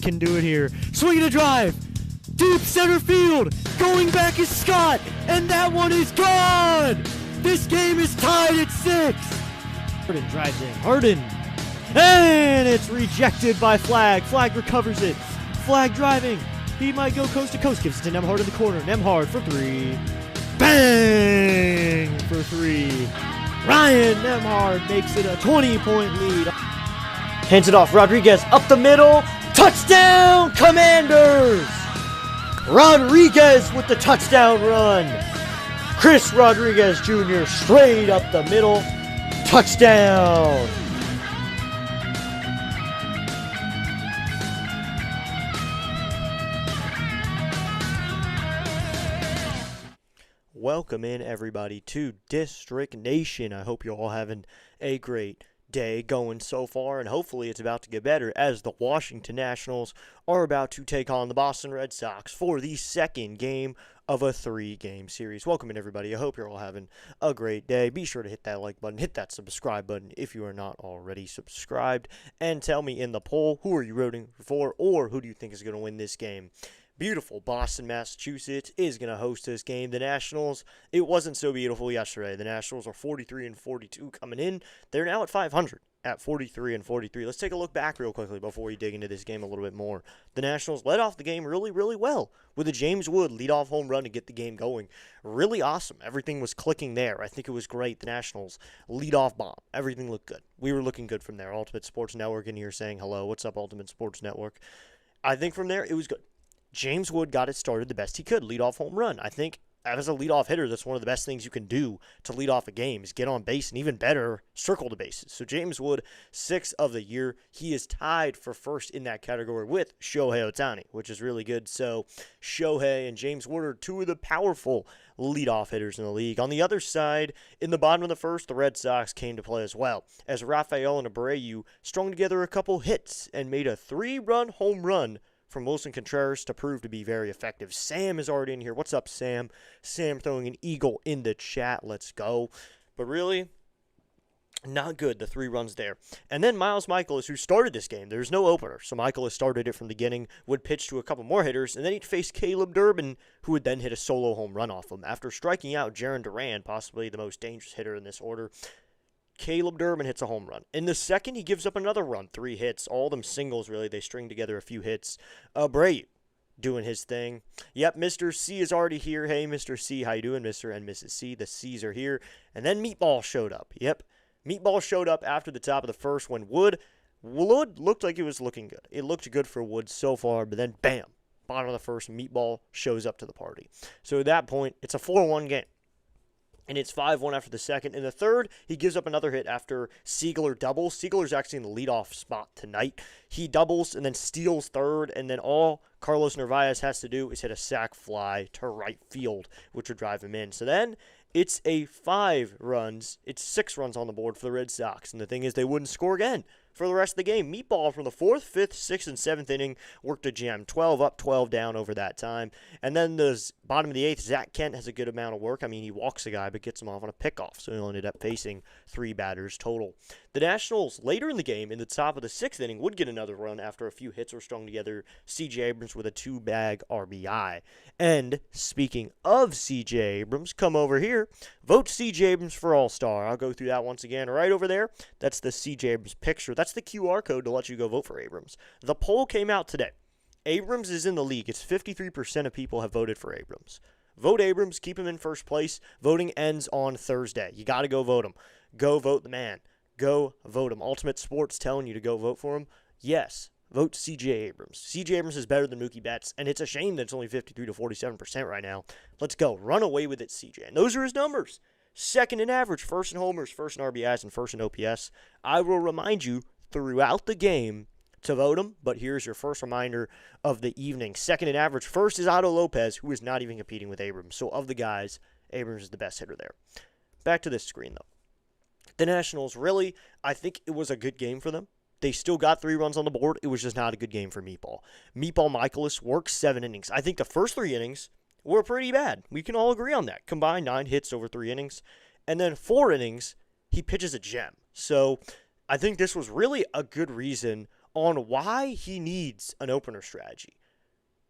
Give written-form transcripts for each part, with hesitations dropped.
can do it here. Swinging a drive. Deep center field. Going back is Scott. And that one is gone. This game is tied at 6. Harden drives in. Harden. And it's rejected by Flag. Flag recovers it. Flag driving. He might go coast to coast. Gives it to Nembhard in the corner. Nembhard for 3. Bang! For 3. Ryan Nembhard makes it a 20-point lead. Hands it off. Rodriguez up the middle. Touchdown, Commanders! Rodriguez with the touchdown run. Chris Rodriguez Jr. straight up the middle. Touchdown! Welcome in, everybody, to District Nation. I hope you're all having a great day going so far, and hopefully it's about to get better as the Washington Nationals are about to take on the Boston Red Sox for the second game of a 3-game series. Welcome in, everybody. I hope you're all having a great day. Be sure to hit that like button, hit that subscribe button if you are not already subscribed, and tell me in the poll, who are you rooting for, or who do you think is going to win this game? Beautiful Boston, Massachusetts is going to host this game. The Nationals, it wasn't so beautiful yesterday. The Nationals are 43-42 coming in. They're now at 500 at 43-43. Let's take a look back real quickly before we dig into this game a little bit more. The Nationals led off the game really, really well with a James Wood leadoff home run to get the game going. Really awesome. Everything was clicking there. I think it was great. The Nationals leadoff bomb. Everything looked good. We were looking good from there. Ultimate Sports Network in here saying hello. What's up, Ultimate Sports Network? I think from there it was good. James Wood got it started the best he could, leadoff home run. I think as a leadoff hitter, that's one of the best things you can do to lead off a game is get on base and even better, circle the bases. So James Wood, 6th of the year. He is tied for first in that category with Shohei Ohtani, which is really good. So Shohei and James Wood are two of the powerful leadoff hitters in the league. On the other side, in the bottom of the first, the Red Sox came to play as well, as Rafael and Abreu strung together a couple hits and made a 3-run home run from Wilson Contreras to prove to be very effective. Sam is already in here. What's up, Sam? Sam throwing an eagle in the chat. Let's go. But really, not good, the 3 runs there. And then Miles Michaelis, who started this game. There's no opener, so Michaelis started it from the beginning, would pitch to a couple more hitters, and then he'd face Caleb Durbin, who would then hit a solo home run off him. After striking out Jarren Duran, possibly the most dangerous hitter in this order, Caleb Durbin hits a home run. In the second, he gives up another run, 3 hits, all of them singles, really. They string together a few hits. Abreu doing his thing. Yep, Mr. C is already here. Hey, Mr. C, how you doing, Mr. and Mrs. C? The C's are here. And then Meatball showed up. Yep, Meatball showed up after the top of the first when Wood looked like it was looking good. It looked good for Wood so far, but then, bam, bottom of the first, Meatball shows up to the party. So at that point, it's a 4-1 game. And it's 5-1 after the second. In the third, he gives up another hit after Siegler doubles. Siegler's actually in the leadoff spot tonight. He doubles and then steals third, and then all Carlos Narvaez has to do is hit a sac fly to right field, which would drive him in. So then it's 6 runs on the board for the Red Sox. And the thing is, they wouldn't score again for the rest of the game. Meatball from the 4th, 5th, 6th, and 7th inning worked a jam. 12 up, 12 down over that time. And then the bottom of the 8th, Zach Kent has a good amount of work. I mean, he walks a guy, but gets him off on a pickoff. So he'll ended up facing 3 batters total. The Nationals, later in the game, in the top of the 6th inning, would get another run after a few hits were strung together. C.J. Abrams with a 2-bag RBI. And speaking of C.J. Abrams, come over here. Vote C.J. Abrams for All-Star. I'll go through that once again. Right over there, that's the C.J. Abrams picture. That's the QR code to let you go vote for Abrams. The poll came out today. Abrams is in the league. It's 53% of people have voted for Abrams. Vote Abrams. Keep him in first place. Voting ends on Thursday. You got to go vote him. Go vote the man. Go vote him. Ultimate Sports telling you to go vote for him. Yes. Vote C.J. Abrams. C.J. Abrams is better than Mookie Betts, and it's a shame that it's only 53-47% right now. Let's go. Run away with it, C.J. And those are his numbers. 2nd in average, 1st in homers, 1st in RBIs, and 1st in OPS. I will remind you throughout the game to vote him, but here's your first reminder of the evening. 2nd in average, 1st is Otto Lopez, who is not even competing with Abrams. So of the guys, Abrams is the best hitter there. Back to this screen, though. The Nationals, really, I think it was a good game for them. They still got 3 runs on the board. It was just not a good game for Meatball. Meatball Michaelis worked 7 innings. I think the first 3 innings were pretty bad. We can all agree on that. Combined 9 hits over 3 innings. And then 4 innings, he pitches a gem. So I think this was really a good reason on why he needs an opener strategy.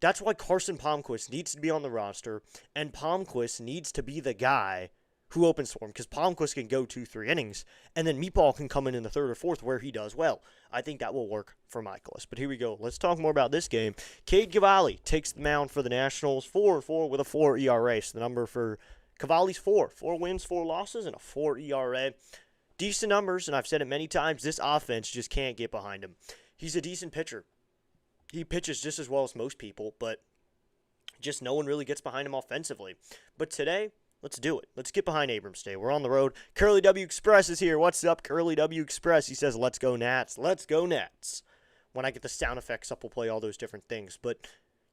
That's why Carson Palmquist needs to be on the roster, and Palmquist needs to be the guy who opens for him, because Palmquist can go 2-3 innings, and then Meatball can come in the third or fourth where he does well. I think that will work for Michaelis. But here we go. Let's talk more about this game. Cade Cavalli takes the mound for the Nationals, 4-4 with a 4 ERA. So the number for Cavalli's 4. 4 wins, 4 losses, and a 4 ERA. Decent numbers, and I've said it many times, this offense just can't get behind him. He's a decent pitcher. He pitches just as well as most people, but just no one really gets behind him offensively. But today, let's do it. Let's get behind Abrams today. We're on the road. Curly W Express is here. What's up, Curly W Express? He says, let's go Nats. Let's go Nats. When I get the sound effects up, we'll play all those different things. But,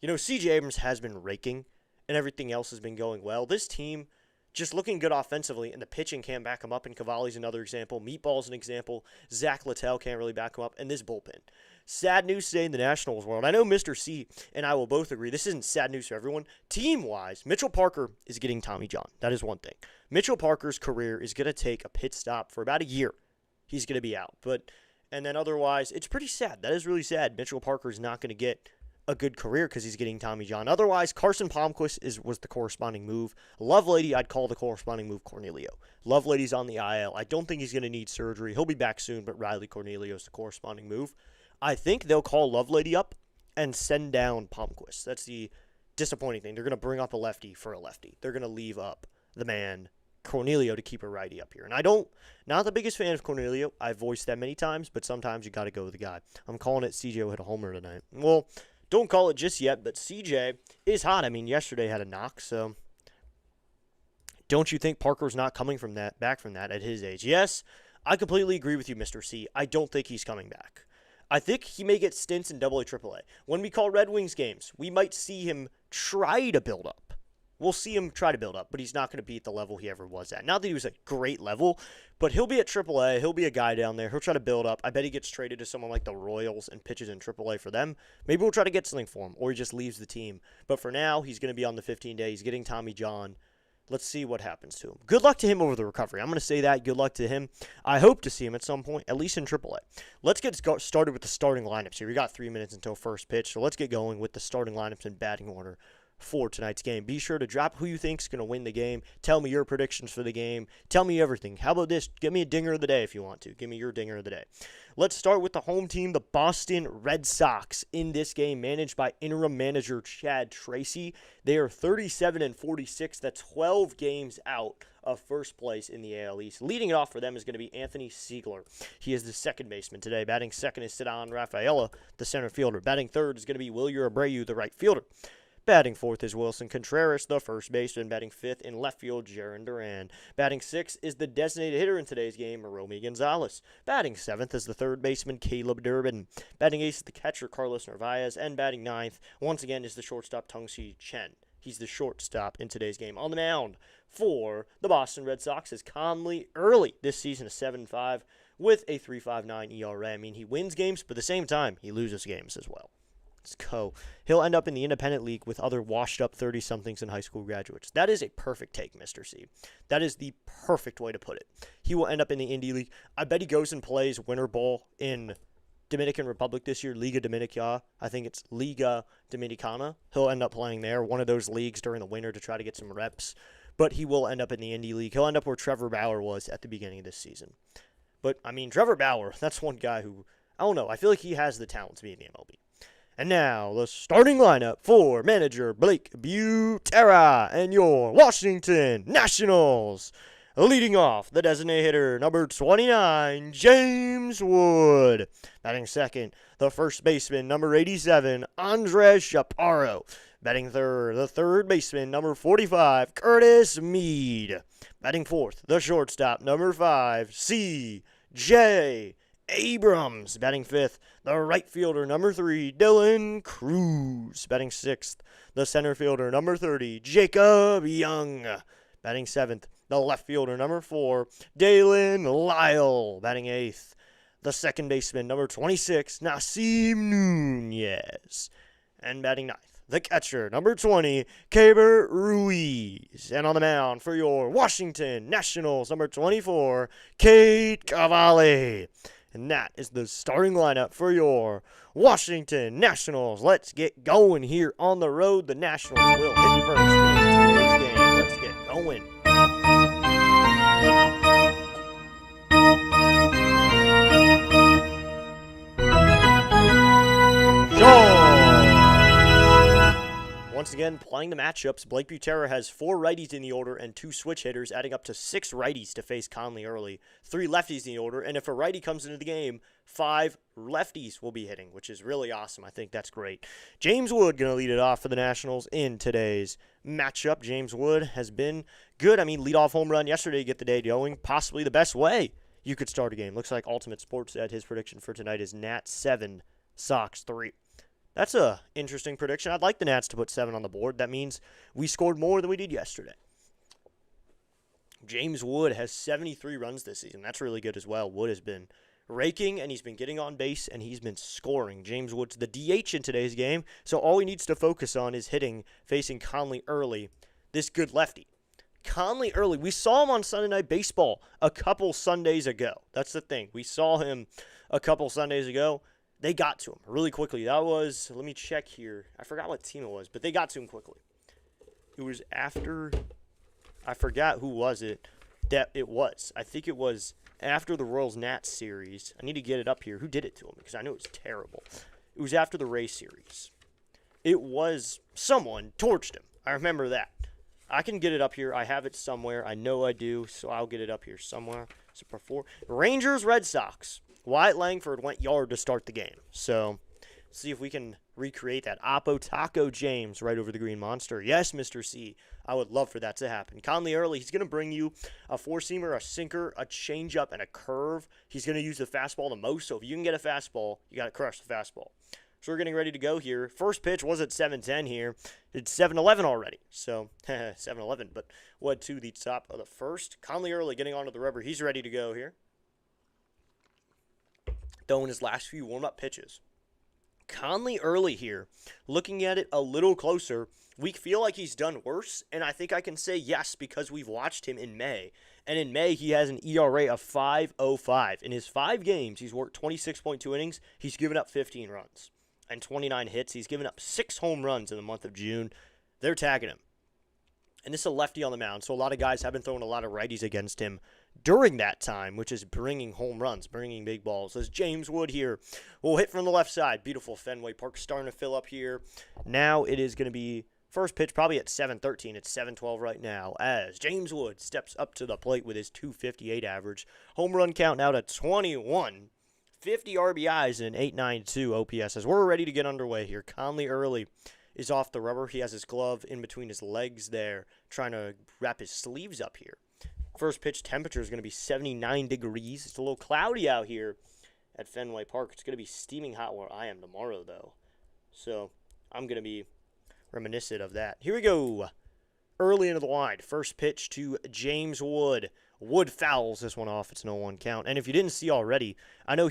C.J. Abrams has been raking, and everything else has been going well. This team just looking good offensively, and the pitching can't back him up. And Cavalli's another example. Meatball's an example. Zach Littell can't really back him up. And this bullpen. Sad news today in the Nationals world. I know Mr. C and I will both agree this isn't sad news for everyone. Team-wise, Mitchell Parker is getting Tommy John. That is one thing. Mitchell Parker's career is going to take a pit stop for about a year. He's going to be out. And then otherwise, it's pretty sad. That is really sad. Mitchell Parker is not going to get a good career because he's getting Tommy John. Otherwise, Carson Palmquist was the corresponding move. Lovelady, I'd call the corresponding move Cornelio. Lovelady's on the IL. I don't think he's going to need surgery. He'll be back soon, but Riley Cornelio's the corresponding move. I think they'll call Lovelady up and send down Palmquist. That's the disappointing thing. They're going to bring up a lefty for a lefty. They're going to leave up the man Cornelio to keep a righty up here. And not the biggest fan of Cornelio. I've voiced that many times, but sometimes you got to go with the guy. I'm calling it CJ will hit a homer tonight. Well, don't call it just yet, but CJ is hot. I mean, yesterday had a knock, so don't you think Parker's not coming back from that at his age? Yes, I completely agree with you, Mr. C. I don't think he's coming back. I think he may get stints in AA, AAA. When we call Red Wings games, we might see him try to build up. We'll see him try to build up, but he's not going to be at the level he ever was at. Not that he was at great level, but he'll be at AAA. He'll be a guy down there. He'll try to build up. I bet he gets traded to someone like the Royals and pitches in AAA for them. Maybe we'll try to get something for him, or he just leaves the team. But for now, he's going to be on the 15-day. He's getting Tommy John. Let's see what happens to him. Good luck to him over the recovery. I'm going to say that. Good luck to him. I hope to see him at some point, at least in AAA. Let's get started with the starting lineups here. We got 3 minutes until first pitch, so let's get going with the starting lineups in batting order for tonight's game. Be sure to drop who you think is going to win the game. Tell me your predictions for the game. Tell me everything. How about this? Give me a dinger of the day if you want to. Give me your dinger of the day. Let's start with the home team, the Boston Red Sox, in this game, managed by interim manager Chad Tracy. They are 37-46. That's 12 games out of first place in the AL East. Leading it off for them is going to be Anthony Siegler. He is the second baseman today. Batting second is Cedon Rafaela, the center fielder. Batting third is going to be Wilyer Abreu, the right fielder. Batting fourth is Wilson Contreras, the first baseman. Batting fifth in left field, Jarren Duran. Batting sixth is the designated hitter in today's game, Romy Gonzalez. Batting seventh is the third baseman, Caleb Durbin. Batting eighth is the catcher, Carlos Narvaez. And batting ninth, once again, is the shortstop, Tungsi Chen. He's the shortstop in today's game. On the mound for the Boston Red Sox is Conley Early. This season is 7-5 with a 3.59 ERA. I mean, he wins games, but at the same time, he loses games as well. Let's go. He'll end up in the independent league with other washed-up 30-somethings and high school graduates. That is a perfect take, Mr. C. That is the perfect way to put it. He will end up in the Indy League. I bet he goes and plays winter ball in Dominican Republic this year, Liga Dominicana. I think it's Liga Dominicana. He'll end up playing there, one of those leagues during the winter to try to get some reps. But he will end up in the Indy League. He'll end up where Trevor Bauer was at the beginning of this season. But, I mean, Trevor Bauer, that's one guy who, I don't know, I feel like he has the talent to be in the MLB. And now, the starting lineup for manager Blake Butera and your Washington Nationals. Leading off, the designated hitter, number 29, James Wood. Batting second, the first baseman, number 87, Andres Chaparro. Batting third, the third baseman, number 45, Curtis Mead. Batting fourth, the shortstop, number 5, C.J. Abrams. Batting fifth, the right fielder, number 3, Dylan Cruz. Batting sixth, the center fielder, number 30, Jacob Young. Batting seventh, the left fielder, number 4, Dalen Lyle. Batting eighth, the second baseman, number 26, Nasim Nunez. And batting ninth, the catcher, number 20, Keibert Ruiz. And on the mound for your Washington Nationals, number 24, Cade Cavalli. And that is the starting lineup for your Washington Nationals. Let's get going here on the road. The Nationals will hit first in today's game. Let's get going. Once again, playing the matchups, Blake Butera has 4 righties in the order and 2 switch hitters, adding up to 6 righties to face Conley early, 3 lefties in the order, and if a righty comes into the game, 5 lefties will be hitting, which is really awesome. I think that's great. James Wood going to lead it off for the Nationals in today's matchup. James Wood has been good. I mean, leadoff home run yesterday to get the day going, possibly the best way you could start a game. Looks like Ultimate Sports said his prediction for tonight is Nats 7, Sox 3. That's a interesting prediction. I'd like the Nats to put 7 on the board. That means we scored more than we did yesterday. James Wood has 73 runs this season. That's really good as well. Wood has been raking, and he's been getting on base, and he's been scoring. James Wood's the DH in today's game, so all he needs to focus on is hitting, facing Conley early, this good lefty. Conley early, we saw him on Sunday Night Baseball a couple Sundays ago. That's the thing. We saw him a couple Sundays ago. They got to him really quickly. That was, let me check here. I forgot what team it was, but they got to him quickly. It was after, I forgot who was it that it was. I think it was after the Royals-Nats series. I need to get it up here. Who did it to him? Because I know it was terrible. It was after the Rays series. It was someone torched him. I remember that. I can get it up here. I have it somewhere. I know I do, so I'll get it up here somewhere. So before Rangers, Red Sox. Wyatt Langford went yard to start the game. So, see if we can recreate that. Oppo Taco James right over the Green Monster. Yes, Mr. C. I would love for that to happen. Conley early, he's going to bring you a 4-seamer, a sinker, a changeup, and a curve. He's going to use the fastball the most. So, if you can get a fastball, you got to crush the fastball. So, we're getting ready to go here. First pitch was at 7:10 here. It's 7:11 already. So, 7:11. But what to the top of the first. Conley early getting onto the rubber. He's ready to go here. Throwing his last few warm-up pitches. Conley early here, looking at it a little closer, we feel like he's done worse, and I think I can say yes because we've watched him in May. And in May, he has an ERA of 5.05. In his 5 games, he's worked 26.2 innings. He's given up 15 runs and 29 hits. He's given up 6 home runs in the month of June. They're tagging him. And this is a lefty on the mound, so a lot of guys have been throwing a lot of righties against him during that time, which is bringing home runs, bringing big balls. As James Wood here will hit from the left side. Beautiful Fenway Park starting to fill up here. Now it is going to be first pitch probably at 7:13. It's 7:12 right now as James Wood steps up to the plate with his .258 average. Home run count now to 21. 50 RBIs and an .892 OPS as we're ready to get underway here. Conley early is off the rubber. He has his glove in between his legs there, trying to wrap his sleeves up here. First pitch temperature is going to be 79 degrees. It's a little cloudy out here at Fenway Park. It's going to be steaming hot where I am tomorrow, though. So I'm going to be reminiscent of that. Here we go. Early into the line. First pitch to James Wood. Wood fouls this one off. It's an 0-1 count. And if you didn't see already, I know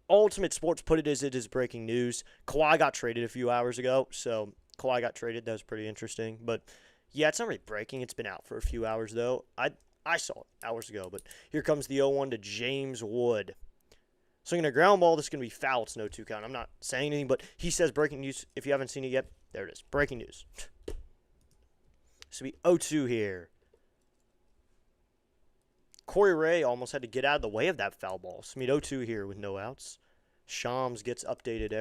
Ultimate Sports put it as it is breaking news. Kawhi got traded a few hours ago, so Kawhi got traded. That was pretty interesting. But, yeah, it's not really breaking. It's been out for a few hours, though. I saw it hours ago, but here comes the 0-1 to James Wood. Swinging a ground ball, this is going to be foul. It's no 2 count. I'm not saying anything, but he says breaking news. If you haven't seen it yet, there it is. Breaking news. This will be 0-2 here. Corey Ray almost had to get out of the way of that foul ball. So, 0-2 here with no outs. Shams updates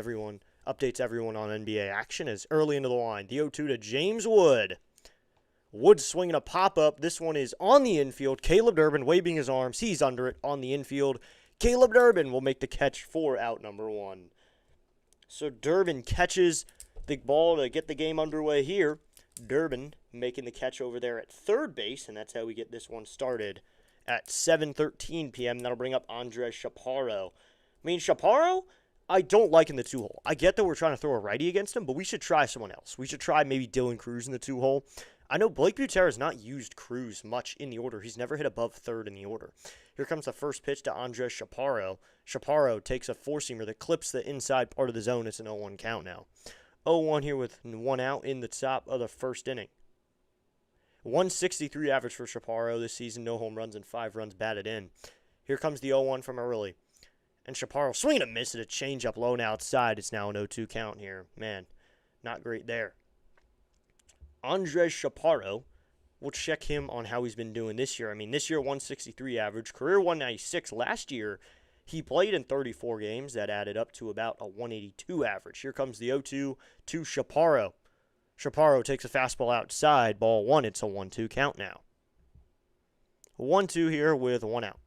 everyone on NBA action as early into the line. The 0-2 to James Wood. Wood swinging a pop-up. This one is on the infield. Caleb Durbin waving his arms. He's under it on the infield. Caleb Durbin will make the catch for out number 1. So Durbin catches the ball to get the game underway here. Durbin making the catch over there at third base, and that's how we get this one started at 7:13 p.m. That'll bring up Andres Chaparro. I mean, Chaparro, I don't like in the 2-hole. I get that we're trying to throw a righty against him, but we should try someone else. We should try maybe Dylan Cruz in the 2-hole. I know Blake Butera has not used Cruz much in the order. He's never hit above third in the order. Here comes the first pitch to Andres Chaparro. Chaparro takes a 4-seamer that clips the inside part of the zone. It's an 0-1 count now. 0-1 here with 1 out in the top of the first inning. 163 average for Chaparro this season. No home runs and 5 runs batted in. Here comes the 0-1 from early. And Chaparro swinging a miss at a changeup low and outside. It's now an 0-2 count here. Man, not great there. Andres Chaparro, we'll check him on how he's been doing this year. I mean, this year 163 average, career 196. Last year, he played in 34 games. That added up to about a 182 average. Here comes the 0-2 to Chaparro. Chaparro takes a fastball outside, ball one. It's a 1-2 count now. 1-2 here with one out.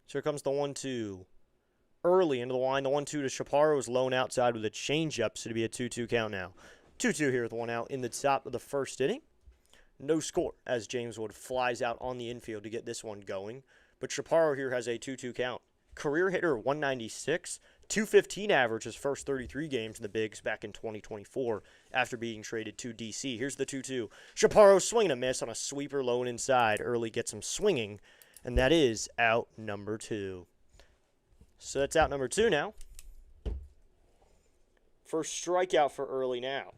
So here comes the 1-2. Early into the line, the 1-2 to Chaparro is low and outside with a changeup, so to be a 2-2 count now. 2-2 here with one out in the top of the first inning. No score as James Wood flies out on the infield to get this one going. But Chaparro here has a 2-2 count. Career hitter 196, 215 average his first 33 games in the Bigs back in 2024 after being traded to DC. Here's the 2-2. Chaparro swinging a miss on a sweeper low and inside. Early gets him swinging. And that is out number 2. So that's out number 2 now. First strikeout for Early now.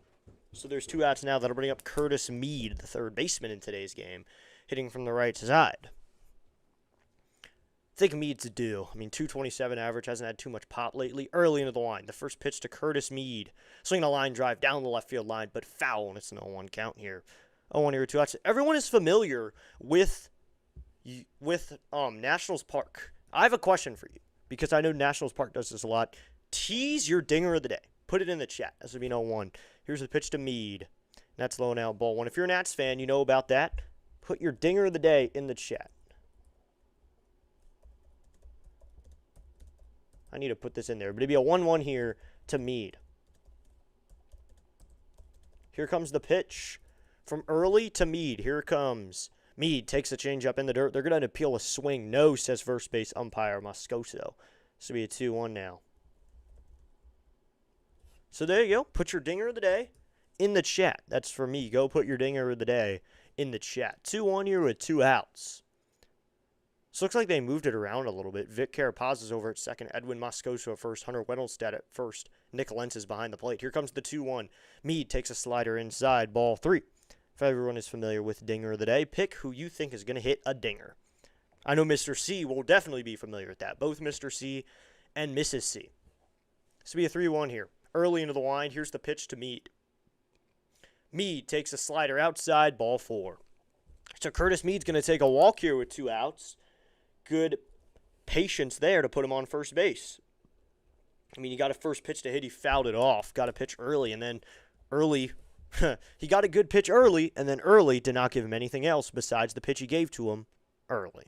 So there's 2 outs now. That'll bring up Curtis Mead, the third baseman in today's game, hitting from the right side. I think Mead's due. I mean, 227 average, hasn't had too much pop lately. Early into the line. The first pitch to Curtis Mead. Swinging a line drive down the left field line, but foul, and it's an 0-1 count here. 0-1 here, 2 outs. Everyone is familiar with Nationals Park. I have a question for you, because I know Nationals Park does this a lot. Tease your dinger of the day. Put it in the chat. This would be an 0-1. Here's the pitch to Mead. That's low and out, ball one. If you're a Nats fan, you know about that. Put your dinger of the day in the chat. I need to put this in there, but it'd be a 1-1 here to Mead. Here comes the pitch from Early to Mead. Here it comes. Mead takes a changeup in the dirt. They're going to appeal a swing. No, says first base umpire Moscoso. This will be a 2-1 now. So there you go. Put your dinger of the day in the chat. That's for me. Go put your dinger of the day in the chat. 2-1 here with 2 outs. So looks like they moved it around a little bit. Vic Carapaza's over at second. Edwin Moscoso at first. Hunter Wendelstedt at first. Nick Lentz is behind the plate. Here comes the 2-1. Mead takes a slider inside. Ball 3. If everyone is familiar with dinger of the day, pick who you think is going to hit a dinger. I know Mr. C will definitely be familiar with that. Both Mr. C and Mrs. C. This will be a 3-1 here. Early into the line, here's the pitch to Mead. Mead takes a slider outside, ball 4. So Curtis Mead's going to take a walk here with 2 outs. Good patience there to put him on first base. I mean, he got a first pitch to hit, he fouled it off. Got a pitch early, and then Early... he got a good pitch early, and then Early did not give him anything else besides the pitch he gave to him early.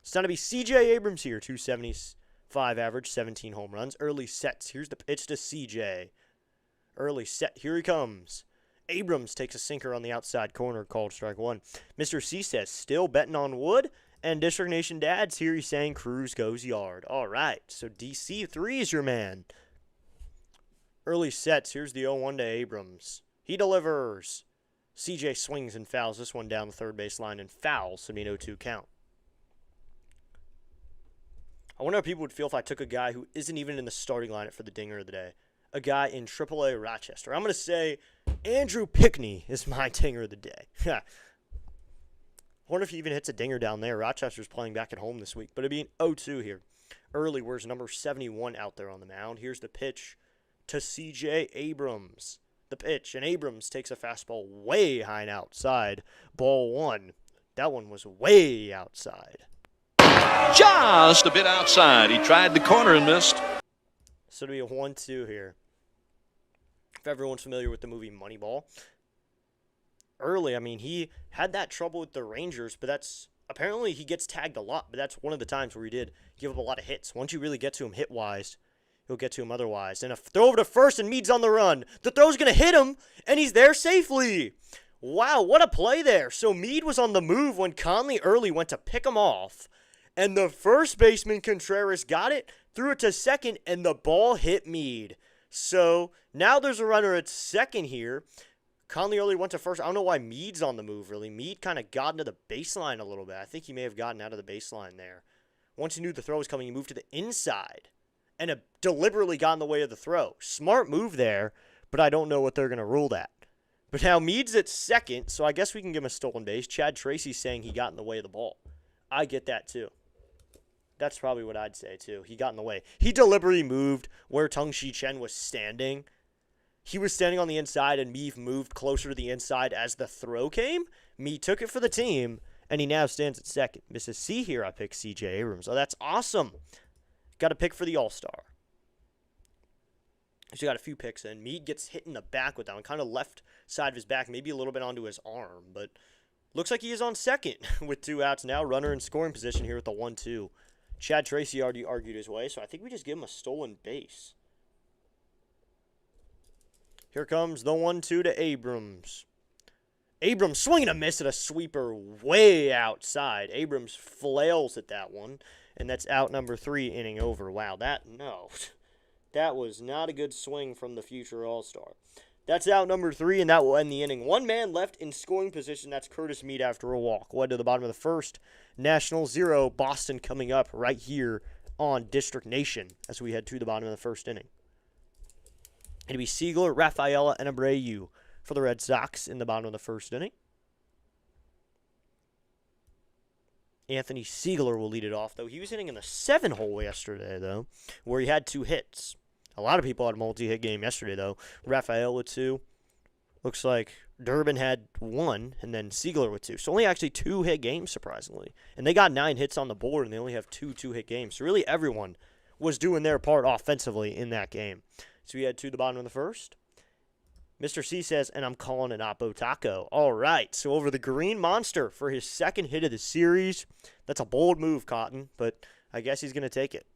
It's going to be C.J. Abrams here, 275 average, 17 home runs. Early sets. Here's the pitch to C.J. Early set. Here he comes. Abrams takes a sinker on the outside corner, called strike 1. Mr. C says, still betting on Wood, and District Nation Dad's here. He's saying Cruz goes yard. All right, so DC3 is your man. Early sets. Here's the 0-1 to Abrams. He delivers. CJ swings and fouls this one down the third base line and fouls. So, 0-2 count. I wonder how people would feel if I took a guy who isn't even in the starting lineup for the dinger of the day. A guy in AAA Rochester. I'm going to say Andrew Pickney is my dinger of the day. I wonder if he even hits a dinger down there. Rochester's playing back at home this week. But it'd be an 0-2 here. Early, where's number 71 out there on the mound. Here's the pitch to C.J. Abrams. The pitch, and Abrams takes a fastball way high and outside. Ball 1. That one was way outside. Just a bit outside. He tried the corner and missed. So it'll be a 1-2 here. If everyone's familiar with the movie Moneyball. Early, I mean, he had that trouble with the Rangers, but that's apparently he gets tagged a lot, but that's one of the times where he did give up a lot of hits. Once you really get to him hit-wise, he'll get to him otherwise. And a throw over to first, and Mead's on the run. The throw's going to hit him, and he's there safely. Wow, what a play there. So Mead was on the move when Conley Early went to pick him off. And the first baseman, Contreras, got it, threw it to second, and the ball hit Mead. So now there's a runner at second here. Conley Early went to first. I don't know why Mead's on the move, really. Mead kind of got into the baseline a little bit. I think he may have gotten out of the baseline there. Once he knew the throw was coming, he moved to the inside and deliberately got in the way of the throw. Smart move there, but I don't know what they're going to rule that. But now Meade's at second, so I guess we can give him a stolen base. Chad Tracy's saying he got in the way of the ball. I get that too. That's probably what I'd say too. He got in the way. He deliberately moved where Tungshi Chen was standing. He was standing on the inside, and Meave moved closer to the inside as the throw came. Meade took it for the team, and he now stands at second. Mrs. C here, I picked C.J. Abrams. Oh, that's awesome. Got a pick for the All-Star. So got a few picks in. Meade gets hit in the back with that one, kind of left side of his back, maybe a little bit onto his arm, but looks like he is on second with 2 outs now. Runner in scoring position here with the 1-2. Chad Tracy already argued his way, so I think we just give him a stolen base. Here comes the 1-2 to Abrams. Abrams swinging a miss at a sweeper way outside. Abrams flails at that one, and that's out number 3, inning over. Wow, that was not a good swing from the future All-Star. That's out number 3, and that will end the inning. 1 man left in scoring position. That's Curtis Meade after a walk. One to the bottom of the first. Nationals 0, Boston coming up right here on District Nation as we head to the bottom of the first inning. It'll be Siegler, Rafaela, and Abreu for the Red Sox in the bottom of the first inning. Anthony Siegler will lead it off, though. He was hitting in the 7-hole yesterday, though, where he had 2 hits. A lot of people had a multi-hit game yesterday, though. Rafael with 2. Looks like Durbin had 1, and then Siegler with 2. So only actually 2-hit games, surprisingly. And they got 9 hits on the board, and they only have 2 2-hit games. So really everyone was doing their part offensively in that game. So we had 2 to the bottom of the first. Mr. C says, and I'm calling it Oppo Taco. All right, so over the Green Monster for his second hit of the series. That's a bold move, Cotton, but I guess he's going to take it.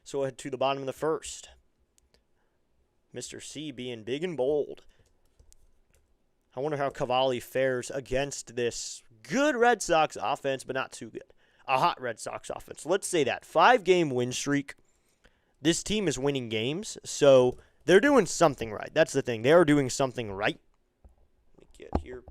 So we'll head to the bottom of the first. Mr. C being big and bold. I wonder how Cavalli fares against this good Red Sox offense, but not too good. A hot Red Sox offense. Let's say that. 5-game win streak. This team is winning games, so they're doing something right. That's the thing. They are doing something right. Let me get here.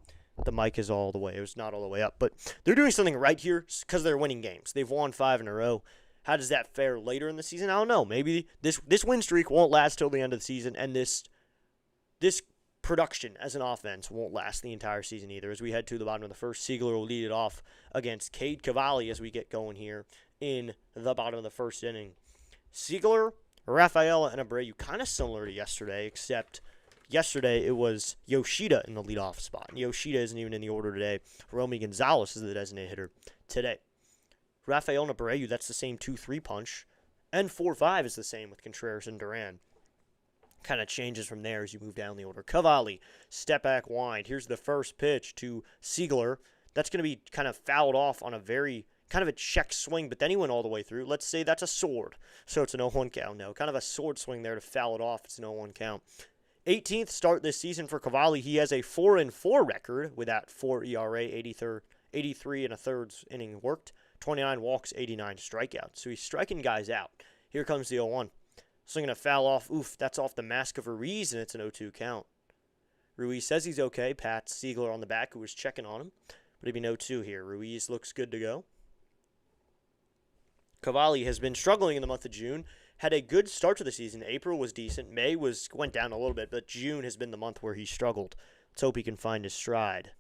The mic is all the way. It was not all the way up, but they're doing something right here because they're winning games. They've won 5 in a row. How does that fare later in the season? I don't know. Maybe this win streak won't last till the end of the season, and this production as an offense won't last the entire season either. As we head to the bottom of the first, Siegler will lead it off against Cade Cavalli as we get going here in the bottom of the first inning. Siegler, Rafaela, and Abreu kind of similar to yesterday, except yesterday it was Yoshida in the leadoff spot. Yoshida isn't even in the order today. Romy Gonzalez is the designated hitter today. Rafael and Abreu, that's the same 2-3 punch. And 4-5 is the same with Contreras and Duran. Kind of changes from there as you move down the order. Cavalli, step back wind. Here's the first pitch to Siegler. That's going to be kind of fouled off on a very kind of a check swing, but then he went all the way through. Let's say that's a sword. So it's an 0-1 count. No, kind of a sword swing there to foul it off. It's an 0-1 count. 18th start this season for Cavalli. He has a 4-4 record with that 4 ERA, 83 and a third inning worked, 29 walks, 89 strikeouts. So he's striking guys out. Here comes the 0-1. Swinging a foul off. Oof, that's off the mask of Ruiz, and it's an 0-2 count. Ruiz says he's okay. Pat Siegler on the back, who was checking on him. But it'd be 0-2 here. Ruiz looks good to go. Cavalli has been struggling in the month of June. Had a good start to the season. April was decent. May went down a little bit, but June has been the month where he struggled. Let's hope he can find his stride.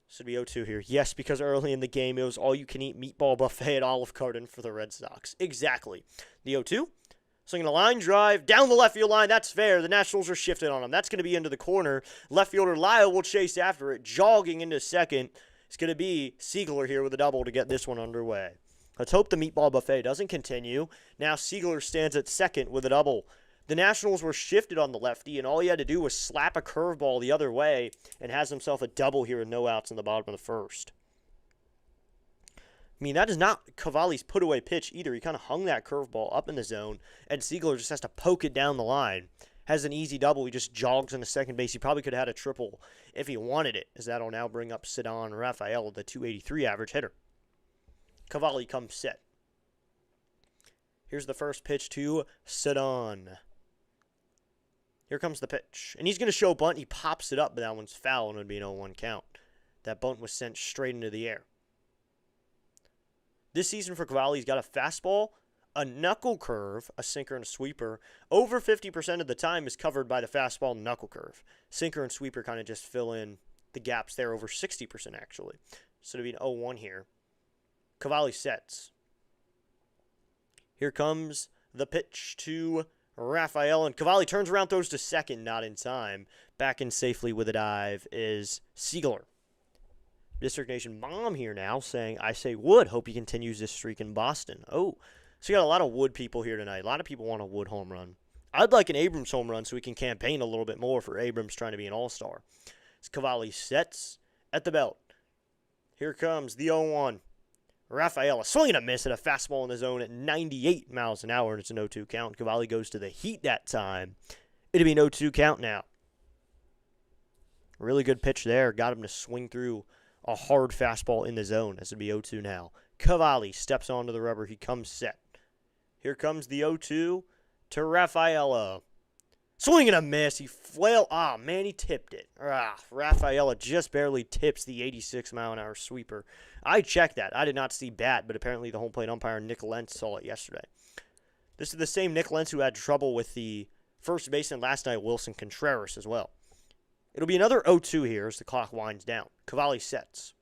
Should be 0-2 here. Yes, because early in the game, it was all-you-can-eat meatball buffet at Olive Garden for the Red Sox. Exactly. The 0-2. Swinging a line drive down the left field line. That's fair. The Nationals are shifted on him. That's going to be into the corner. Left fielder Lyle will chase after it. Jogging into second. It's going to be Siegler here with a double to get this one underway. Let's hope the meatball buffet doesn't continue. Now Siegler stands at second with a double. The Nationals were shifted on the lefty, and all he had to do was slap a curveball the other way and has himself a double here with no outs in the bottom of the first. I mean, that is not Cavalli's put-away pitch either. He kind of hung that curveball up in the zone, and Siegler just has to poke it down the line. Has an easy double. He just jogs into second base. He probably could have had a triple if he wanted it, as that'll now bring up Cedon Rafael, the 283 average hitter. Cavalli comes set. Here's the first pitch to Cedon. Here comes the pitch. And he's going to show bunt. He pops it up, but that one's foul, and it would be an 0-1 count. That bunt was sent straight into the air. This season for Cavalli, he's got a fastball, a knuckle curve, a sinker and a sweeper. Over 50% of the time is covered by the fastball and knuckle curve. Sinker and sweeper kind of just fill in the gaps there, over 60% actually. So it'll be an 0-1 here. Cavalli sets. Here comes the pitch to Raphael, and Cavalli turns around, throws to second, not in time. Back in safely with a dive is Siegler. District Nation mom here now saying, I say Wood. Hope he continues this streak in Boston. Oh, so you got a lot of Wood people here tonight. A lot of people want a Wood home run. I'd like an Abrams home run so we can campaign a little bit more for Abrams trying to be an all-star. As Cavalli sets at the belt. Here comes the 0-1. Rafaela swinging a miss at a fastball in the zone at 98 miles an hour, and it's an 0-2 count. Cavalli goes to the heat that time. It'll be an 0-2 count now. Really good pitch there. Got him to swing through a hard fastball in the zone, as it'll be 0-2 now. Cavalli steps onto the rubber. He comes set. Here comes the 0-2 to Rafaela. Swing and a miss. He flailed. Man, he tipped it. Rafaela just barely tips the 86-mile-an-hour sweeper. I checked that. I did not see bat, but apparently the home plate umpire, Nick Lentz, saw it yesterday. This is the same Nick Lentz who had trouble with the first baseman last night, Wilson Contreras, as well. It'll be another 0-2 here as the clock winds down. Cavalli sets.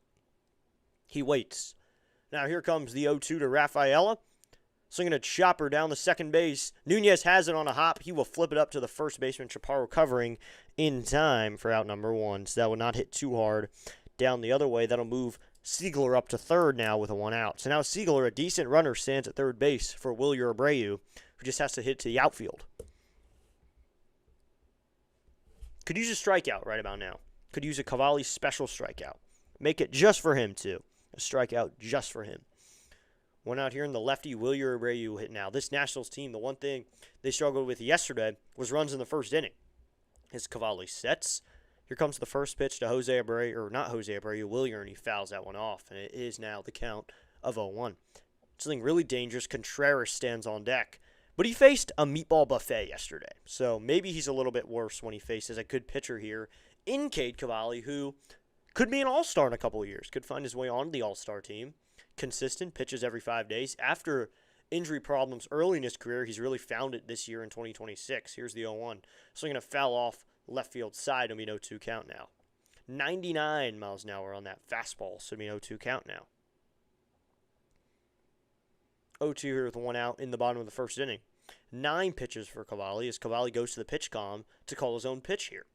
He waits. Now here comes the 0-2 to Rafaela. Swinging a chopper down the second base. Nunez has it on a hop. He will flip it up to the first baseman, Chaparro, covering in time for out number 1. So that will not hit too hard down the other way. That'll move Siegler up to third now with a 1 out. So now Siegler, a decent runner, stands at third base for Wilyer Abreu, who just has to hit to the outfield. Could use a strikeout right about now. Could use a Cavalli special strikeout. Make it just for him, too. A strikeout just for him. 1 out here in the lefty, Wilyer Abreu hit now. This Nationals team, the one thing they struggled with yesterday was runs in the first inning. As Cavalli sets. Here comes the first pitch to Wilyer, and he fouls that one off. And it is now the count of 0-1. Something really dangerous. Contreras stands on deck. But he faced a meatball buffet yesterday. So maybe he's a little bit worse when he faces a good pitcher here in Cade Cavalli, who could be an all-star in a couple of years. Could find his way on the all-star team. Consistent, pitches every 5 days. After injury problems early in his career, he's really found it this year in 2026. Here's the 0-1. So I'm going to foul off left field side. It'll be an 0-2 count now. 99 miles an hour on that fastball. So it'll be an 0-2 count now. 0-2 here with 1 out in the bottom of the first inning. 9 pitches for Cavalli as Cavalli goes to the pitch comm to call his own pitch here.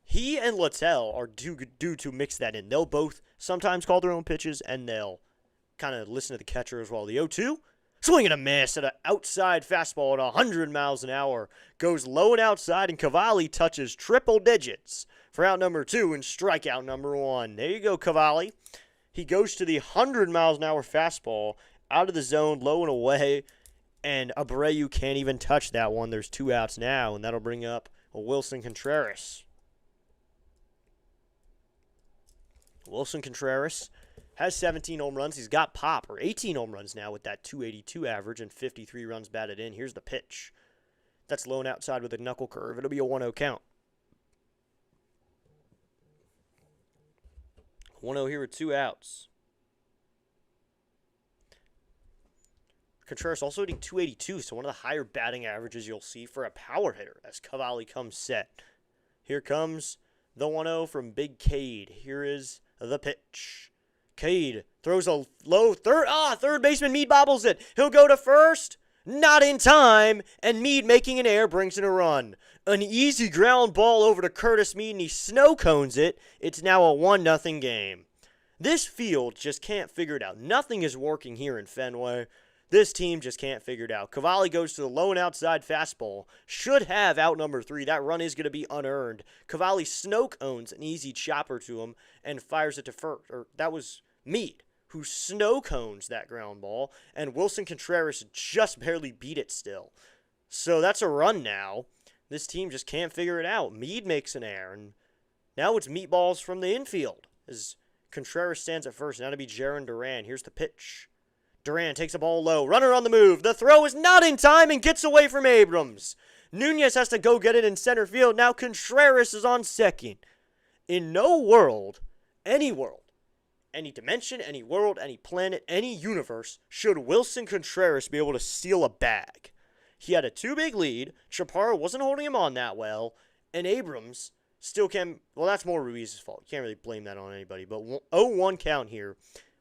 He and Littell are due to mix that in. They'll both sometimes call their own pitches, and they'll kind of listen to the catcher as well. The 0-2, swing and a miss at an outside fastball at 100 miles an hour. Goes low and outside, and Cavalli touches triple digits for out number 2 and strikeout number 1. There you go, Cavalli. He goes to the 100 miles an hour fastball out of the zone, low and away, and Abreu can't even touch that one. There's 2 outs now, and that'll bring up Wilson Contreras. Wilson Contreras has 17 home runs. He's got pop, or 18 home runs now with that 282 average and 53 runs batted in. Here's the pitch. That's low and outside with a knuckle curve. It'll be a 1-0 count. 1-0 here with 2 outs. Contreras also hitting 282, so one of the higher batting averages you'll see for a power hitter as Cavalli comes set. Here comes the 1-0 from Big Cade. Here is the pitch. Cade throws a low third baseman Meade bobbles it. He'll go to first. Not in time, and Meade making an error brings in a run. An easy ground ball over to Curtis Meade, and he snow cones it. It's now a 1-0 game. This field just can't figure it out. Nothing is working here in Fenway. This team just can't figure it out. Cavalli goes to the low and outside fastball. Should have out number 3. That run is going to be unearned. Cavalli snow cones an easy chopper to him and fires it to first. Or that was Meade who snow cones that ground ball, and Wilson Contreras just barely beat it still. So that's a run now. This team just can't figure it out. Meade makes an error, and now it's meatballs from the infield as Contreras stands at first. Now to be Jarren Duran. Here's the pitch. Duran takes a ball low. Runner on the move. The throw is not in time and gets away from Abrams. Nunez has to go get it in center field. Now Contreras is on second. In no world, any world, any dimension, any world, any planet, any universe, should Wilson Contreras be able to steal a bag. He had a 2-big lead. Chaparro wasn't holding him on that well. And Abrams still can. Well, that's more Ruiz's fault. You can't really blame that on anybody. But 0-1 count here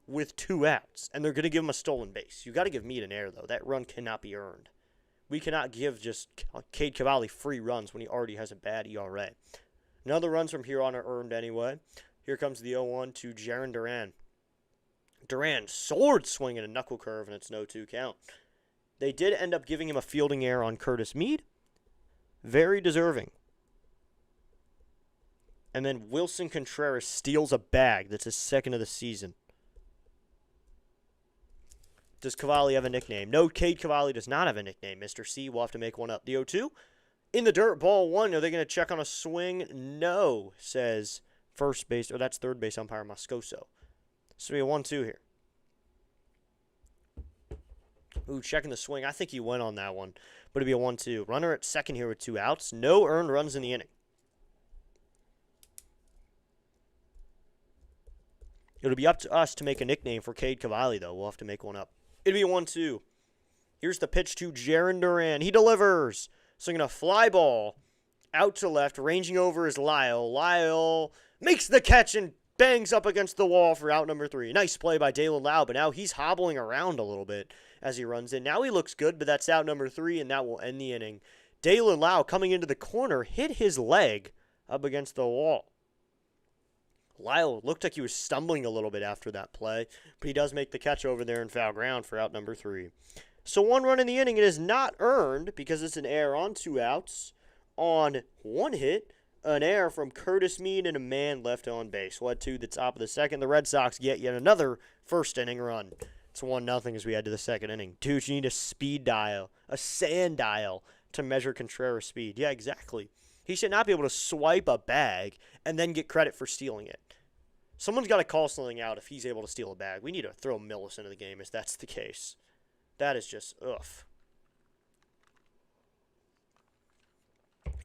with 2 outs. And they're going to give him a stolen base. You got to give Meade an error, though. That run cannot be earned. We cannot give just Cade Cavalli free runs when he already has a bad ERA. None of the runs from here on are earned anyway. Here comes the 0-1 to Jarren Duran. Duran sword swinging a knuckle curve, and it's no 2 count. They did end up giving him a fielding error on Curtis Meade. Very deserving. And then Wilson Contreras steals a bag. That's his second of the season. Does Cavalli have a nickname? No, Cade Cavalli does not have a nickname. Mr. C will have to make one up. The 0-2. In the dirt, ball 1. Are they going to check on a swing? No, says first base, or that's third base umpire Moscoso. So we have 1-2 here. Ooh, checking the swing. I think he went on that one. But it'd be a 1-2. Runner at second here with 2 outs. No earned runs in the inning. It'll be up to us to make a nickname for Cade Cavalli, though. We'll have to make one up. It'll be a 1-2. Here's the pitch to Jarren Duran. He delivers. Swinging a fly ball out to left. Ranging over is Lyle. Lyle makes the catch and bangs up against the wall for out number 3. Nice play by Dalen Lau, but now he's hobbling around a little bit as he runs in. Now he looks good, but that's out number 3, and that will end the inning. Dalen Lau coming into the corner hit his leg up against the wall. Lyle looked like he was stumbling a little bit after that play, but he does make the catch over there in foul ground for out number 3. So 1 run in the inning. It is not earned because it's an error on 2 outs. On 1 hit, an error from Curtis Meade and a man left on base. Led to the top of the second. The Red Sox get yet another first inning run. It's 1-0 as we head to the second inning. Dude, you need a speed dial, a sand dial to measure Contreras' speed. Yeah, exactly. He should not be able to swipe a bag and then get credit for stealing it. Someone's got to call something out if he's able to steal a bag. We need to throw Millis into the game if that's the case. That is just, ugh.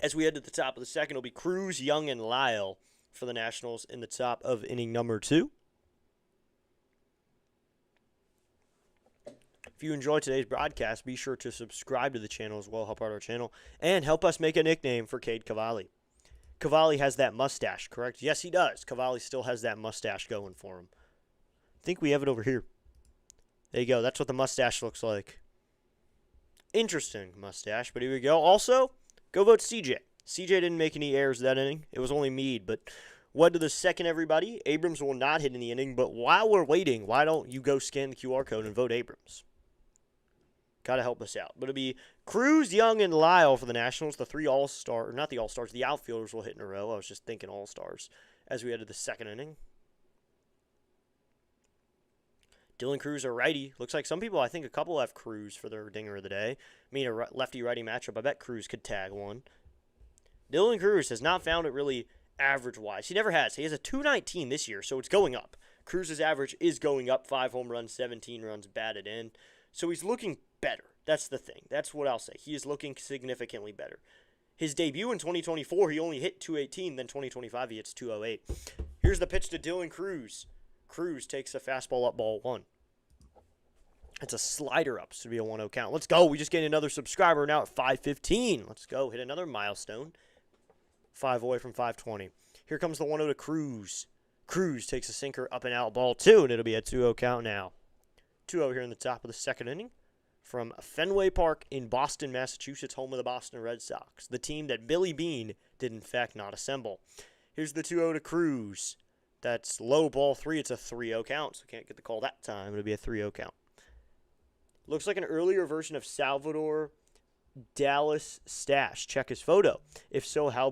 As we head to the top of the second, it'll be Cruz, Young, and Lyle for the Nationals in the top of inning number 2. If you enjoyed today's broadcast, be sure to subscribe to the channel as well, help out our channel, and help us make a nickname for Cade Cavalli. Cavalli has that mustache, correct? Yes, he does. Cavalli still has that mustache going for him. I think we have it over here. There you go. That's what the mustache looks like. Interesting mustache, but here we go. Also, go vote CJ. CJ didn't make any errors that inning. It was only Meade, but what to the second, everybody? Abrams will not hit in the inning, but while we're waiting, why don't you go scan the QR code and vote Abrams? Got to help us out. But it'll be Cruz, Young, and Lyle for the Nationals. The 3 all-stars, not the all-stars, the outfielders will hit in a row. I was just thinking all-stars as we head to the second inning. Dylan Cruz, a righty. Looks like some people, I think a couple have Cruz for their dinger of the day. I mean, a lefty-righty matchup. I bet Cruz could tag one. Dylan Cruz has not found it really average-wise. He never has. He has a 219 this year, so it's going up. Cruz's average is going up. 5 home runs, 17 runs batted in. So he's looking better. That's the thing. That's what I'll say. He is looking significantly better. His debut in 2024, he only hit 218. Then 2025, he hits 208. Here's the pitch to Dylan Cruz. Cruz takes a fastball up, ball 1. It's a slider up, so it'll be a 1-0 count. Let's go. We just gained another subscriber now at 515. Let's go. Hit another milestone. 5 away from 520. Here comes the 1-0 to Cruz. Cruz takes a sinker up and out, ball 2, and it'll be a 2-0 count now. 2-0 here in the top of the second inning from Fenway Park in Boston, Massachusetts, home of the Boston Red Sox, the team that Billy Beane did, in fact, not assemble. Here's the 2-0 to Cruz. That's low, ball 3. It's a 3-0 count, so can't get the call that time. It'll be a 3-0 count. Looks like an earlier version of Salvador Dallas Stash. Check his photo. If so, how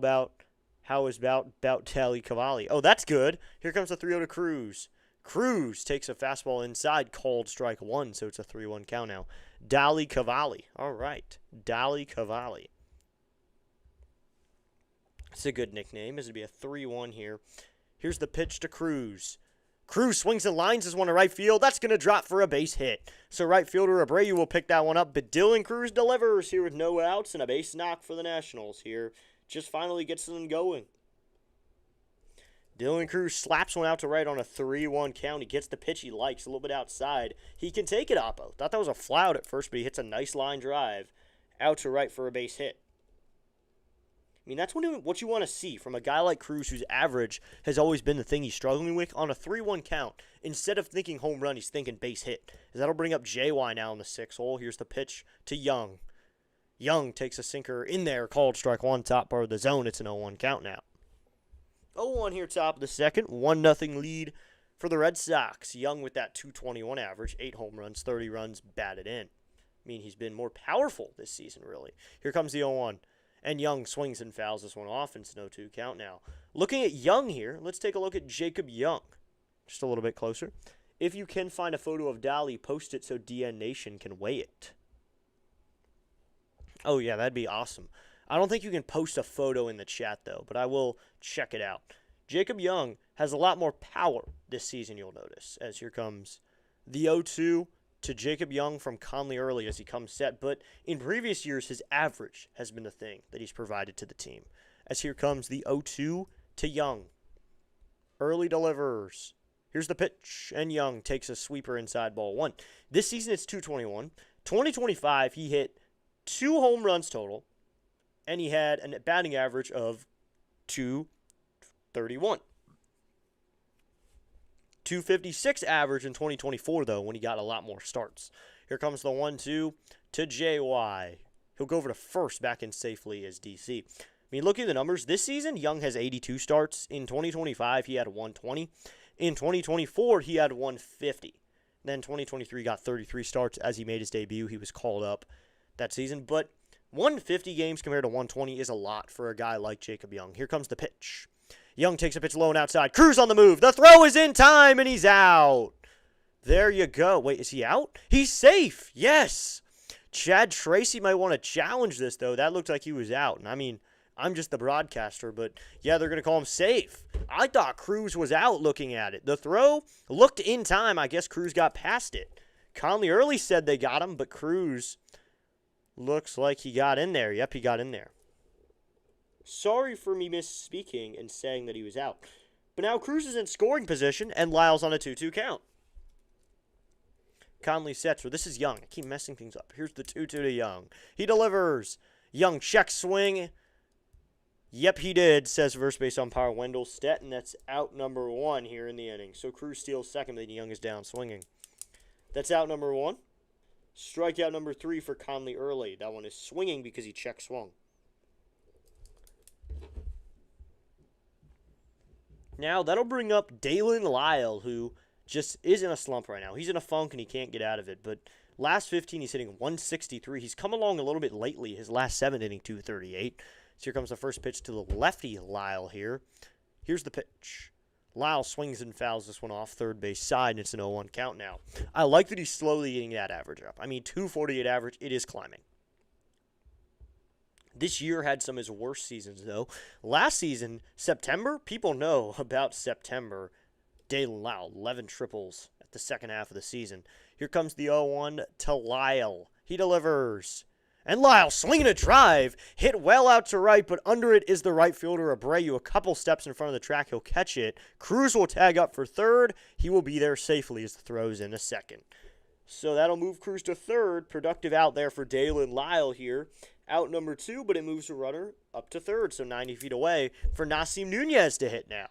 is about Tally Cavalli? Oh, that's good. Here comes the 3-0 to Cruz. Cruz takes a fastball inside, called strike 1, so it's a 3-1 count now. Dali Cavalli. All right. Dali Cavalli. It's a good nickname. This would be a 3-1 here. Here's the pitch to Cruz. Cruz swings and lines this one to right field. That's going to drop for a base hit. So right fielder Abreu will pick that one up, but Dylan Cruz delivers here with no outs and a base knock for the Nationals here. Just finally gets them going. Dylan Cruz slaps one out to right on a 3-1 count. He gets the pitch he likes, a little bit outside. He can take it, Oppo. Thought that was a fly out at first, but he hits a nice line drive out to right for a base hit. I mean, that's what you want to see from a guy like Cruz, whose average has always been the thing he's struggling with. On a 3-1 count, instead of thinking home run, he's thinking base hit. As that'll bring up JY now in the 6th hole. Here's the pitch to Young. Young takes a sinker in there, called strike one, top part of the zone. It's an 0-1 count now. 0-1 here, top of the 2nd. 1-0 lead for the Red Sox. Young with that .221 average, 8 home runs, 30 runs batted in. I mean, he's been more powerful this season, really. Here comes the 0-1. And Young swings and fouls this one off, and it's no 2 count now. Looking at Young here, let's take a look at Jacob Young. Just a little bit closer. If you can find a photo of Dolly, post it so DN Nation can weigh it. Oh, yeah, that'd be awesome. I don't think you can post a photo in the chat, though, but I will check it out. Jacob Young has a lot more power this season, you'll notice, as here comes the 0-2 to Jacob Young from Conley early as he comes set, but in previous years, his average has been the thing that he's provided to the team. As here comes the 0-2 to Young. Early delivers. Here's the pitch, and Young takes a sweeper inside ball 1. This season, it's .221. 2025, he hit 2 home runs total, and he had a batting average of .231. .256 average in 2024, though, when he got a lot more starts. Here comes the 1-2 to JY. He'll go over to first, back in safely as DC. I mean, looking at the numbers, this season, Young has 82 starts. In 2025, he had 120. In 2024, he had 150. Then 2023 got 33 starts as he made his debut. He was called up that season. But 150 games compared to 120 is a lot for a guy like Jacob Young. Here comes the pitch. Young takes a pitch low and outside. Cruz on the move. The throw is in time, and he's out. There you go. Wait, is he out? He's safe. Yes. Chad Tracy might want to challenge this, though. That looked like he was out. And I mean, I'm just the broadcaster, but yeah, they're going to call him safe. I thought Cruz was out looking at it. The throw looked in time. I guess Cruz got past it. Conley early said they got him, but Cruz looks like he got in there. Yep, he got in there. Sorry for me misspeaking and saying that he was out. But now Cruz is in scoring position, and Lyle's on a 2-2 count. Conley sets for this is Young. I keep messing things up. Here's the 2-2 to Young. He delivers. Young check swing. Yep, he did, says first base umpire Wendell Stetton. That's out number 1 here in the inning. So Cruz steals second, but Young is down swinging. That's out number 1. Strikeout number 3 for Conley early. That one is swinging because he check swung. Now, that'll bring up Dalen Lyle, who just is in a slump right now. He's in a funk and he can't get out of it. But last 15, he's hitting 163. He's come along a little bit lately. His last 7 hitting 238. So here comes the first pitch to the lefty Lyle here. Here's the pitch. Lyle swings and fouls this one off third base side, and it's an 0-1 count now. I like that he's slowly getting that average up. I mean, 248 average, it is climbing. This year had some of his worst seasons, though. Last season, September, people know about September. Dalen Lyle, 11 triples at the second half of the season. Here comes the 0-1 to Lyle. He delivers. And Lyle swinging a drive, hit well out to right, but under it is the right fielder Abreu. A couple steps in front of the track, he'll catch it. Cruz will tag up for third. He will be there safely as the throw's in a second. So that'll move Cruz to third. Productive out there for Dalen Lyle here. Out number 2, but it moves the runner up to third, so 90 feet away for Nasim Nunez to hit now.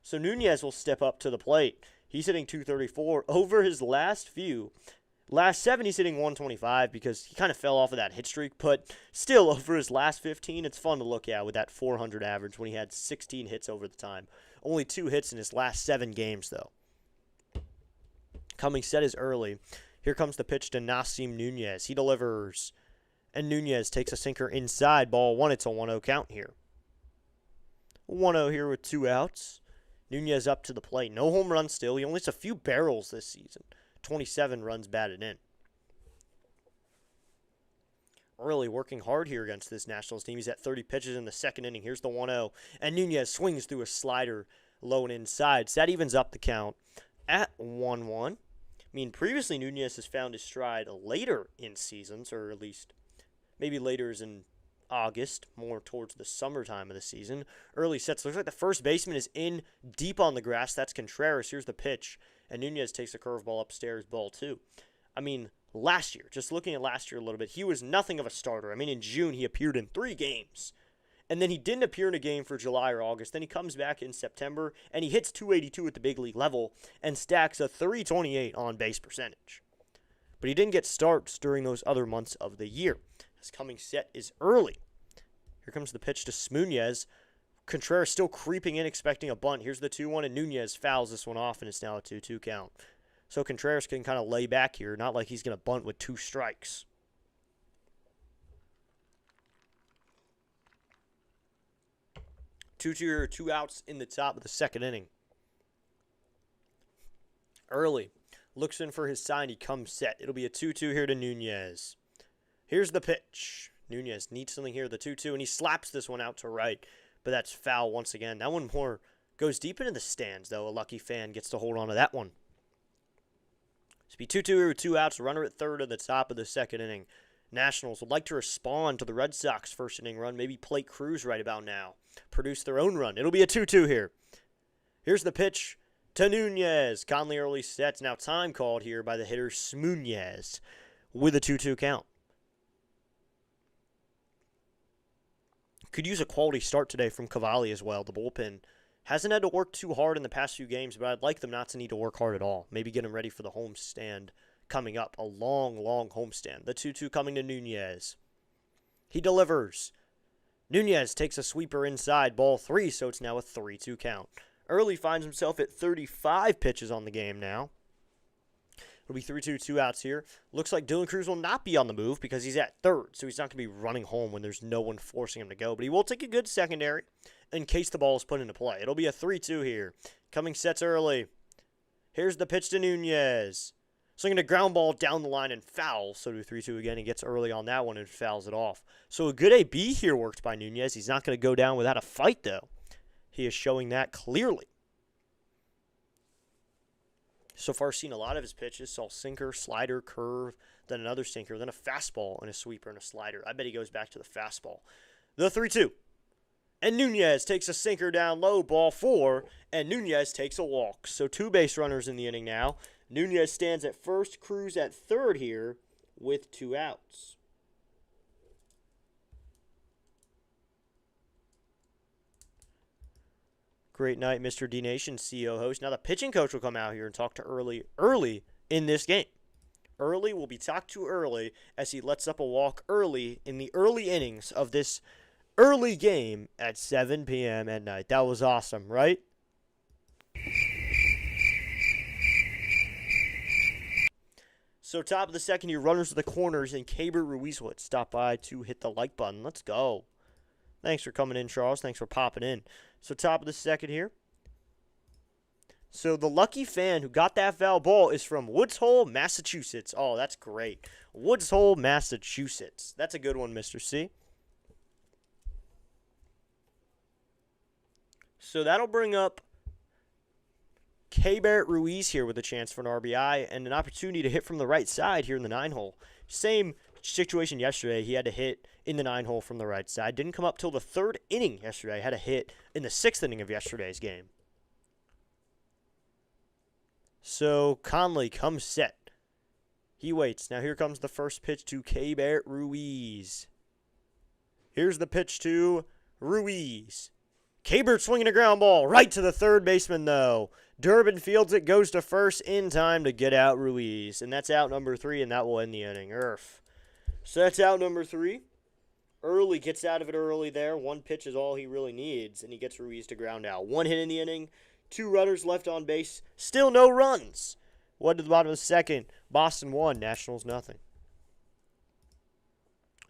So Nunez will step up to the plate. He's hitting 234 over his last few. Last 7, he's hitting 125 because he kind of fell off of that hit streak, but still over his last 15, it's fun to look at with that 400 average when he had 16 hits over the time. Only 2 hits in his last 7 games, though. Coming set is early. Here comes the pitch to Nasim Nunez. He delivers. And Nunez takes a sinker inside. Ball 1. It's a 1-0 count here. 1-0 here with 2 outs. Nunez up to the plate. No home runs still. He only has a few barrels this season. 27 runs batted in. Really working hard here against this Nationals team. He's at 30 pitches in the second inning. Here's the 1-0. And Nunez swings through a slider low and inside. So that evens up the count at 1-1. I mean, previously Nunez has found his stride later in seasons, or at least maybe later is in August, more towards the summertime of the season. Early sets. Looks like the first baseman is in deep on the grass. That's Contreras. Here's the pitch. And Nunez takes a curveball upstairs, ball 2. I mean, last year, just looking at last year a little bit, he was nothing of a starter. I mean, in June, he appeared in 3 games. And then he didn't appear in a game for July or August. Then he comes back in September, and he hits .282 at the big league level and stacks a .328 on base percentage. But he didn't get starts during those other months of the year. His coming set is early. Here comes the pitch to Nunez. Contreras still creeping in, expecting a bunt. Here's the 2-1, and Nunez fouls this one off, and it's now a 2-2 count. So Contreras can kind of lay back here, not like he's going to bunt with 2 strikes. 2-2 here, 2 outs in the top of the second inning. Early looks in for his sign. He comes set. It'll be a 2-2 here to Nunez. Here's the pitch. Nunez needs something here, the 2-2, and he slaps this one out to right, but that's foul once again. That one more goes deep into the stands, though. A lucky fan gets to hold on to that one. It's be 2-2 here with 2 outs, runner at third at the top of the second inning. Nationals would like to respond to the Red Sox first inning run, maybe plate Cruz right about now. Produce their own run. It'll be a 2-2 here. Here's the pitch to Nunez. Conley early sets. Now time called here by the hitter Nunez with a 2-2 count. Could use a quality start today from Cavalli as well. The bullpen hasn't had to work too hard in the past few games, but I'd like them not to need to work hard at all. Maybe get them ready for the homestand coming up. A long, long homestand. The 2-2 coming to Nunez. He delivers. Nunez takes a sweeper inside, ball 3, so it's now a 3-2 count. Early finds himself at 35 pitches on the game now. It'll be 3-2, 2 outs here. Looks like Dylan Cruz will not be on the move because he's at third, so he's not going to be running home when there's no one forcing him to go. But he will take a good secondary in case the ball is put into play. It'll be a 3-2 here. Coming sets early. Here's the pitch to Nunez. Swinging a ground ball down the line and foul. So do 3-2 again. He gets early on that one and fouls it off. So a good AB here worked by Nunez. He's not going to go down without a fight, though. He is showing that clearly. So far, seen a lot of his pitches. Saw sinker, slider, curve, then another sinker, then a fastball, and a sweeper, and a slider. I bet he goes back to the fastball. The 3-2. And Nunez takes a sinker down low, ball 4, and Nunez takes a walk. So 2 base runners in the inning now. Nunez stands at first, Cruz at third here with 2 outs. Great night, Mr. D Nation, CEO host. Now the pitching coach will come out here and talk to early in this game. Early will be talked to early as he lets up a walk early in the early innings of this early game at 7 p.m. at night. That was awesome, right? So top of the second here, runners to the corners, and Keibert Ruiz will stop by to hit the like button. Let's go. Thanks for coming in, Charles. Thanks for popping in. So top of the second here. So the lucky fan who got that foul ball is from Woods Hole, Massachusetts. Oh, that's great. Woods Hole, Massachusetts. That's a good one, Mr. C. So that'll bring up Keibert Ruiz here with a chance for an RBI and an opportunity to hit from the right side here in the 9-hole. Same situation yesterday. He had to hit in the 9-hole from the right side. Didn't come up till the 3rd inning yesterday. Had a hit in the 6th inning of yesterday's game. So Conley comes set. He waits. Now here comes the first pitch to Keibert Ruiz. Here's the pitch to Ruiz. Keibert swinging a ground ball right to the third baseman, though. Duran fields it, goes to first in time to get out Ruiz. And that's out number 3, and that will end the inning. So that's out number 3. Early gets out of it early there. 1 pitch is all he really needs, and he gets Ruiz to ground out. 1 hit in the inning, 2 runners left on base. Still no runs. 1 to the bottom of the second. Boston 1, Nationals nothing.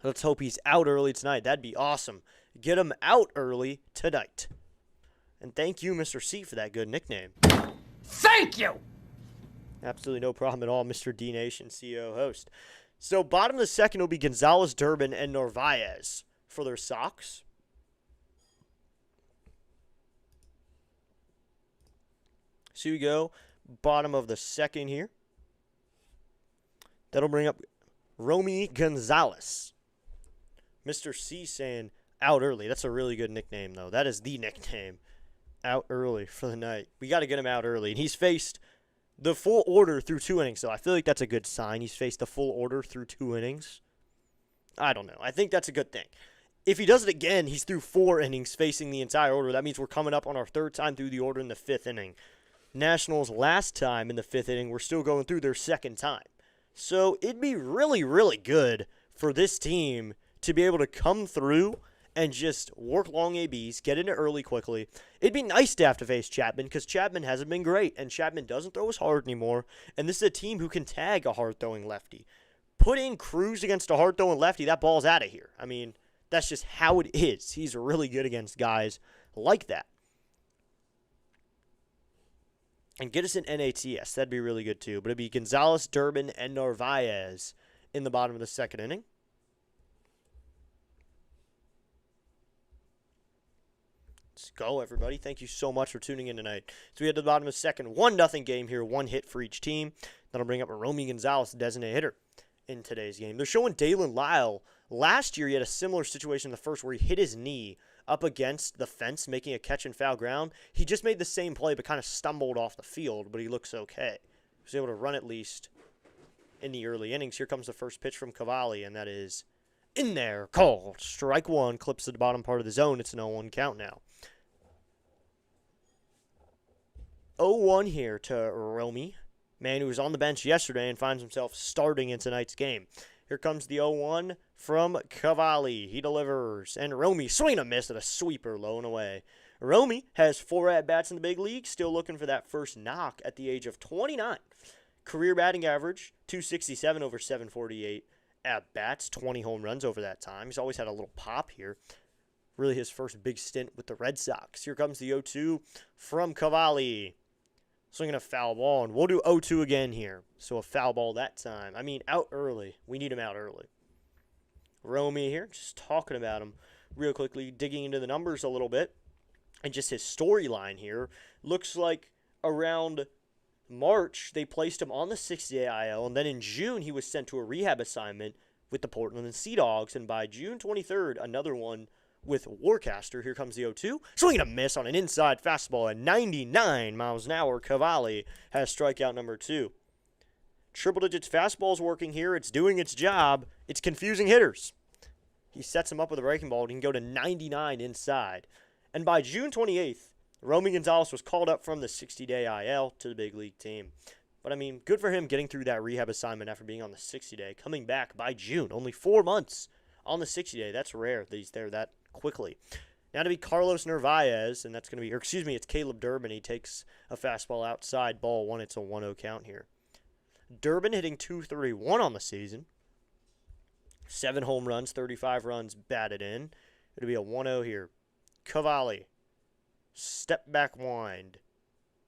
Let's hope he's out early tonight. That'd be awesome. Get him out early tonight. And thank you, Mr. C, for that good nickname. Thank you! Absolutely no problem at all, Mr. D Nation, CEO host. So bottom of the second will be Gonzalez, Duran, and Narvaez for their Sox. So we go bottom of the second here. That'll bring up Romy Gonzalez. Mr. C saying out early. That's a really good nickname, though. That is the nickname. Out early for the night. We got to get him out early. And he's faced the full order through 2 innings, so I feel like that's a good sign. He's faced the full order through 2 innings. I don't know. I think that's a good thing. If he does it again, he's through 4 innings facing the entire order. That means we're coming up on our 3rd time through the order in the 5th inning. Nationals last time in the 5th inning, we're still going through their 2nd time. So it'd be really, really good for this team to be able to come through and just work long ABs, get into early quickly. It'd be nice to have to face Chapman because Chapman hasn't been great, and Chapman doesn't throw as hard anymore, and this is a team who can tag a hard-throwing lefty. Put in Cruz against a hard-throwing lefty, that ball's out of here. I mean, that's just how it is. He's really good against guys like that. And get us an NATS. That'd be really good too. But it'd be Gonzalez, Duran, and Narvaez in the bottom of the 2nd inning. Let's go, everybody. Thank you so much for tuning in tonight. So we had to the bottom of the 2nd. 1-0 game here. 1 hit for each team. That'll bring up a Romy Gonzalez, designated hitter, in today's game. They're showing Dalen Lyle. Last year, he had a similar situation in the 1st where he hit his knee up against the fence, making a catch and foul ground. He just made the same play, but kind of stumbled off the field, but he looks okay. He was able to run at least in the early innings. Here comes the first pitch from Cavalli, and that is in there. Called. Strike 1, clips to the bottom part of the zone. It's an 0-1 count now. 0-1 here to Romy, man who was on the bench yesterday and finds himself starting in tonight's game. Here comes the 0-1 from Cavalli. He delivers, and Romy swing and a miss at a sweeper low and away. Romy has 4 at-bats in the big league, still looking for that first knock at the age of 29. Career batting average, 267 over 748 at-bats, 20 home runs over that time. He's always had a little pop here. Really his first big stint with the Red Sox. Here comes the 0-2 from Cavalli. Swinging a foul ball, and we'll do 0-2 again here. So a foul ball that time. I mean, out early. We need him out early. Romy here, just talking about him real quickly, digging into the numbers a little bit. And just his storyline here. Looks like around March, they placed him on the 60-day IL, and then in June, he was sent to a rehab assignment with the Portland Sea Dogs, and by June 23rd, another one with Warcaster. Here comes the 0-2. Swinging a miss on an inside fastball at 99 miles an hour. Cavalli has strikeout number 2. Triple digits fastball's working here. It's doing its job. It's confusing hitters. He sets him up with a breaking ball. He can go to 99 inside. And by June 28th, Romy Gonzalez was called up from the 60-day IL to the big league team. But, I mean, good for him getting through that rehab assignment after being on the 60-day. Coming back by June. Only 4 months on the 60-day. That's rare that he's there that quickly. Now to be Carlos Narvaez, and that's going to be, it's Caleb Duran. He takes a fastball outside, ball 1. It's a 1-0 count here. Duran hitting .231 on the season. 7 home runs, 35 runs batted in. It'll be a 1-0 here. Cavalli. Step back wind.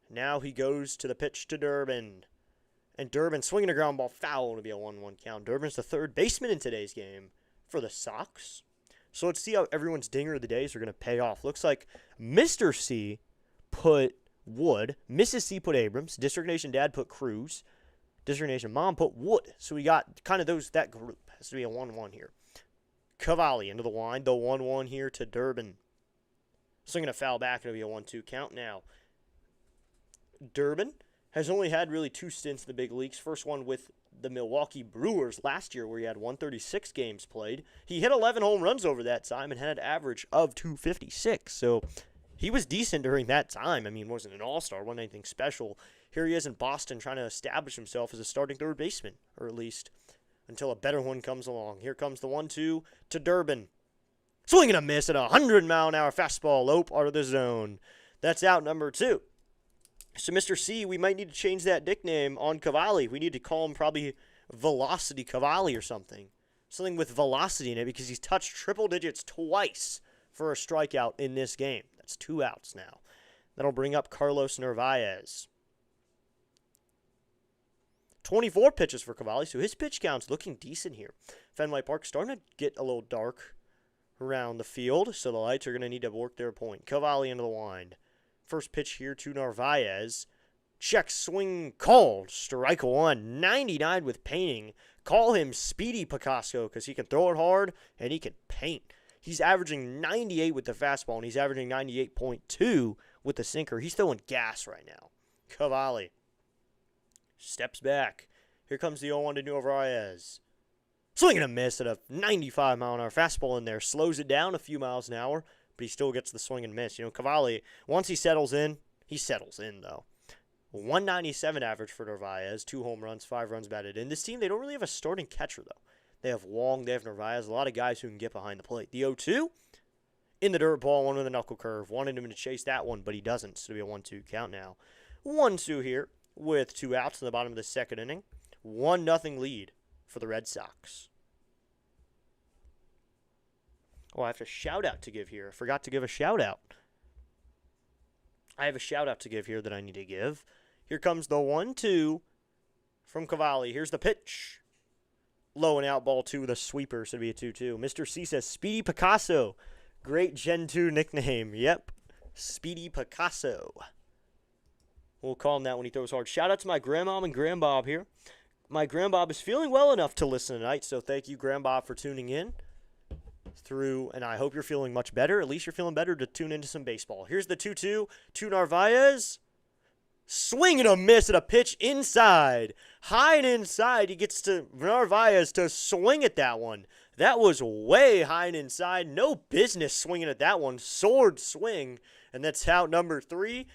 Now he goes to the pitch to Duran. And Duran swinging a ground ball foul. It'll be a 1-1 count. Duran's the 3rd baseman in today's game for the Sox. So let's see how everyone's dinger of the days are going to pay off. Looks like Mr. C put Wood, Mrs. C put Abrams, District Nation Dad put Cruz, District Nation Mom put Wood. So we got kind of that group. Has to be a 1-1 here. Cavalli into the wind, the 1-1 here to Duran. Swinging a foul back, it'll be a 1-2 count now. Duran has only had really 2 stints in the big leagues. First one with the Milwaukee Brewers last year, where he had 136 games played. He hit 11 home runs over that time and had an average of 256. So he was decent during that time. I mean, wasn't an all-star, wasn't anything special. Here he is in Boston trying to establish himself as a starting 3rd baseman, or at least until a better one comes along. Here comes the 1-2 to Duran. Swinging a miss at a 100-mile-an-hour fastball low part of the zone. That's out number 2. So, Mr. C, we might need to change that nickname on Cavalli. We need to call him probably Velocity Cavalli or something. Something with velocity in it, because he's touched triple digits twice for a strikeout in this game. That's 2 outs now. That'll bring up Carlos Narvaez. 24 pitches for Cavalli, so his pitch count's looking decent here. Fenway Park starting to get a little dark around the field, so the lights are going to need to work their point. Cavalli into the wind. First pitch here to Narvaez. Check swing called. Strike 1. 99 with painting. Call him Speedy Picasso because he can throw it hard and he can paint. He's averaging 98 with the fastball, and he's averaging 98.2 with the sinker. He's throwing gas right now. Cavalli steps back. Here comes the 0-1 to Narvaez. Swing and a miss at a 95-mile-an-hour fastball in there. Slows it down a few miles an hour, but he still gets the swing and miss. Cavalli, once he settles in, though. 197 average for Narvaez, 2 home runs, 5 runs batted in. This team, they don't really have a starting catcher, though. They have Wong, they have Narvaez, a lot of guys who can get behind the plate. The 0-2, in the dirt ball, one with a knuckle curve. Wanted him to chase that one, but he doesn't, so it'll be a 1-2 count now. 1-2 here with 2 outs in the bottom of the second inning. 1-0 lead for the Red Sox. Oh, I have a shout-out to give here. I forgot to give a shout-out. I have a shout-out to give here that I need to give. Here comes the 1-2 from Cavalli. Here's the pitch. Low and out, ball 2 with a sweeper, so it'll be a 2-2. Mr. C says, Speedy Picasso. Great Gen 2 nickname. Yep, Speedy Picasso. We'll call him that when he throws hard. Shout out to my grandmom and grandbob here. My grandbob is feeling well enough to listen tonight, so thank you, grandbob, for tuning in and I hope you're feeling much better. At least you're feeling better to tune into some baseball. Here's the 2-2 to Narvaez. Swing and a miss at a pitch inside. High and inside. He gets to Narvaez to swing at that one. That was way high and inside. No business swinging at that one. Sword swing. And that's out number 3.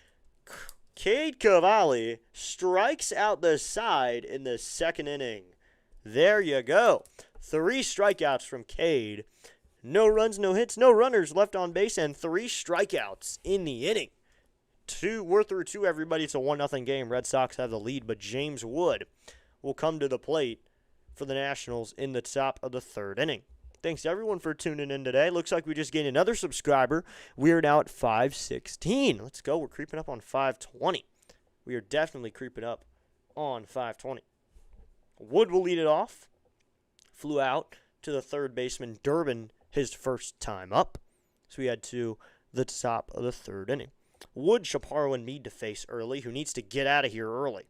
Cade Cavalli strikes out the side in the second inning. There you go. 3 strikeouts from Cade. No runs, no hits, no runners left on base, and 3 strikeouts in the inning. We're through 2, everybody. It's a 1-0 game. Red Sox have the lead, but James Wood will come to the plate for the Nationals in the top of the third inning. Thanks to everyone for tuning in today. Looks like we just gained another subscriber. We are now at 516. Let's go. We're creeping up on 520. We are definitely creeping up on 520. Wood will lead it off. Flew out to the third baseman, Duran, his first time up. So we head to the top of the third inning. Wood, Chaparro, and Meade to face early, who needs to get out of here early.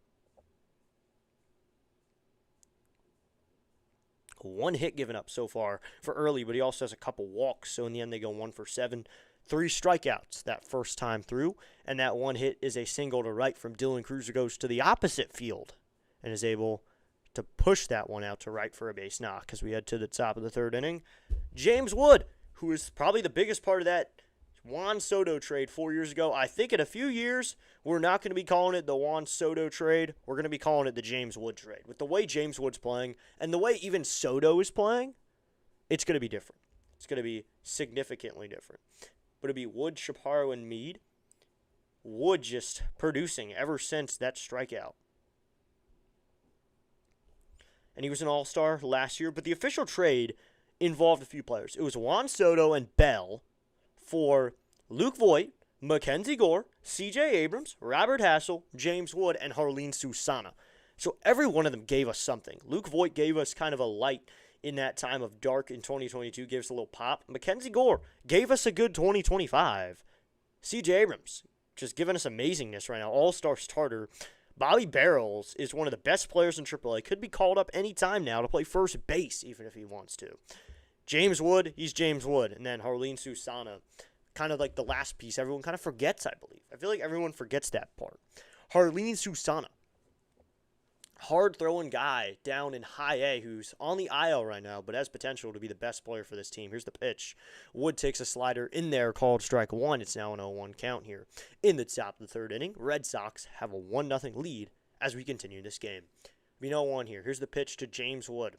1 hit given up so far for early, but he also has a couple walks, so in the end they go 1 for 7. 3 strikeouts that first time through, and that 1 hit is a single to right from Dylan Cruz, who goes to the opposite field and is able to push that one out to right for a base knock as we head to the top of the third inning. James Wood, who is probably the biggest part of that Juan Soto trade 4 years ago. I think in a few years, we're not going to be calling it the Juan Soto trade. We're going to be calling it the James Wood trade. With the way James Wood's playing and the way even Soto is playing, it's going to be different. It's going to be significantly different. But it'll be Wood, Chaparro, and Meade. Wood just producing ever since that strikeout. And he was an all-star last year, but the official trade involved a few players. It was Juan Soto and Bell for Luke Voit, Mackenzie Gore, C.J. Abrams, Robert Hassel, James Wood, and Jarren Duran. So every one of them gave us something. Luke Voit gave us kind of a light in that time of dark in 2022, gave us a little pop. Mackenzie Gore gave us a good 2025. C.J. Abrams just giving us amazingness right now, all-star starter. Bobby Barrels is one of the best players in AAA. Could be called up any time now to play first base, even if he wants to. James Wood, he's James Wood. And then Jarren Duran, kind of like the last piece everyone kind of forgets, I believe. I feel like everyone forgets that part. Jarren Duran, hard-throwing guy down in high A who's on the IL right now, but has potential to be the best player for this team. Here's the pitch. Wood takes a slider in there called strike 1. It's now an 0-1 count here in the top of the third inning. Red Sox have a 1-0 lead as we continue this game. We know 1 here. Here's the pitch to James Wood.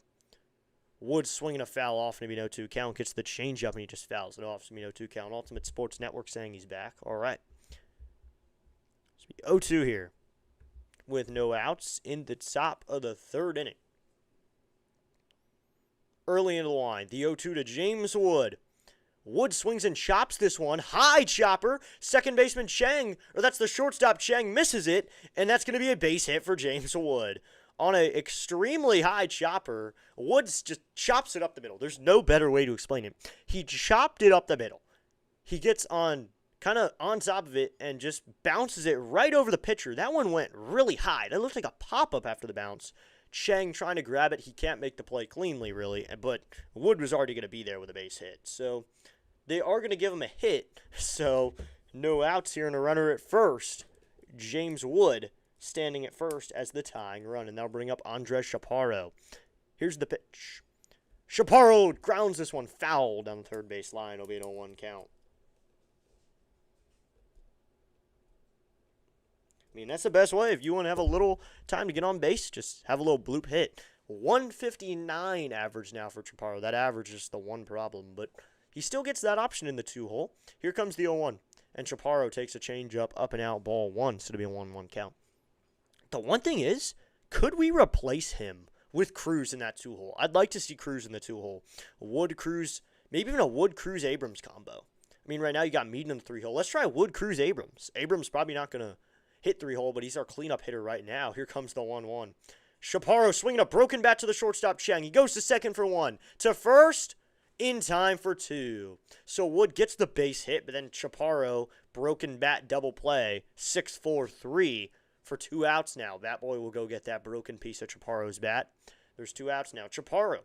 Wood swinging a foul off and a 0-2 count. Gets the changeup and he just fouls it off. So 0-2 count. Ultimate Sports Network saying he's back. All right. 0-2 here with no outs in the top of the third inning. Early into the line, the 0-2 to James Wood. Wood swings and chops this one. High chopper. Second baseman Chang, or that's the shortstop Chang, misses it, and that's going to be a base hit for James Wood. On an extremely high chopper, Woods just chops it up the middle. There's no better way to explain it. He chopped it up the middle. He gets kind of on top of it and just bounces it right over the pitcher. That one went really high. That looked like a pop-up after the bounce. Chang trying to grab it. He can't make the play cleanly, really, but Wood was already going to be there with a base hit. So they are going to give him a hit. So no outs here and a runner at first. James Wood standing at first as the tying run, and that'll bring up Andres Chaparro. Here's the pitch. Chaparro grounds this one foul down the third base line. It'll be an 0-1 count. I mean, that's the best way. If you want to have a little time to get on base, just have a little bloop hit. 159 average now for Chaparro. That average is the one problem, but he still gets that option in the 2-hole. Here comes the 0-1, and Chaparro takes a changeup up and out, ball one, so it'll be a 1-1 count. The one thing is, could we replace him with Cruz in that 2-hole? I'd like to see Cruz in the 2-hole. Wood, Cruz, maybe even a Wood, Cruz, Abrams combo. I mean, right now you got Mead in the 3-hole. Let's try Wood, Cruz, Abrams. Abrams probably not going to hit 3-hole, but he's our cleanup hitter right now. Here comes the 1-1. Chaparro swinging a broken bat to the shortstop, Chang. He goes to second for 1. To first, in time for 2. So Wood gets the base hit, but then Chaparro, broken bat double play, 6-4-3 for 2 outs now. Bat Boy will go get that broken piece of Chaparro's bat. There's 2 outs now. Chaparro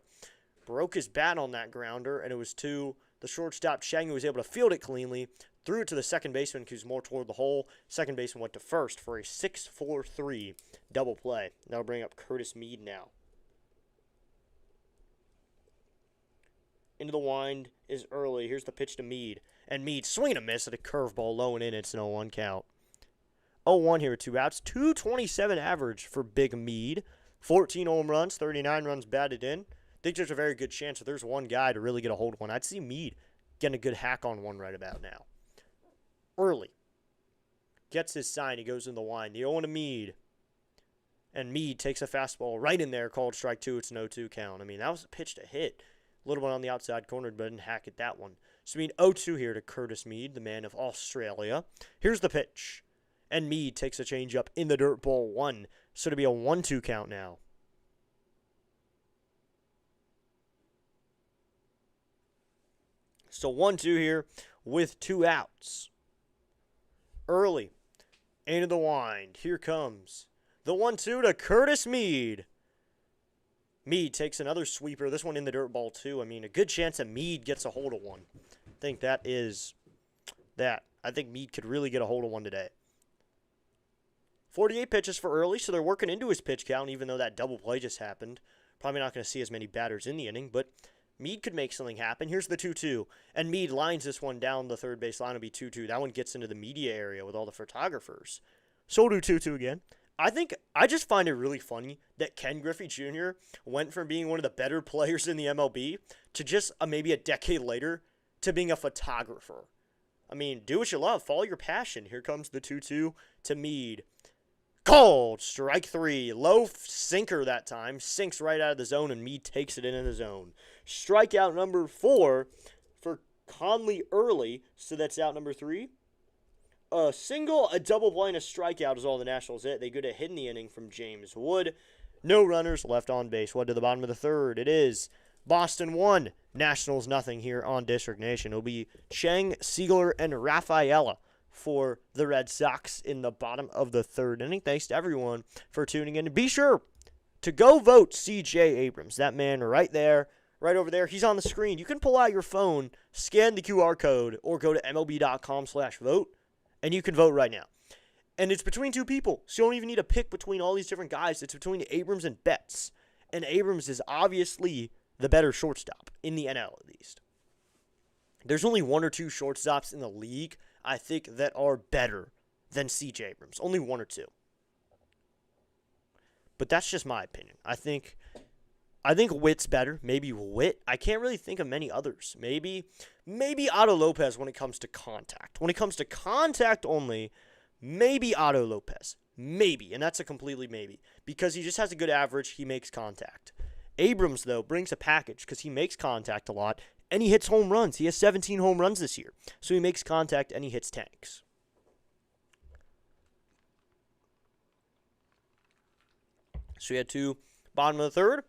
broke his bat on that grounder, and it was to the shortstop, Chang, who was able to field it cleanly. Threw it to the second baseman, who's more toward the hole. Second baseman went to first for a 6-4-3 double play. That'll bring up Curtis Mead now. Into the wind is early. Here's the pitch to Mead. And Mead swinging a miss at a curveball low and in. It's an 0-1 count. 0-1 here with 2 outs. 227 average for Big Mead. 14 home runs, 39 runs batted in. I think there's a very good chance if there's one guy to really get a hold of one, I'd see Mead getting a good hack on one right about now. Early. Gets his sign. He goes in the wind. The 0 to Mead. And Mead takes a fastball right in there, called strike 2. It's an 0-2 count. I mean, that was a pitch to hit. A little one on the outside corner, but didn't hack at that one. So, I mean, 0-2 here to Curtis Mead, the man of Australia. Here's the pitch. And Mead takes a changeup in the dirt, ball 1. So, it'll be a 1-2 count now. So, 1-2 here with 2 outs. Early. Into the wind. Here comes the 1-2 to Curtis Mead. Mead takes another sweeper. This one in the dirt, ball 2. I mean, a good chance that Mead gets a hold of one. I think that is that. I think Mead could really get a hold of one today. 48 pitches for early, so they're working into his pitch count, even though that double play just happened. Probably not going to see as many batters in the inning, but Mead could make something happen. Here's the 2-2, and Mead lines this one down the third base line. It'll be 2-2. That one gets into the media area with all the photographers. So we'll do 2-2 again. I just find it really funny that Ken Griffey Jr. went from being one of the better players in the MLB to just maybe a decade later to being a photographer. I mean, do what you love. Follow your passion. Here comes the 2-2 to Mead. Called strike 3. Low sinker that time. Sinks right out of the zone, and Mead takes it in the zone. Strikeout number 4 for Conley early. So that's out number 3. A single, a double play, and a strikeout is all the Nationals hit. They get a hit in the inning from James Wood. No runners left on base. What to the bottom of the third? It is Boston 1, Nationals nothing here on District Nation. It'll be Chang, Siegler, and Rafaela for the Red Sox in the bottom of the third inning. Thanks to everyone for tuning in. And be sure to go vote C.J. Abrams. That man right there, right over there. He's on the screen. You can pull out your phone, scan the QR code, or go to MLB.com/vote, and you can vote right now. And it's between 2 people, so you don't even need to pick between all these different guys. It's between Abrams and Betts. And Abrams is obviously the better shortstop, in the NL at least. There's only 1 or 2 shortstops in the league, I think, that are better than C.J. Abrams. Only 1 or 2. But that's just my opinion. I think Witt's better. Maybe Witt. I can't really think of many others. Maybe Otto Lopez when it comes to contact. When it comes to contact only, maybe Otto Lopez. Maybe. And that's a completely maybe. Because he just has a good average. He makes contact. Abrams, though, brings a package because he makes contact a lot. And he hits home runs. He has 17 home runs this year. So he makes contact and he hits tanks. So we had 2 bottom of the third.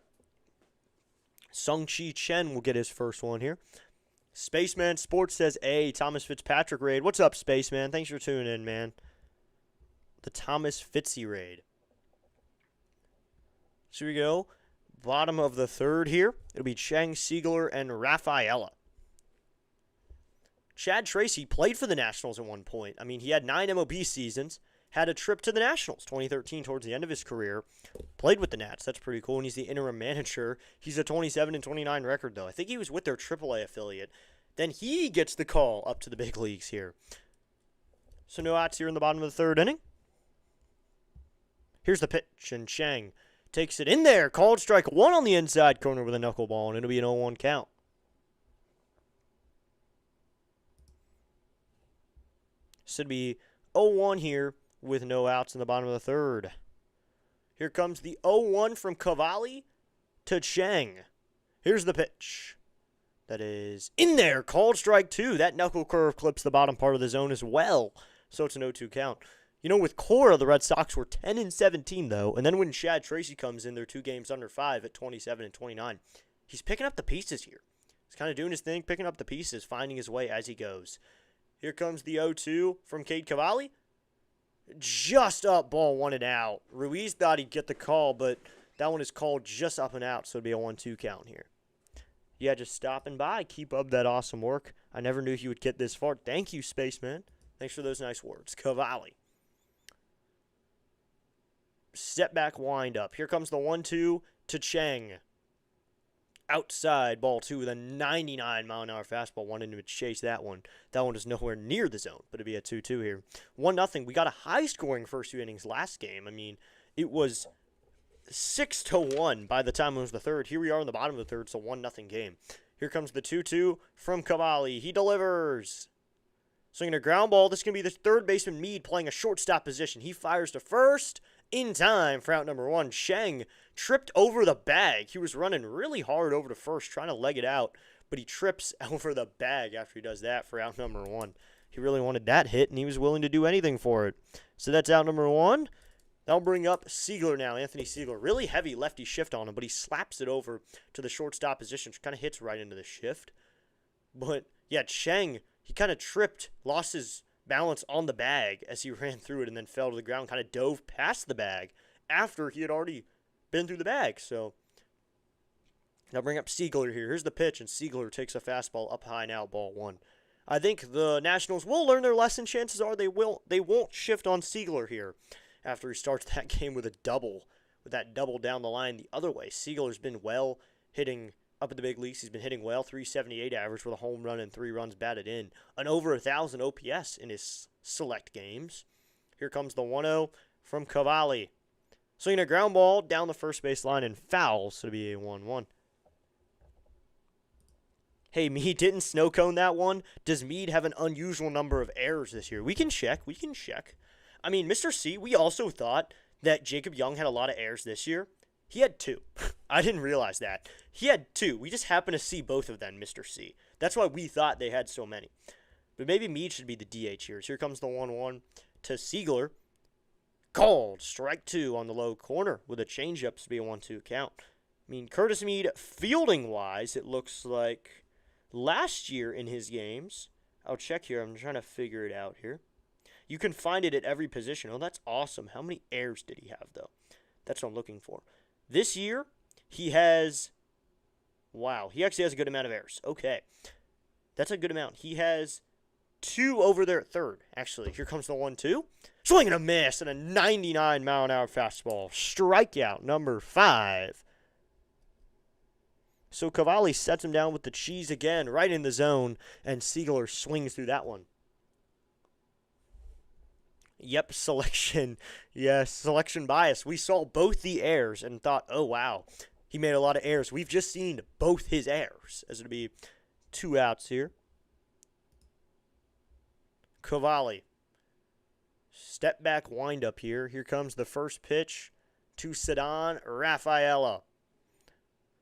Sung-Chi Chen will get his first one here. Spaceman Sports says, "Hey, Thomas Fitzpatrick raid." What's up, Spaceman? Thanks for tuning in, man. The Thomas Fitzy raid. So here we go. Bottom of the third here. It'll be Chang, Siegler, and Rafaela. Chad Tracy played for the Nationals at one point. I mean, he had 9 MLB seasons, had a trip to the Nationals 2013 towards the end of his career, played with the Nats. That's pretty cool, and he's the interim manager. He's a 27-29 record, though. I think he was with their AAA affiliate. Then he gets the call up to the big leagues here. So no outs here in the bottom of the third inning. Here's the pitch, and Chang takes it in there. Called strike one on the inside corner with a knuckleball, and it'll be an 0-1 count. Should be 0-1 here with no outs in the bottom of the third. Here comes the 0-1 from Cavalli to Chang. Here's the pitch. That is in there. Called strike two. That knuckle curve clips the bottom part of the zone as well. So it's an 0-2 count. You know, with Cora, the Red Sox were 10-17, though. And then when Chad Tracy comes in, they're 2 games under 5 at 27-29. He's picking up the pieces here. He's kind of doing his thing, picking up the pieces, finding his way as he goes. Here comes the 0-2 from Cade Cavalli. Just up, ball 1 and out. Ruiz thought he'd get the call, but that one is called just up and out, so it'll be a 1-2 count here. Yeah, just stopping by. Keep up that awesome work. I never knew he would get this far. Thank you, Spaceman. Thanks for those nice words. Cavalli. Step back, wind up. Here comes the 1-2 to Chang. Outside, ball 2 with a 99-mile-an-hour fastball. Wanted to chase that one. That one is nowhere near the zone, but it'll be a 2-2 here. 1-0. We got a high-scoring first 2 innings last game. I mean, it was 6-1 by the time it was the third. Here we are in the bottom of the third. It's a 1-0 game. Here comes the 2-2 from Cavalli. He delivers. Swinging a ground ball. This is going to be the third baseman Meade playing a shortstop position. He fires to first in time for out number 1. Chang tripped over the bag. He was running really hard over to first, trying to leg it out, but he trips over the bag after he does that for out number 1. He really wanted that hit, and he was willing to do anything for it. So that's out number 1. That'll bring up Siegler now, Anthony Siegler. Really heavy lefty shift on him, but he slaps it over to the shortstop position, which kind of hits right into the shift. But, yeah, Chang, he kind of tripped, lost his balance on the bag as he ran through it and then fell to the ground, kind of dove past the bag after he had already been through the bag. So, now bring up Siegler here. Here's the pitch, and Siegler takes a fastball up high now, ball 1. I think the Nationals will learn their lesson. Chances are they won't shift on Siegler here after he starts that game with that double down the line the other way. Siegler's been well hitting up at the big leagues. He's been hitting well, 378 average with a home run and 3 runs batted in. An over 1,000 OPS in his select games. Here comes the 1-0 from Cavalli. Swinging a ground ball down the first base line and foul, so it'll be a 1-1. Hey, Meade didn't snow cone that one. Does Meade have an unusual number of errors this year? We can check. I mean, Mr. C, we also thought that Jacob Young had a lot of errors this year. He had 2. I didn't realize that. He had 2. We just happened to see both of them, Mr. C. That's why we thought they had so many. But maybe Meade should be the DH here. So here comes the 1-1 to Siegler. Called. Strike 2 on the low corner with a changeup to be a 1-2 count. I mean, Curtis Meade, fielding-wise, it looks like last year in his games. I'll check here. I'm trying to figure it out here. You can find it at every position. Oh, that's awesome. How many errors did he have, though? That's what I'm looking for. This year, he has... Wow, he actually has a good amount of errors. Okay. That's a good amount. He has 2 over there at third, actually. Here comes the 1-2. Swing and a miss and a 99-mile-an-hour fastball. Strikeout number 5. So Cavalli sets him down with the cheese again, right in the zone, and Siegler swings through that one. Yep, selection. Yes, selection bias. We saw both the errors and thought, oh, wow, he made a lot of errors. We've just seen both his errors, as it'll be 2 outs here. Cavalli. Step back windup here. Here comes the first pitch to Ceddanne Rafaela.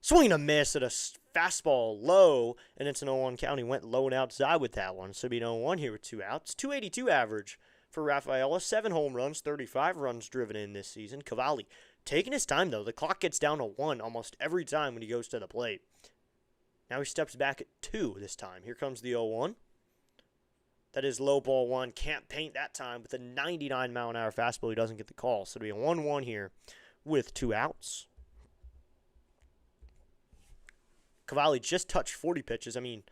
Swing and a miss at a fastball low, and it's an 0-1 count. He went low and outside with that one, so it'll be an 0-1 here with 2 outs. 282 average for Rafaela. 7 home runs, 35 runs driven in this season. Cavalli taking his time, though. The clock gets down to 1 almost every time when he goes to the plate. Now he steps back at 2 this time. Here comes the 0-1. That is low ball 1. Can't paint that time with a 99-mile-an-hour fastball. He doesn't get the call. So it'll be a 1-1 here with 2 outs. Cavalli just touched 40 pitches. I mean,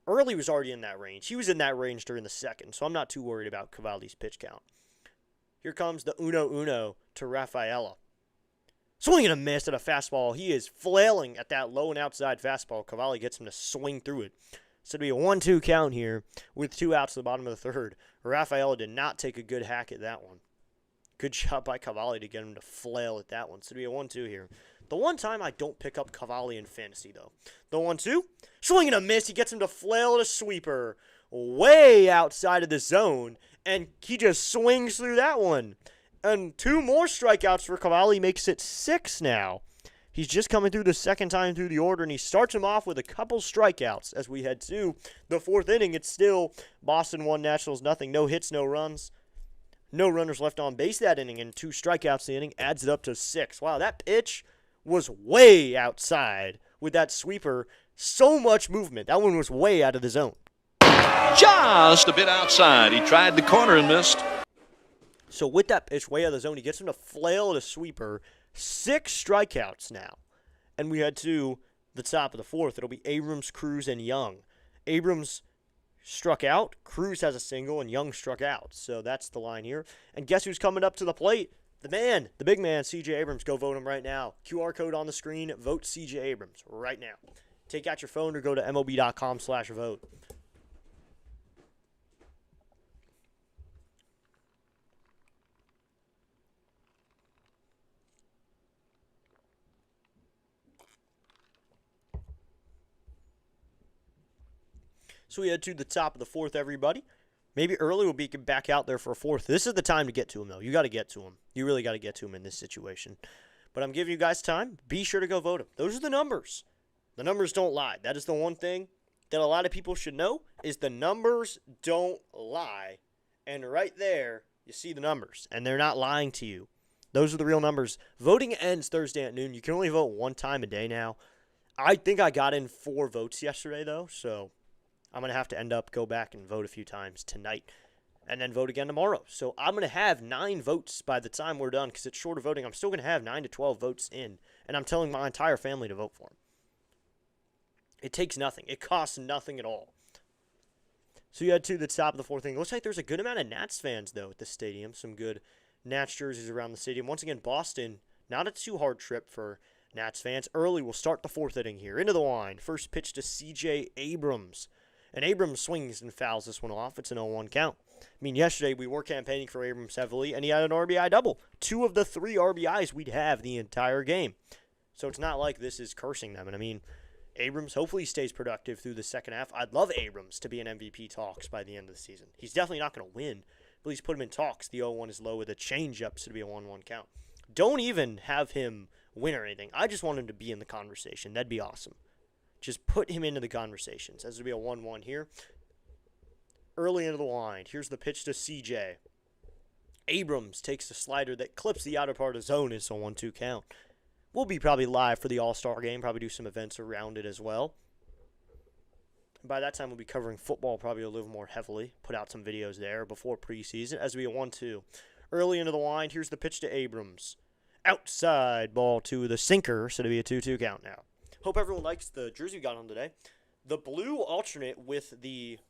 Early was already in that range. He was in that range during the second, so I'm not too worried about Cavalli's pitch count. Here comes the uno to Rafaela. Swing and a miss at a fastball. He is flailing at that low and outside fastball. Cavalli gets him to swing through it. So it'll be a 1-2 count here with 2 outs at the bottom of the third. Rafaela did not take a good hack at that one. Good job by Cavalli to get him to flail at that one. So it'll be a 1-2 here. The one time I don't pick up Cavalli in fantasy, though. The 1-2. Swing and a miss. He gets him to flail at a sweeper way outside of the zone. And he just swings through that one. And 2 more strikeouts for Cavalli makes it 6 now. He's just coming through the second time through the order, and he starts him off with a couple strikeouts as we head to the 4th inning. It's still Boston 1, Nationals nothing. No hits, no runs. No runners left on base that inning, and 2 strikeouts the inning adds it up to 6. Wow, that pitch was way outside with that sweeper. So much movement. That one was way out of the zone. Just a bit outside. He tried the corner and missed. So with that pitch way out of the zone, he gets him to flail at a sweeper. 6 strikeouts now. And we head to the top of the 4th. It'll be Abrams, Cruz, and Young. Abrams struck out. Cruz has a single, and Young struck out. So that's the line here. And guess who's coming up to the plate? The man, the big man, C.J. Abrams. Go vote him right now. QR code on the screen. Vote C.J. Abrams right now. Take out your phone or go to MLB.com/vote. So we head to the top of the 4th, everybody. Maybe Early will be back out there for a 4th. This is the time to get to him, though. You got to get to him. You really got to get to him in this situation. But I'm giving you guys time. Be sure to go vote him. Those are the numbers. The numbers don't lie. That is the one thing that a lot of people should know is the numbers don't lie. And right there, you see the numbers. And they're not lying to you. Those are the real numbers. Voting ends Thursday at noon. You can only vote 1 time a day now. I think I got in 4 votes yesterday, though, so I'm going to have to go back and vote a few times tonight and then vote again tomorrow. So I'm going to have 9 votes by the time we're done because it's shorter voting. I'm still going to have 9 to 12 votes in, and I'm telling my entire family to vote for him. It takes nothing. It costs nothing at all. So you head to the top of the 4th inning. It looks like there's a good amount of Nats fans, though, at the stadium. Some good Nats jerseys around the stadium. Once again, Boston, not a too hard trip for Nats fans. Early will start the 4th inning here. Into the line. First pitch to C.J. Abrams. And Abrams swings and fouls this one off. It's an 0-1 count. I mean, yesterday we were campaigning for Abrams heavily, and he had an RBI double. 2 of the 3 RBIs we'd have the entire game. So it's not like this is cursing them. And I mean, Abrams hopefully stays productive through the second half. I'd love Abrams to be in MVP talks by the end of the season. He's definitely not going to win, but he's put him in talks. The 0-1 is low with a changeup, so it'll be a 1-1 count. Don't even have him win or anything. I just want him to be in the conversation. That'd be awesome. Just put him into the conversations. As it'll be a 1-1 here. Early into the line. Here's the pitch to CJ. Abrams takes the slider that clips the outer part of the zone. It's a 1-2 count. We'll be probably live for the All-Star game. Probably do some events around it as well. By that time, we'll be covering football probably a little more heavily. Put out some videos there before preseason. As we a 1-2. Early into the line. Here's the pitch to Abrams. Outside ball to the sinker. So it'll be a 2-2 count now. Hope everyone likes the jersey we got on today. The blue alternate with the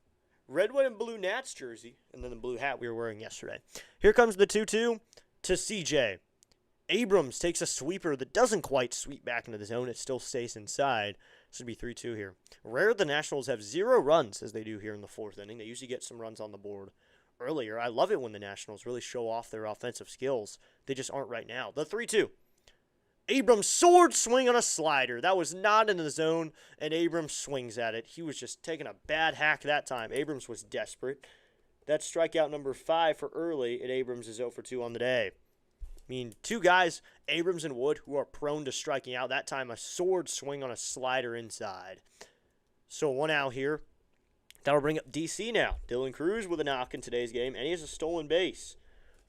red, white, and blue Nats jersey, and then the blue hat we were wearing yesterday. Here comes the 2-2 to CJ. Abrams takes a sweeper that doesn't quite sweep back into the zone. It still stays inside. This would be 3-2 here. Rare the Nationals have 0 runs as they do here in the 4th inning. They usually get some runs on the board earlier. I love it when the Nationals really show off their offensive skills. They just aren't right now. The 3-2. Abrams sword swing on a slider. That was not in the zone, and Abrams swings at it. He was just taking a bad hack that time. Abrams was desperate. That's strikeout number 5 for Early, and Abrams is 0 for 2 on the day. I mean, 2 guys, Abrams and Wood, who are prone to striking out. That time, a sword swing on a slider inside. So 1 out here. That'll bring up DC now. Dylan Cruz with a knock in today's game, and he has a stolen base.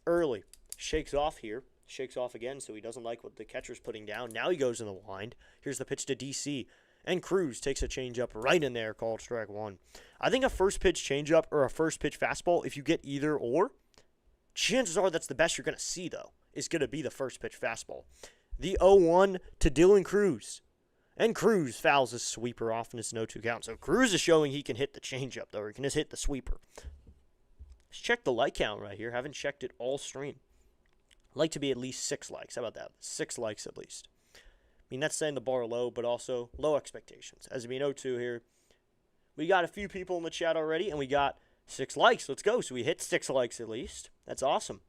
Early shakes off here. Shakes off again, so he doesn't like what the catcher's putting down. Now he goes in the wind. Here's the pitch to DC. And Cruz takes a changeup right in there, called strike 1. I think a first pitch changeup or a first pitch fastball, if you get either or, chances are that's the best you're going to see, though, is going to be the first pitch fastball. The 0-1 to Dylan Cruz. And Cruz fouls his sweeper off, and it's an 0-2 count. So Cruz is showing he can hit the changeup, though. Or he can just hit the sweeper. Let's check the like count right here. Haven't checked it all stream. I'd like to be at least 6 likes. How about that? 6 likes at least. I mean, that's setting the bar low, but also low expectations. As it being 0-2 here, we got a few people in the chat already, and we got 6 likes. Let's go. So we hit 6 likes at least. That's awesome.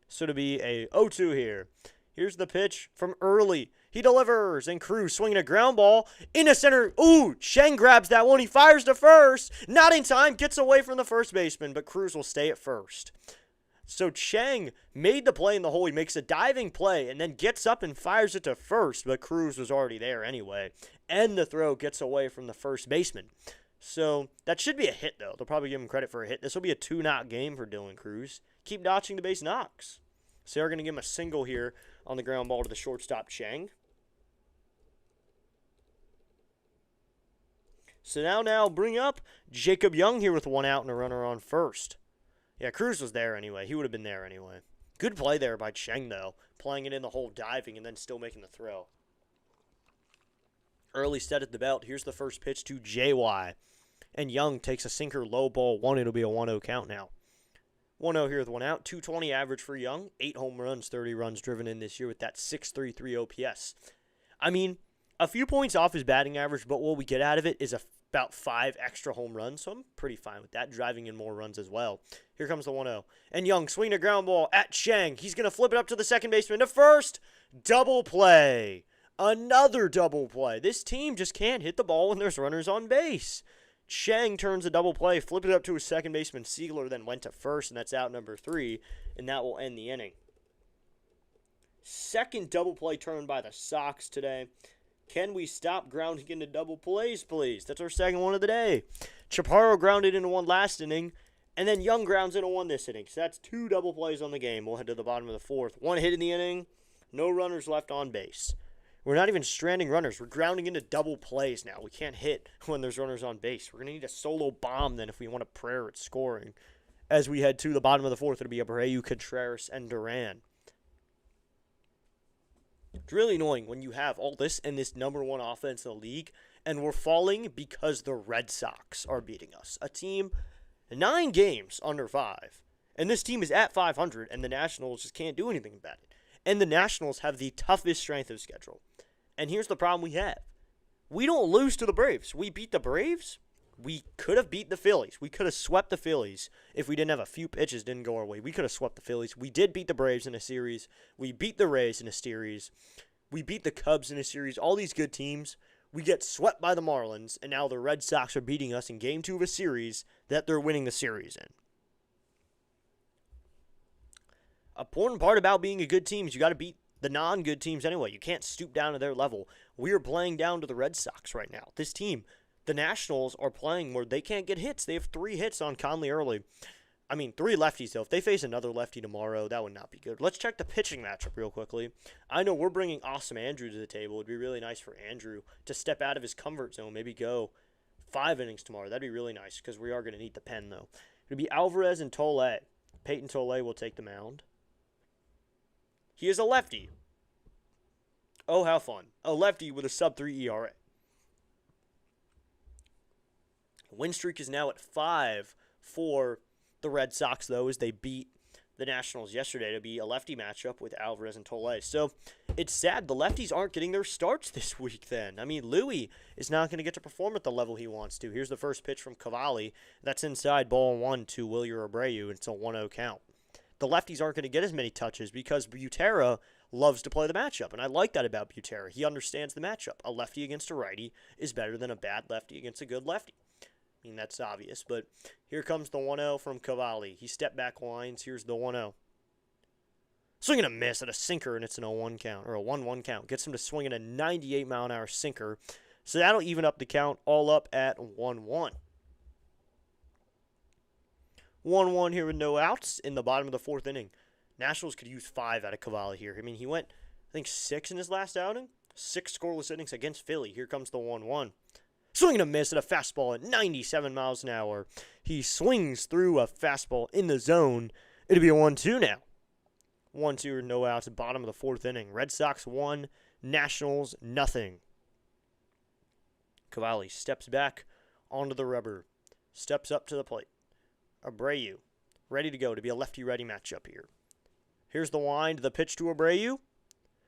So to be a 0-2 here. Here's the pitch from early. He delivers, and Cruz swinging a ground ball into center. Ooh, Cheng grabs that one. He fires to first. Not in time. Gets away from the first baseman, but Cruz will stay at first. So Cheng made the play in the hole. He makes a diving play and then gets up and fires it to first, but Cruz was already there anyway. And the throw gets away from the first baseman. So that should be a hit, though. They'll probably give him credit for a hit. This will be a 2-knock game for Dylan Cruz. Keep notching the base knocks. So they're going to give him a single here on the ground ball to the shortstop, Cheng. So now bring up Jacob Young here with 1 out and a runner on first. Yeah, Cruz was there anyway. He would have been there anyway. Good play there by Cheng, though. Playing it in the hole, diving, and then still making the throw. Early set at the belt. Here's the first pitch to JY. And Young takes a sinker, low ball, 1. It'll be a 1-0 count now. 1-0 here with 1 out. 220 average for Young. 8 home runs, 30 runs driven in this year with that .633 OPS. I mean, a few points off his batting average, but what we get out of it is about 5 extra home runs, so I'm pretty fine with that, driving in more runs as well. Here comes the 1-0. And Young swinging a ground ball at Cheng. He's going to flip it up to the second baseman to first. Double play. Another double play. This team just can't hit the ball when there's runners on base. Cheng turns a double play, flip it up to his second baseman. Siegler then went to first, and that's out number 3, and that will end the inning. Second double play turn by the Sox today. Can we stop grounding into double plays, please? That's our second one of the day. Chaparro grounded into 1 last inning, and then Young grounds into 1 this inning. So that's 2 double plays on the game. We'll head to the bottom of the 4th. 1 hit in the inning, no runners left on base. We're not even stranding runners. We're grounding into double plays now. We can't hit when there's runners on base. We're going to need a solo bomb then if we want a prayer at scoring. As we head to the bottom of the 4th, it'll be Abreu, Contreras, and Duran. It's really annoying when you have all this and this number 1 offense in the league, and we're falling because the Red Sox are beating us. A team 9 games under 5. And this team is at 500, and the Nationals just can't do anything about it. And the Nationals have the toughest strength of schedule. And here's the problem we have. We don't lose to the Braves. We beat the Braves. We could have beat the Phillies. We could have swept the Phillies if we didn't have a few pitches didn't go our way. We could have swept the Phillies. We did beat the Braves in a series. We beat the Rays in a series. We beat the Cubs in a series. All these good teams. We get swept by the Marlins, and now the Red Sox are beating us in Game 2 of a series that they're winning the series in. Important part about being a good team is you got to beat the non-good teams anyway. You can't stoop down to their level. We are playing down to the Red Sox right now. This team, the Nationals, are playing where they can't get hits. They have 3 hits on Conley early. I mean, 3 lefties, though. If they face another lefty tomorrow, that would not be good. Let's check the pitching matchup real quickly. I know we're bringing awesome Andrew to the table. It would be really nice for Andrew to step out of his comfort zone, maybe go 5 innings tomorrow. That'd be really nice because we are going to need the pen, though. It would be Alvarez and Tole. Peyton Tole will take the mound. He is a lefty. Oh, how fun. A lefty with a sub-3 ERA. Win streak is now at 5 for the Red Sox, though, as they beat the Nationals yesterday to be a lefty matchup with Alvarez and Tole. So it's sad the lefties aren't getting their starts this week then. I mean, Louis is not going to get to perform at the level he wants to. Here's the first pitch from Cavalli. That's inside, ball 1 to Wilyer Abreu. It's a 1-0 count. The lefties aren't going to get as many touches because Butera loves to play the matchup, and I like that about Butera. He understands the matchup. A lefty against a righty is better than a bad lefty against a good lefty. I mean, that's obvious, but here comes the 1-0 from Cavalli. He stepped back lines. Here's the 1-0. Swinging a miss at a sinker, and it's an 0-1 count, or a 1-1 count. Gets him to swing at a 98-mile-an-hour sinker. So that'll even up the count all up at 1-1. 1-1 here with no outs in the bottom of the 4th inning. Nationals could use 5 out of Cavalli here. I mean, he went, I think, 6 in his last outing. 6 scoreless innings against Philly. Here comes the 1-1. Swinging a miss at a fastball at 97 miles an hour. He swings through a fastball in the zone. It'll be a 1-2 now. 1-2 or no outs at bottom of the 4th inning. Red Sox 1, Nationals, nothing. Cavalli steps back onto the rubber. Steps up to the plate. Abreu, ready to go to be a lefty-righty matchup here. Here's the wind, the pitch to Abreu.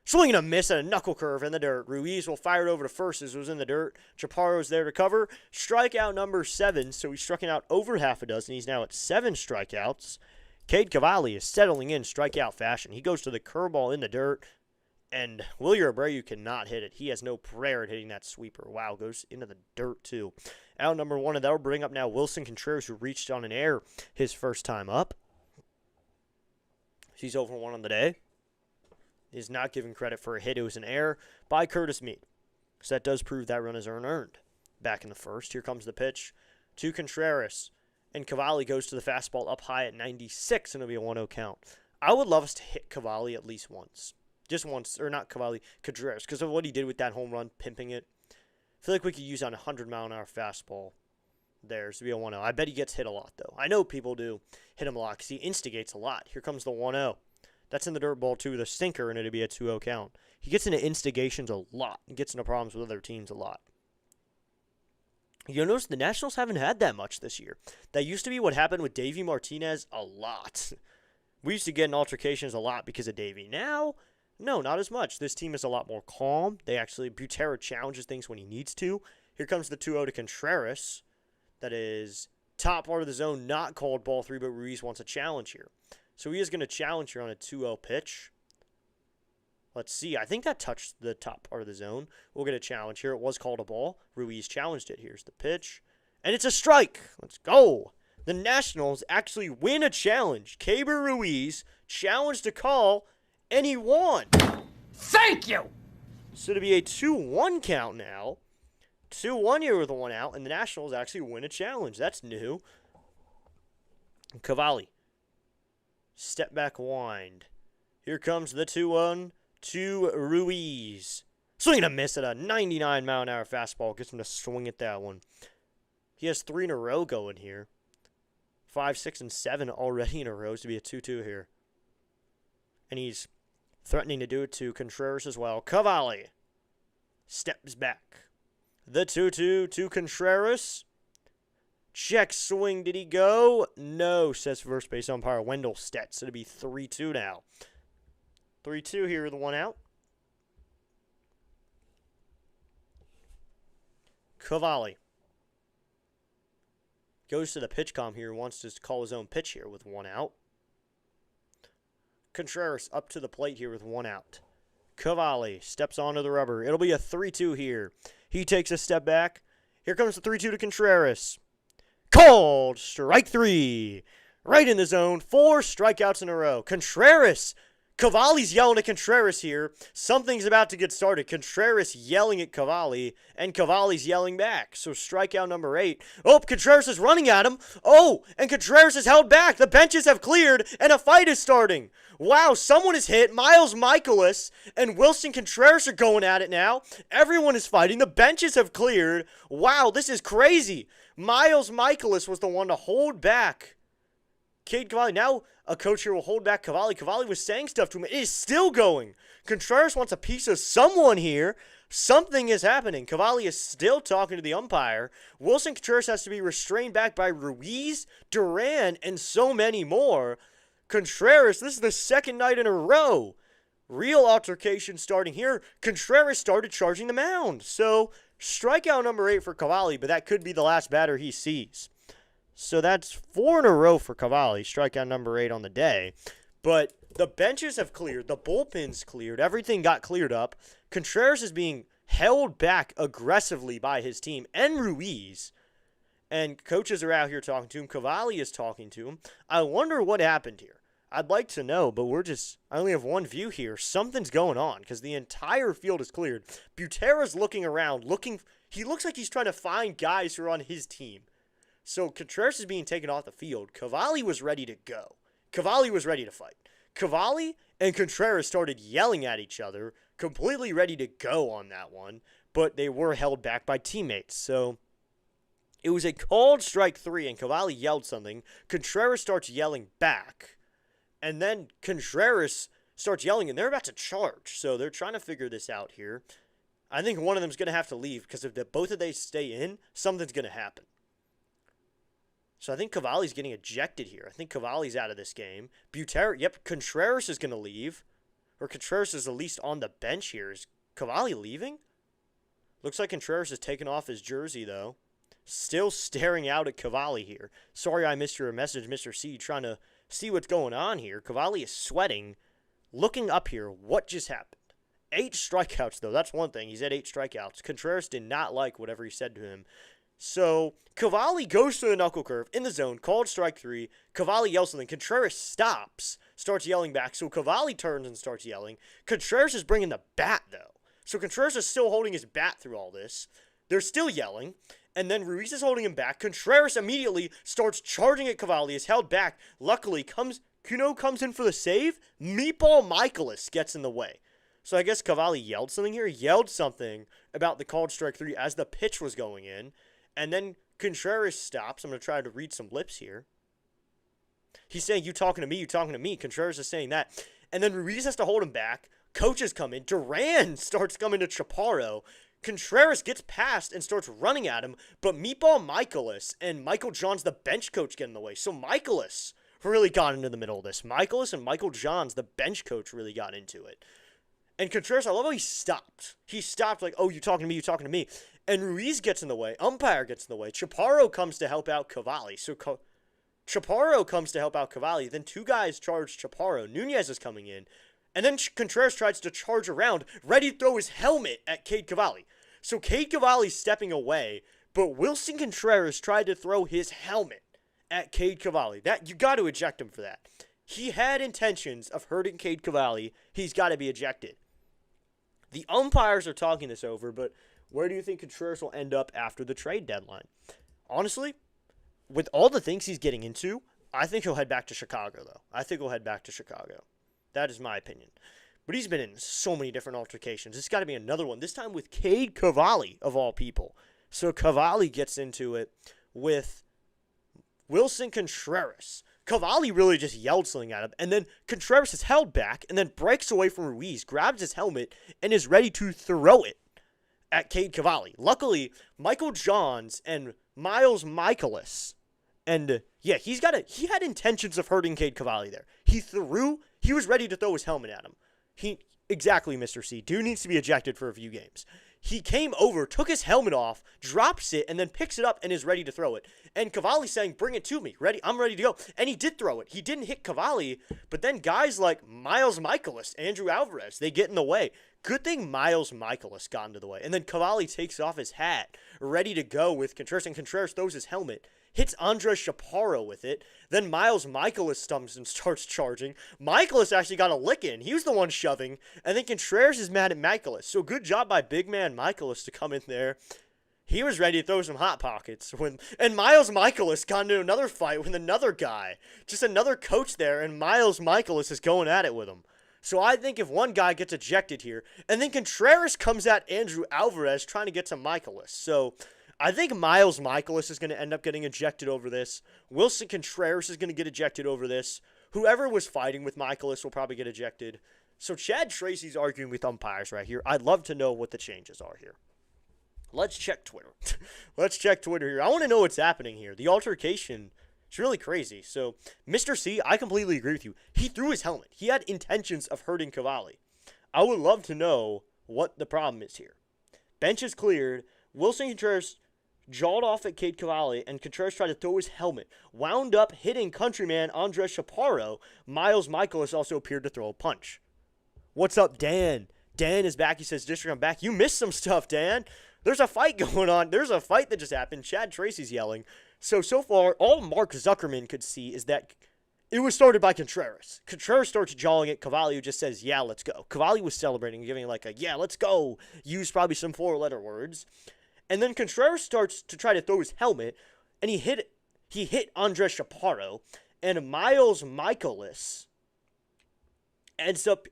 Swing and a miss at a knuckle curve in the dirt. Ruiz will fire it over to first as it was in the dirt. Chaparro's there to cover. Strikeout number 7, so he's striking out over half a dozen. He's now at 7 strikeouts. Cade Cavalli is settling in strikeout fashion. He goes to the curveball in the dirt, and Wilyer Abreu cannot hit it. He has no prayer at hitting that sweeper. Wow, goes into the dirt too. Out number 1, and that'll bring up now Wilson Contreras, who reached on an error his first time up. He's over 1 on the day. Is not given credit for a hit. It was an error by Curtis Mead. So that does prove that run is earned. Back in the first, here comes the pitch to Contreras. And Cavalli goes to the fastball up high at 96, and it'll be a 1-0 count. I would love us to hit Cavalli at least once. Just once, or not Cavalli, Contreras, because of what he did with that home run, pimping it. I feel like we could use on a 100-mile-an-hour fastball there to be a 1-0. I bet he gets hit a lot, though. I know people do hit him a lot because he instigates a lot. Here comes the 1-0. That's in the dirt ball, too, the sinker, and it'll be a 2-0 count. He gets into instigations a lot. He gets into problems with other teams a lot. You'll notice the Nationals haven't had that much this year. That used to be what happened with Davey Martinez a lot. We used to get in altercations a lot because of Davey. Now, no, not as much. This team is a lot more calm. Butera challenges things when he needs to. Here comes the 2-0 to Contreras. That is top part of the zone, not called ball 3, but Ruiz wants a challenge here. So he is going to challenge here on a 2-0 pitch. Let's see. I think that touched the top part of the zone. We'll get a challenge here. It was called a ball. Ruiz challenged it. Here's the pitch. And it's a strike. Let's go. The Nationals actually win a challenge. Keibert Ruiz challenged a call, and he won. Thank you! So to be a 2-1 count now. 2-1 here with a 1 out, and the Nationals actually win a challenge. That's new. Cavalli. Step back wind. Here comes the 2-1 to Ruiz. Swing and a miss at a 99-mile-an-hour fastball. Gets him to swing at that one. He has 3 in a row going here. 5, 6, and 7 already in a row to be a 2-2 here. And he's threatening to do it to Contreras as well. Cavalli steps back. The 2-2 to Contreras. Check swing. Did he go? No, says first base umpire Wendell Stets. It'll be 3-2 now. 3-2 here with the 1 out. Cavalli goes to the pitch comm here. Wants to call his own pitch here with 1 out. Contreras up to the plate here with 1 out. Cavalli steps onto the rubber. It'll be a 3-2 here. He takes a step back. Here comes the 3-2 to Contreras. Called strike 3. Right in the zone. 4 strikeouts in a row. Contreras. Cavalli's yelling at Contreras here. Something's about to get started. Contreras yelling at Cavalli, and Cavalli's yelling back. So strikeout number 8. Oh, Contreras is running at him. Oh, and Contreras is held back. The benches have cleared, and a fight is starting. Wow, someone is hit. Miles Michaelis and Wilson Contreras are going at it now. Everyone is fighting. The benches have cleared. Wow, this is crazy. Miles Michaelis was the one to hold back Cade Cavalli. Now a coach here will hold back Cavalli. Cavalli was saying stuff to him. It is still going. Contreras wants a piece of someone here. Something is happening. Cavalli is still talking to the umpire. Wilson Contreras has to be restrained back by Ruiz, Duran, and so many more. Contreras, this is the second night in a row. Real altercation starting here. Contreras started charging the mound. So strikeout number 8 for Cavalli, but that could be the last batter he sees. So that's 4 in a row for Cavalli, strikeout number 8 on the day. But the benches have cleared, the bullpen's cleared, everything got cleared up. Contreras is being held back aggressively by his team and Ruiz. And coaches are out here talking to him. Cavalli is talking to him. I wonder what happened here. I'd like to know, but I only have one view here. Something's going on because the entire field is cleared. Butera's looking around, he looks like he's trying to find guys who are on his team. So Contreras is being taken off the field. Cavalli was ready to go. Cavalli was ready to fight. Cavalli and Contreras started yelling at each other, completely ready to go on that one, but they were held back by teammates. So it was a called strike 3, and Cavalli yelled something. Contreras starts yelling back, and then Contreras starts yelling, and they're about to charge. So they're trying to figure this out here. I think one of them's going to have to leave because if both of they stay in, something's going to happen. So I think Cavalli's getting ejected here. I think Cavalli's out of this game. Contreras is going to leave. Or Contreras is at least on the bench here. Is Cavalli leaving? Looks like Contreras is taking off his jersey, though. Still staring out at Cavalli here. Sorry I missed your message, Mr. C, trying to see what's going on here. Cavalli is sweating. Looking up here, what just happened? 8 strikeouts, though. That's one thing. He's had 8 strikeouts. Contreras did not like whatever he said to him. So, Cavalli goes to the knuckle curve in the zone, called strike 3. Cavalli yells something. Contreras stops, starts yelling back. So, Cavalli turns and starts yelling. Contreras is bringing the bat, though. So, Contreras is still holding his bat through all this. They're still yelling. And then Ruiz is holding him back. Contreras immediately starts charging at Cavalli. Is held back. Luckily, Cuno comes in for the save. Meatball Michaelis gets in the way. So I guess Cavalli yelled something here. Yelled something about the called strike 3 as the pitch was going in. And then Contreras stops. I'm going to try to read some lips here. He's saying, you talking to me, you talking to me. Contreras is saying that. And then Ruiz has to hold him back. Coaches come in. Duran starts coming to Chaparro. Contreras gets past and starts running at him. But Meatball Michaelis and Michael Johns, the bench coach, get in the way. So Michaelis really got into the middle of this. Michaelis and Michael Johns, the bench coach, really got into it. And Contreras, I love how he stopped. He stopped like, oh, you talking to me, you talking to me. And Ruiz gets in the way. Umpire gets in the way. Chaparro comes to help out Cavalli. So Chaparro comes to help out Cavalli. Then 2 guys charge Chaparro. Nunez is coming in. And then Contreras tries to charge around, ready to throw his helmet at Cade Cavalli. So Cade Cavalli's stepping away, but Wilson Contreras tried to throw his helmet at Cade Cavalli. That you got to eject him for that. He had intentions of hurting Cade Cavalli. He's got to be ejected. The umpires are talking this over, but where do you think Contreras will end up after the trade deadline? Honestly, with all the things he's getting into, I think he'll head back to Chicago, though. I think he'll head back to Chicago. That is my opinion. But he's been in so many different altercations. It's got to be another one, this time with Cade Cavalli, of all people. So Cavalli gets into it with Wilson Contreras. Cavalli really just yelled something at him, and then Contreras is held back and then breaks away from Ruiz, grabs his helmet, and is ready to throw it at Cade Cavalli. Luckily, Michael Johns and Miles Michaelis, and yeah, he had intentions of hurting Cade Cavalli there. He was ready to throw his helmet at him. Exactly, Mr. C. Dude needs to be ejected for a few games. He came over, took his helmet off, drops it, and then picks it up and is ready to throw it. And Cavalli's saying, bring it to me. I'm ready to go. And he did throw it. He didn't hit Cavalli, but then guys like Miles Michaelis, Andrew Alvarez, they get in the way. Good thing Miles Michaelis got into the way. And then Cavalli takes off his hat, ready to go with Contreras, and Contreras throws his helmet. Hits Andres Chaparro with it. Then Miles Michaelis stumps and starts charging. Michaelis actually got a lick in. He was the one shoving. And then Contreras is mad at Michaelis. So good job by big man Michaelis to come in there. He was ready to throw some hot pockets. And Miles Michaelis got into another fight with another guy. Just another coach there. And Miles Michaelis is going at it with him. So I think if one guy gets ejected here. And then Contreras comes at Andrew Alvarez trying to get to Michaelis. So I think Miles Michaelis is going to end up getting ejected over this. Wilson Contreras is going to get ejected over this. Whoever was fighting with Michaelis will probably get ejected. So Chad Tracy's arguing with umpires right here. I'd love to know what the changes are here. Let's check Twitter. Let's check Twitter here. I want to know what's happening here. The altercation is really crazy. So Mr. C, I completely agree with you. He threw his helmet. He had intentions of hurting Cavalli. I would love to know what the problem is here. Bench is cleared. Wilson Contreras jawed off at Cade Cavalli, and Contreras tried to throw his helmet. Wound up hitting countryman Andres Chaparro. Miles Michaelis also appeared to throw a punch. What's up, Dan? Dan is back. He says, District, I'm back. You missed some stuff, Dan. There's a fight going on. There's a fight that just happened. Chad Tracy's yelling. So far, all Mark Zuckerman could see is that it was started by Contreras. Contreras starts jawing at Cavalli, who just says, yeah, let's go. Cavalli was celebrating, giving like a, yeah, let's go. Used probably some 4-letter words. And then Contreras starts to try to throw his helmet, and he hit Andres Chaparro, and Miles Michaelis ends up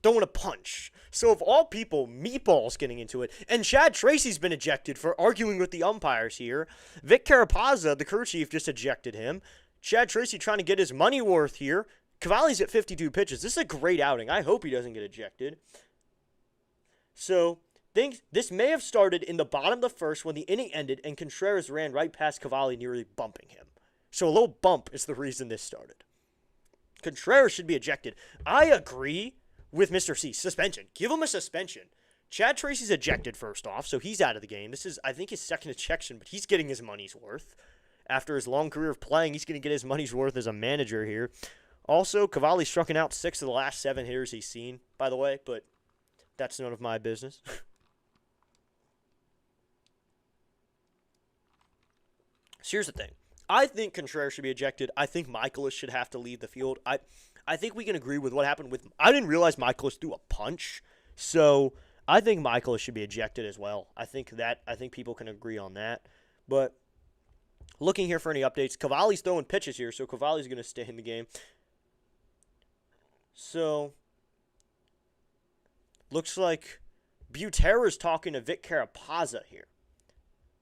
throwing a punch. So of all people, Meatball's getting into it, and Chad Tracy's been ejected for arguing with the umpires here. Vic Carapazza, the crew chief, just ejected him. Chad Tracy trying to get his money worth here. Cavalli's at 52 pitches. This is a great outing. I hope he doesn't get ejected. So, this may have started in the bottom of the first when the inning ended and Contreras ran right past Cavalli, nearly bumping him. So, a little bump is the reason this started. Contreras should be ejected. I agree with Mr. C. Suspension. Give him a suspension. Chad Tracy's ejected first off, so he's out of the game. This is, I think, his second ejection, but he's getting his money's worth. After his long career of playing, he's going to get his money's worth as a manager here. Also, Cavalli struck out 6 of the last 7 hitters he's seen, by the way, but that's none of my business. So here's the thing. I think Contreras should be ejected. I think Michaelis should have to leave the field. I think we can agree with what happened with... I didn't realize Michaelis threw a punch, so I think Michaelis should be ejected as well. I think people can agree on that. But looking here for any updates, Cavalli's throwing pitches here, so Cavalli's going to stay in the game. So, looks like Butera's talking to Vic Carapazza here.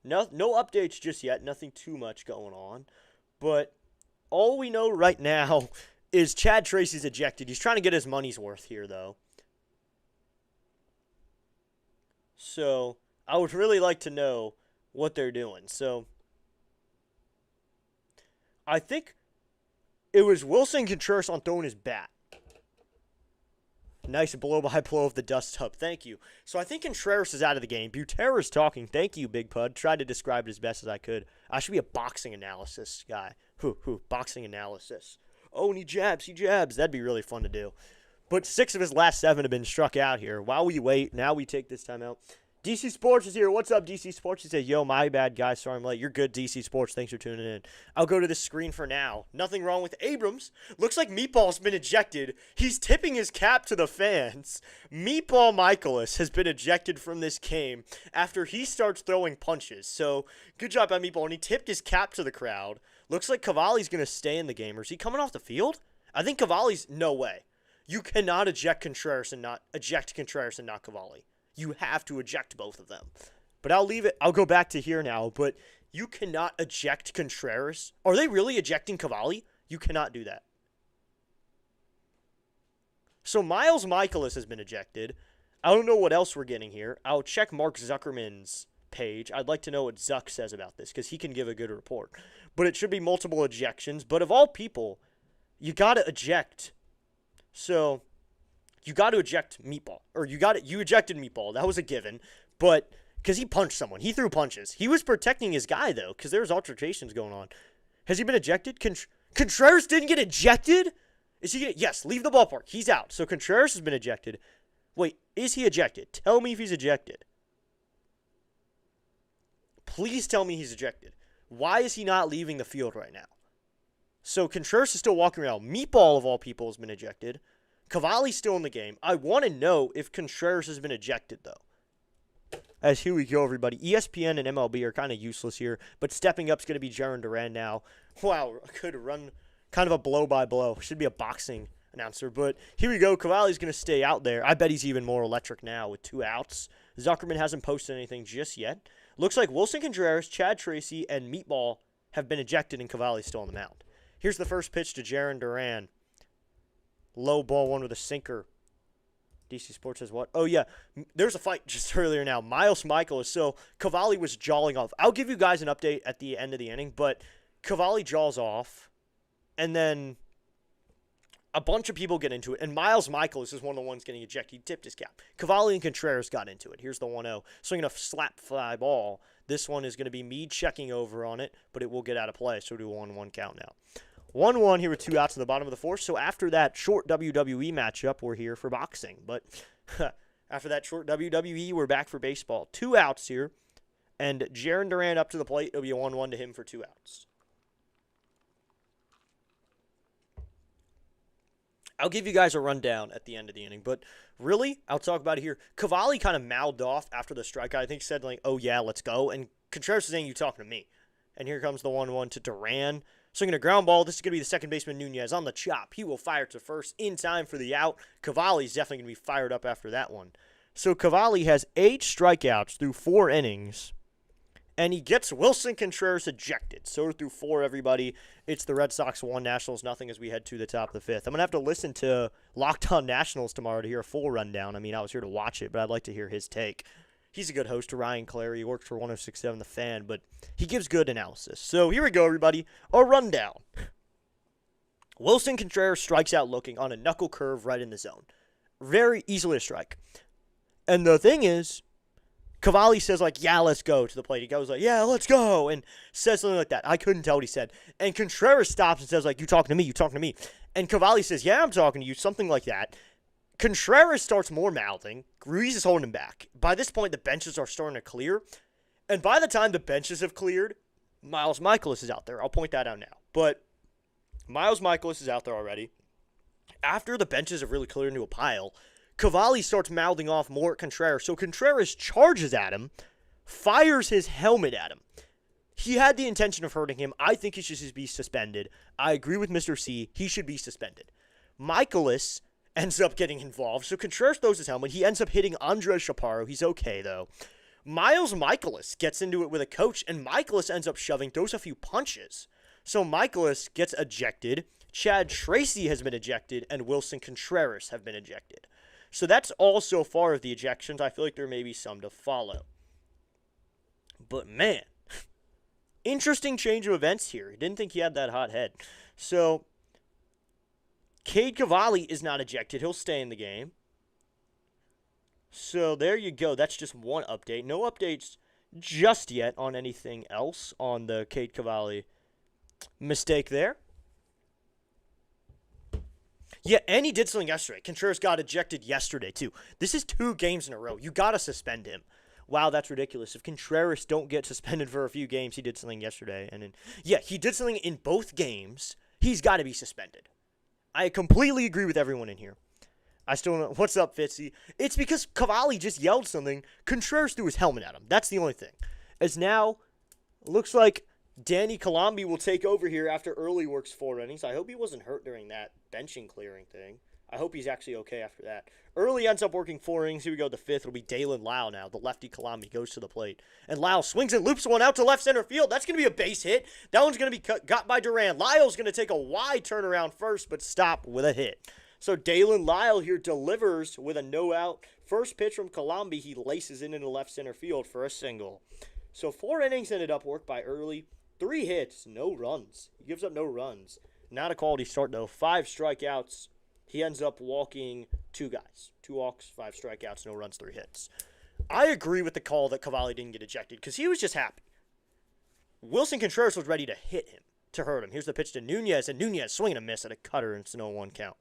No updates just yet. Nothing too much going on. But all we know right now is Chad Tracy's ejected. He's trying to get his money's worth here, though. So, I would really like to know what they're doing. So, I think it was Wilson Contreras on throwing his bat. Nice blow-by-blow of the dust up. Thank you. So I think Contreras is out of the game. Butera's talking. Thank you, Big Pud. Tried to describe it as best as I could. I should be a boxing analysis guy. Boxing analysis. Oh, and he jabs. That'd be really fun to do. But 6 of his last 7 have been struck out here. While we wait, now we take this time out. DC Sports is here. What's up, DC Sports? He said, yo, my bad, guys. Sorry I'm late. You're good, DC Sports. Thanks for tuning in. I'll go to the screen for now. Nothing wrong with Abrams. Looks like Meatball's been ejected. He's tipping his cap to the fans. Meatball Michaelis has been ejected from this game after he starts throwing punches. So, good job by Meatball. And he tipped his cap to the crowd. Looks like Cavalli's going to stay in the game. Or is he coming off the field? I think Cavalli's... No way. You cannot eject Contreras and not Cavalli. You have to eject both of them. But I'll leave it. I'll go back to here now. But you cannot eject Contreras. Are they really ejecting Cavalli? You cannot do that. So Miles Michaelis has been ejected. I don't know what else we're getting here. I'll check Mark Zuckerman's page. I'd like to know what Zuck says about this because he can give a good report. But it should be multiple ejections. But of all people, you got to eject. So... You got to eject Meatball. Or you ejected Meatball. That was a given. But, because he punched someone. He threw punches. He was protecting his guy, though, because there was altercations going on. Has he been ejected? Contreras didn't get ejected? Yes, leave the ballpark. He's out. So Contreras has been ejected. Wait, is he ejected? Tell me if he's ejected. Please tell me he's ejected. Why is he not leaving the field right now? So Contreras is still walking around. Meatball, of all people, has been ejected. Cavalli's still in the game. I want to know if Contreras has been ejected, though. As here we go, everybody. ESPN and MLB are kind of useless here, but stepping up is going to be Jarren Duran now. Wow, could run kind of a blow-by-blow. Should be a boxing announcer, but here we go. Cavalli's going to stay out there. I bet he's even more electric now with 2 outs. Zuckerman hasn't posted anything just yet. Looks like Wilson Contreras, Chad Tracy, and Meatball have been ejected, and Cavalli's still on the mound. Here's the first pitch to Jarren Duran. Low ball one with a sinker. DC Sports says what? Oh, yeah. There's a fight just earlier now. Miles Michaelis. So, Cavalli was jawing off. I'll give you guys an update at the end of the inning, but Cavalli jaws off, and then a bunch of people get into it, and Miles Michaelis is one of the ones getting ejected. He tipped his cap. Cavalli and Contreras got into it. Here's the 1-0. Swinging a slap fly ball. This one is going to be me checking over on it, but it will get out of play, so we'll do a 1-1 count now. 1-1 here with 2 outs in the bottom of the 4th. So after that short WWE matchup, we're here for boxing. But after that short WWE, we're back for baseball. 2 outs here. And Jarren Duran up to the plate. It'll be a 1-1 to him for 2 outs. I'll give you guys a rundown at the end of the inning. But really, I'll talk about it here. Cavalli kind of mouthed off after the strikeout. I think he said, like, oh, yeah, let's go. And Contreras is saying, you talking to me. And here comes the 1-1 to Duran. Swinging a ground ball. This is going to be the second baseman, Nunez, on the chop. He will fire to first in time for the out. Cavalli's definitely going to be fired up after that one. So Cavalli has 8 strikeouts through 4 innings. and he gets Wilson Contreras ejected. So through 4, everybody. It's the Red Sox 1, Nationals nothing as we head to the top of the 5th. I'm going to have to listen to Locked On Nationals tomorrow to hear a full rundown. I mean, I was here to watch it, but I'd like to hear his take. He's a good host, Ryan Clary. He works for 106.7 The Fan, but he gives good analysis. So here we go, everybody. A rundown. Wilson Contreras strikes out looking on a knuckle curve right in the zone. Very easily a strike. And the thing is, Cavalli says, like, yeah, let's go to the plate. He goes like, yeah, let's go, and says something like that. I couldn't tell what he said. And Contreras stops and says, like, you talking to me, you talking to me. And Cavalli says, yeah, I'm talking to you, something like that. Contreras starts more mouthing. Ruiz is holding him back. By this point, the benches are starting to clear. And by the time the benches have cleared, Miles Mikolas is out there. I'll point that out now. But Miles Mikolas is out there already. After the benches have really cleared into a pile, Cavalli starts mouthing off more at Contreras. So Contreras charges at him, fires his helmet at him. He had the intention of hurting him. I think he should be suspended. I agree with Mr. C. He should be suspended. Mikolas ends up getting involved. So Contreras throws his helmet. He ends up hitting Andres Chaparro. He's okay, though. Miles Mikolas gets into it with a coach, and Mikolas ends up shoving, throws a few punches. So Mikolas gets ejected. Chad Tracy has been ejected, and Wilson Contreras have been ejected. So that's all so far of the ejections. I feel like there may be some to follow. But man, interesting change of events here. Didn't think he had that hot head. So Cade Cavalli is not ejected. He'll stay in the game. So there you go. That's just one update. No updates just yet on anything else on the Cade Cavalli mistake there. Yeah, and he did something yesterday. Contreras got ejected yesterday, too. This is 2 games in a row. You got to suspend him. Wow, that's ridiculous. If Contreras don't get suspended for a few games, he did something yesterday. And he did something in both games. He's got to be suspended. I completely agree with everyone in here. I still don't know. What's up, Fitzy? It's because Cavalli just yelled something. Contreras threw his helmet at him. That's the only thing. As now, looks like Danny Colombi will take over here after Early works 4 innings. I hope he wasn't hurt during that benching clearing thing. I hope he's actually okay after that. Early ends up working 4 innings. Here we go, the 5th. It'll be Dalen Lau now. The lefty Colombi goes to the plate. And Lau swings and loops one out to left center field. That's going to be a base hit. That one's going to be got by Duran. Lyle's going to take a wide turnaround first, but stop with a hit. So Dalen Lyle here delivers with a no-out. First pitch from Colombi, he laces it into left center field for a single. So 4 innings ended up worked by Early. 3 hits, no runs. He gives up no runs. Not a quality start, though. 5 strikeouts. He ends up walking 2 guys. 2 walks, 5 strikeouts, no runs, 3 hits. I agree with the call that Cavalli didn't get ejected because he was just happy. Wilson Contreras was ready to hit him, to hurt him. Here's the pitch to Nunez, and Nunez swinging a miss at a cutter, and it's no 1 count.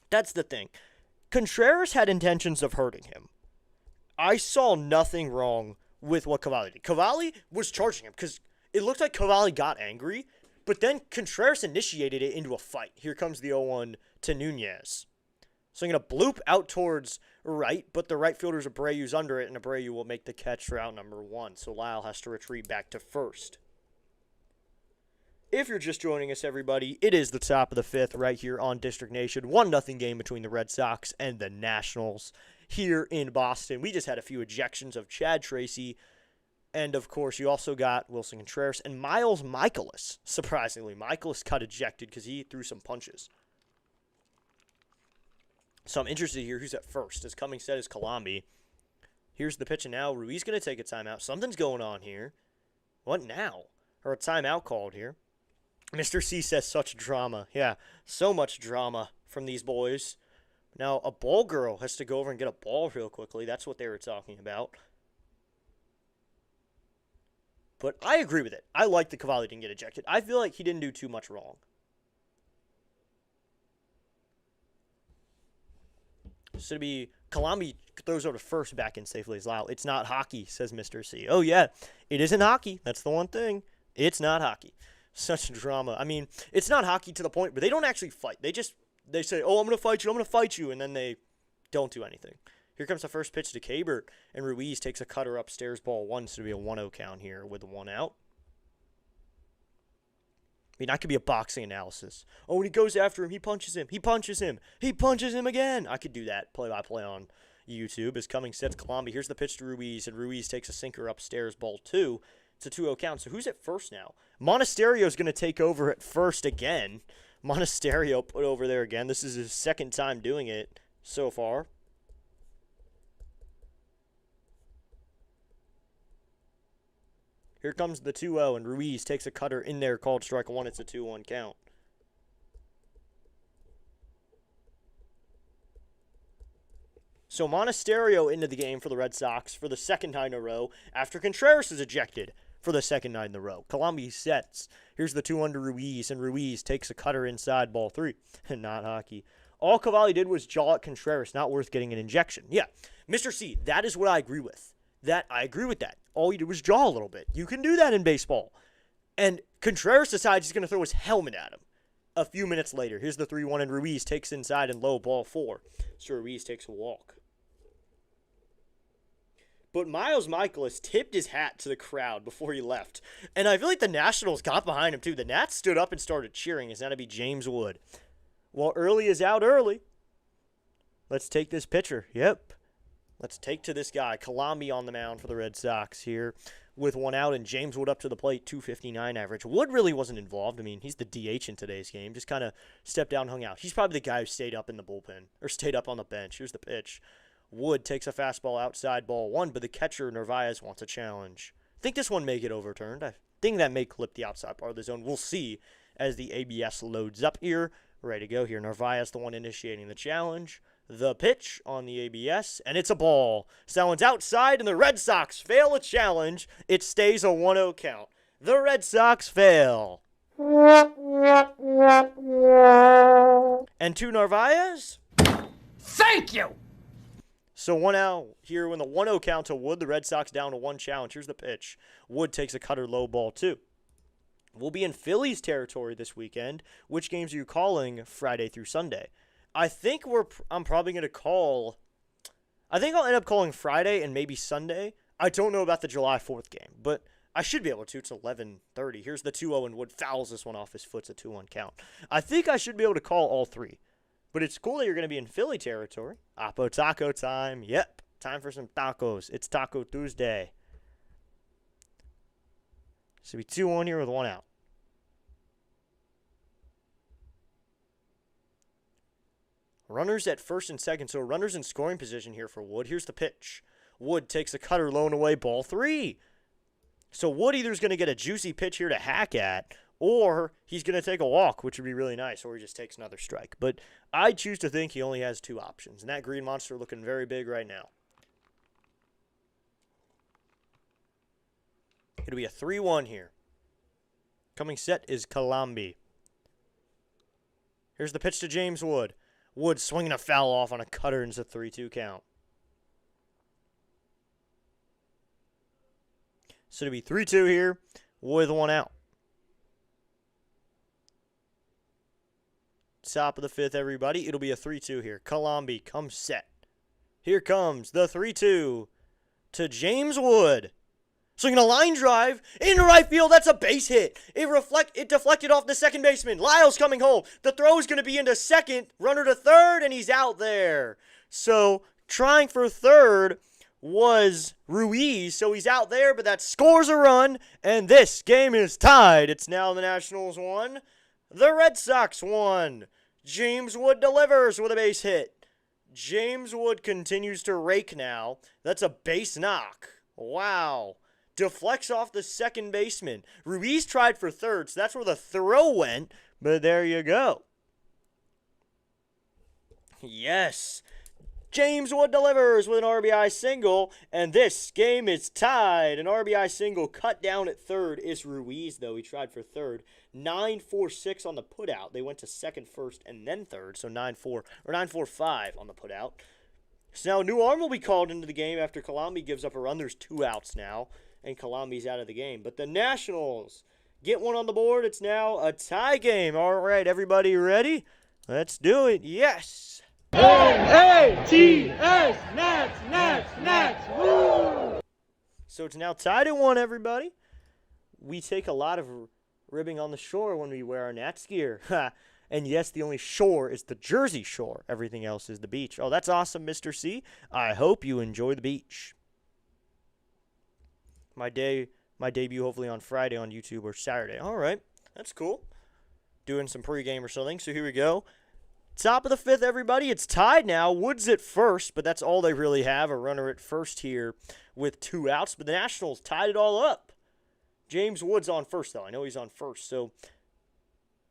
That's the thing. Contreras had intentions of hurting him. I saw nothing wrong with what Cavalli did. Cavalli was charging him because it looked like Cavalli got angry, but then Contreras initiated it into a fight. Here comes the 0-1 to Nunez. So I'm going to bloop out towards right, but the right fielder's Abreu's under it, and Abreu will make the catch for out number 1. So Lyle has to retreat back to first. If you're just joining us, everybody, it is the top of the 5th right here on District Nation. 1-0 game between the Red Sox and the Nationals here in Boston. We just had a few ejections of Chad Tracy. And, of course, you also got Wilson Contreras and Miles Mikolas. Surprisingly, Mikolas got ejected because he threw some punches. So I'm interested to hear who's at first. As Cummings said, is Colombi. Here's the pitch, and now Ruiz going to take a timeout. Something's going on here. What now? Or a timeout called here. Mr. C says such drama. Yeah, so much drama from these boys. Now, a ball girl has to go over and get a ball real quickly. That's what they were talking about. But I agree with it. I like that Cavalli didn't get ejected. I feel like he didn't do too much wrong. So to be Colombi throws over to first, back in safely as Lyle. It's not hockey, says Mr. C. Oh, yeah, it isn't hockey. That's the one thing. It's not hockey. Such drama. I mean, it's not hockey to the point where they don't actually fight. They say, oh, I'm going to fight you, I'm going to fight you, and then they don't do anything. Here comes the first pitch to Cabert, and Ruiz takes a cutter upstairs, ball 1, so it'll be a 1-0 count here with 1 out. I mean, that could be a boxing analysis. Oh, when he goes after him, he punches him, he punches him, he punches him again. I could do that play-by-play on YouTube is coming sets Colombi. Here's the pitch to Ruiz, and Ruiz takes a sinker upstairs, ball 2. It's a 2-0 count. So who's at first now? Monasterio's going to take over at first again. Monasterio put over there again. This is his second time doing it so far. Here comes the 2-0, and Ruiz takes a cutter in there, called strike 1. It's a 2-1 count. So Monasterio into the game for the Red Sox for the second night in a row after Contreras is ejected for the second night in a row. Colombi sets. Here's the 2-1 to Ruiz, and Ruiz takes a cutter inside, ball 3. Not hockey. All Cavalli did was jaw at Contreras, not worth getting an injection. Yeah, Mr. C, that is what I agree with. I agree with that. All he did was jaw a little bit. You can do that in baseball. And Contreras decides he's going to throw his helmet at him. A few minutes later, here's the 3-1, and Ruiz takes inside and low, ball 4. So Ruiz takes a walk. But Miles Michaelis tipped his hat to the crowd before he left. And I feel like the Nationals got behind him, too. The Nats stood up and started cheering. It's going to be James Wood. Well, early is out early. Let's take this pitcher. Yep. Let's take to this guy. Colombi on the mound for the Red Sox here with 1 out, and James Wood up to the plate, 259 average. Wood really wasn't involved. I mean, he's the DH in today's game. Just kind of stepped down and hung out. He's probably the guy who stayed up in the bullpen or stayed up on the bench. Here's the pitch. Wood takes a fastball outside, ball 1, but the catcher, Narvaez, wants a challenge. I think this one may get overturned. I think that may clip the outside part of the zone. We'll see as the ABS loads up here. Ready to go here. Narvaez, the one initiating the challenge. The pitch on the ABS, and it's a ball. So that one's outside, and the Red Sox fail a challenge. It stays a 1-0 count. The Red Sox fail. And to Narvaez. Thank you! So 1 out here when the 1-0 count to Wood. The Red Sox down to 1 challenge. Here's the pitch. Wood takes a cutter low, ball 2. We'll be in Phillies territory this weekend. Which games are you calling Friday through Sunday? I think I'm probably going to call. I think I'll end up calling Friday and maybe Sunday. I don't know about the July 4th game, but I should be able to. It's 11:30. Here's the 2-0, and Wood fouls this one off his foot. It's a 2-1 count. I think I should be able to call all 3. But it's cool that you're going to be in Philly territory. Apo taco time. Yep. Time for some tacos. It's Taco Tuesday. So we 2-1 here with 1 out. Runners at first and second. So runners in scoring position here for Wood. Here's the pitch. Wood takes a cutter low and away, ball 3. So Wood either is going to get a juicy pitch here to hack at, or he's going to take a walk, which would be really nice, or he just takes another strike. But I choose to think he only has 2 options, and that green monster looking very big right now. It'll be a 3-1 here. Coming set is Colombi. Here's the pitch to James Wood. Wood swinging a foul off on a cutter, and it's a 3-2 count. So it'll be 3-2 here with 1 out. Top of the 5th, everybody. It'll be a 3-2 here. Colombi comes set. Here comes the 3-2 to James Wood. Swinging a line drive into right field. That's a base hit. It deflected off the second baseman. Lyle's coming home. The throw is going to be into second. Runner to third, and he's out there. So trying for third was Ruiz. So he's out there, but that scores a run, and this game is tied. It's now the Nationals 1. The Red Sox 1. James Wood delivers with a base hit. James Wood continues to rake now. That's a base knock. Wow. Deflects off the second baseman. Ruiz tried for third, so that's where the throw went. But there you go. Yes. James Wood delivers with an RBI single, and this game is tied. An RBI single cut down at third is Ruiz, though. He tried for third. 9-4-6 on the putout. They went to second, first, and then third, so 9-4 or 9-4-5 on the putout. So now a new arm will be called into the game after Colombi gives up a run. There's 2 outs now, and Colombi's out of the game. But the Nationals get one on the board. It's now a tie game. All right, everybody ready? Let's do it. Yes. N-A-T-S, Nats, Nats, Nats, woo! So it's now tied at 1, everybody. We take a lot of ribbing on the shore when we wear our Nats gear. And yes, the only shore is the Jersey Shore. Everything else is the beach. Oh, that's awesome, Mr. C. I hope you enjoy the beach. My debut hopefully on Friday on YouTube or Saturday. All right, that's cool. Doing some pregame or something. So here we go. Top of the fifth, everybody. It's tied now. Woods at first, but that's all they really have. A runner at first here with 2 outs. But the Nationals tied it all up. James Woods on first, though. I know he's on first. So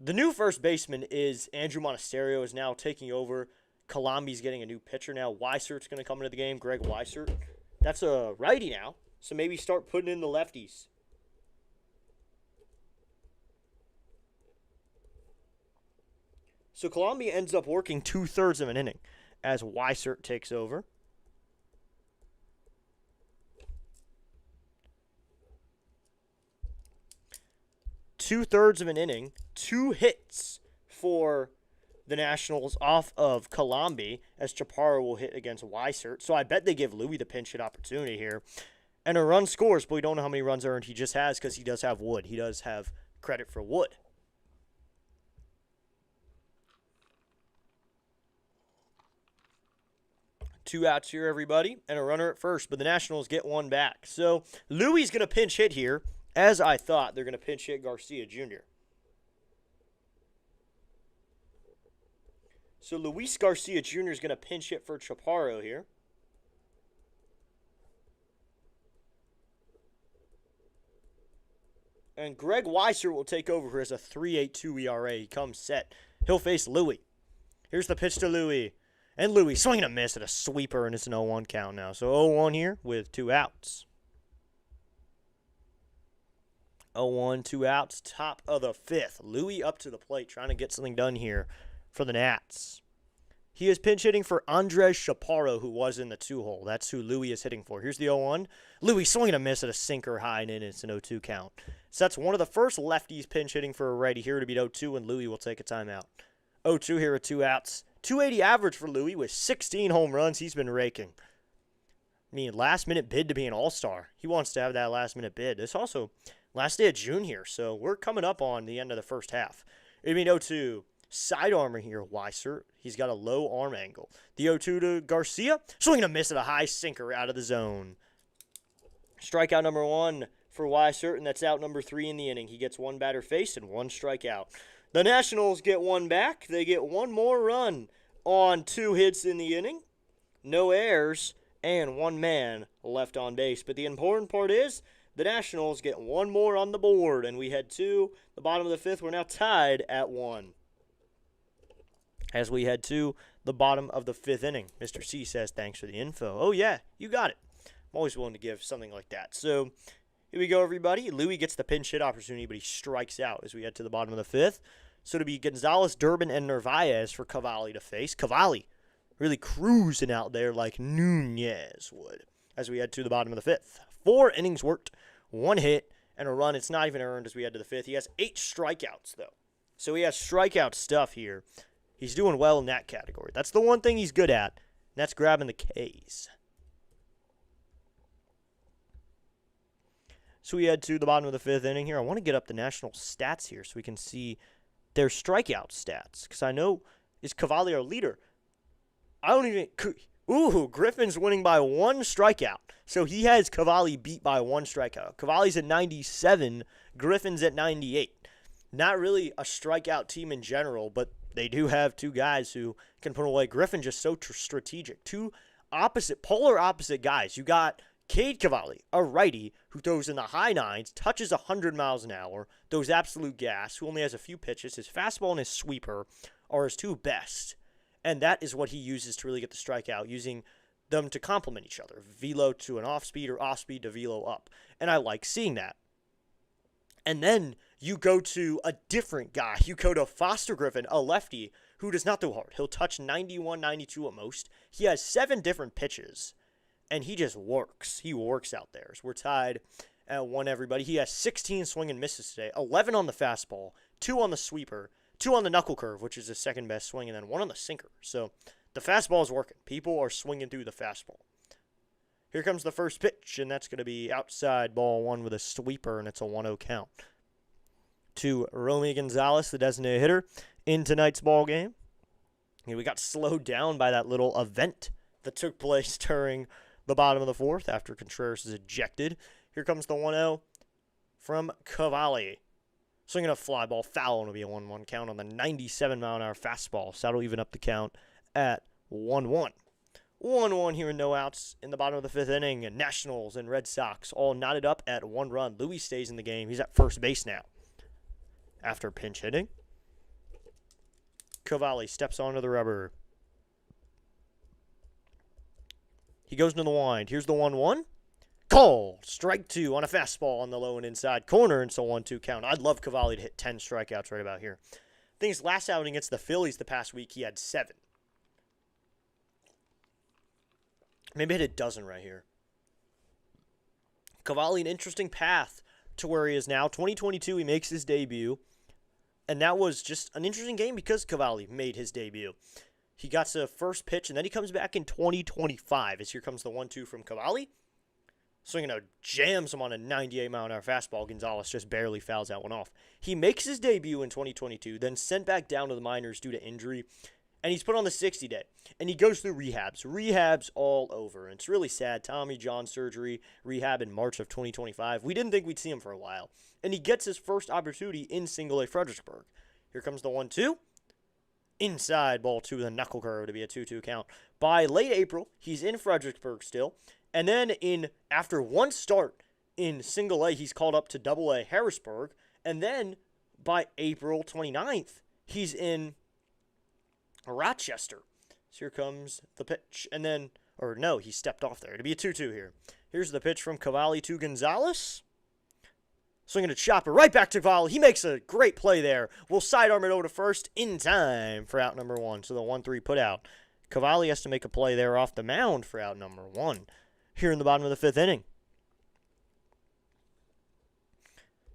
the new first baseman is Andrew Monasterio is now taking over. Colombi's getting a new pitcher now. Weisert's going to come into the game. Greg Weissert. That's a righty now. So maybe start putting in the lefties. So Colombia ends up working 2/3 of an inning as Weissert takes over. Two-thirds of an inning, 2 hits for the Nationals off of Colombia as Chaparro will hit against Weissert. So I bet they give Louis the pinch hit opportunity here. And a run scores, but we don't know how many runs earned he just has because he does have Wood. He does have credit for Wood. Two outs here, everybody, and a runner at first, but the Nationals get one back. So Louis is going to pinch hit here. As I thought, they're going to pinch hit Garcia Jr. So Luis Garcia Jr. is going to pinch hit for Chaparro here. And Greg Weissert will take over as a 3.82 ERA. He comes set. He'll face Louis. Here's the pitch to Louis. And Louis swinging a miss at a sweeper, and it's an 0-1 count now. So 0-1 here with 2 outs. 0-1, 2 outs, top of the fifth. Louis up to the plate, trying to get something done here for the Nats. He is pinch hitting for Andres Chaparro, who was in the 2-hole. That's who Louis is hitting for. Here's the 0-1. Louis swinging a miss at a sinker high, and it's an 0-2 count. So that's one of the first lefties pinch hitting for a righty here to beat 0-2, and Louis will take a timeout. 0-2 here with 2 outs. 280 average for Louis with 16 home runs. He's been raking. I mean, last-minute bid to be an all-star. He wants to have that last-minute bid. It's also last day of June here, so we're coming up on the end of the first half. It'd be 0-2. Side armor here, Weissert. He's got a low arm angle. The 0-2 to Garcia. Swinging a miss at a high sinker out of the zone. Strikeout number 1 for Weissert, and that's out number 3 in the inning. He gets 1 batter faced and 1 strikeout. The Nationals get 1 back. They get 1 more run on 2 hits in the inning. No errors and 1 man left on base. But the important part is the Nationals get 1 more on the board, and we head to the bottom of the 5th. We're now tied at 1. As we head to the bottom of the 5th inning. Mr. C says, thanks for the info. Oh, yeah, you got it. I'm always willing to give something like that. So here we go, everybody. Louis gets the pinch hit opportunity, but he strikes out as we head to the bottom of the 5th. So to be Gonzalez, Durbin, and Narvaez for Cavalli to face. Cavalli really cruising out there like Nunez would as we head to the bottom of the 5th. 4 innings worked, 1 hit, and a run. It's not even earned as we head to the 5th. He has 8 strikeouts, though. So he has strikeout stuff here. He's doing well in that category. That's the one thing he's good at, and that's grabbing the Ks. So we head to the bottom of the 5th inning here. I want to get up the National stats here so we can see their strikeout stats. Because I know, is Cavalli our leader? I don't even... Ooh, Griffin's winning by 1 strikeout. So he has Cavalli beat by 1 strikeout. Cavalli's at 97. Griffin's at 98. Not really a strikeout team in general, but they do have 2 guys who can put away. Griffin just so strategic. 2 polar opposite guys. You got Cade Cavalli, a righty who throws in the high 9s, touches 100 miles an hour, throws absolute gas, who only has a few pitches. His fastball and his sweeper are his 2 best. And that is what he uses to really get the strikeout, using them to complement each other. Velo to an off-speed or off-speed to velo up. And I like seeing that. And then you go to a different guy. You go to Foster Griffin, a lefty, who does not throw hard. He'll touch 91, 92 at most. He has 7 different pitches, and he just works. He works out there. So we're tied at 1, everybody. He has 16 swing and misses today, 11 on the fastball, 2 on the sweeper, 2 on the knuckle curve, which is his second best swing, and then 1 on the sinker. So the fastball is working. People are swinging through the fastball. Here comes the first pitch, and that's going to be outside ball 1 with a sweeper, and it's a 1-0 count. to Romy Gonzalez, the designated hitter, in tonight's ball game. And we got slowed down by that little event that took place during the bottom of the fourth after Contreras is ejected. Here comes the 1-0 from Cavalli. Swinging a fly ball, foul, and it'll be a 1-1 count on the 97-mile-an-hour fastball. So that'll even up the count at 1-1. 1-1 here, no outs in the bottom of the fifth inning. And Nationals and Red Sox all knotted up at 1 run. Louis stays in the game. He's at first base now. After pinch hitting, Cavalli steps onto the rubber. He goes into the wind. Here's the 1-1. Called. Strike 2 on a fastball on the low and inside corner. And so 1-2 count. I'd love Cavalli to hit 10 strikeouts right about here. Thing is, last outing against the Phillies the past week, he had 7. Maybe hit a dozen right here. Cavalli, an interesting path to where he is now. 2022, he makes his debut. And that was just an interesting game because Cavalli made his debut. He got to first pitch, and then he comes back in 2025. As here comes the 1-2 from Cavalli. Swinging a jams him on a 98-mile-an-hour fastball. Gonzalez just barely fouls that one off. He makes his debut in 2022, then sent back down to the minors due to injury. And he's put on the 60-day. And he goes through rehabs. Rehabs all over. And it's really sad. Tommy John surgery, rehab in March of 2025. We didn't think we'd see him for a while. And he gets his first opportunity in single-A Fredericksburg. Here comes the 1-2. Inside ball 2 with a knuckle curve to be a 2-2 count. By late April, he's in Fredericksburg still. And then after one start in single-A, he's called up to double-A Harrisburg. And then by April 29th, he's in Rochester. So here comes the pitch. And then, or no, he stepped off there. It'll be a 2-2 here. Here's the pitch from Cavalli to Gonzalez. Swinging a chopper right back to Cavalli. He makes a great play there. We'll sidearm it over to first in time for out number 1. So the 1-3 put out. Cavalli has to make a play there off the mound for out number 1 here in the bottom of the fifth inning.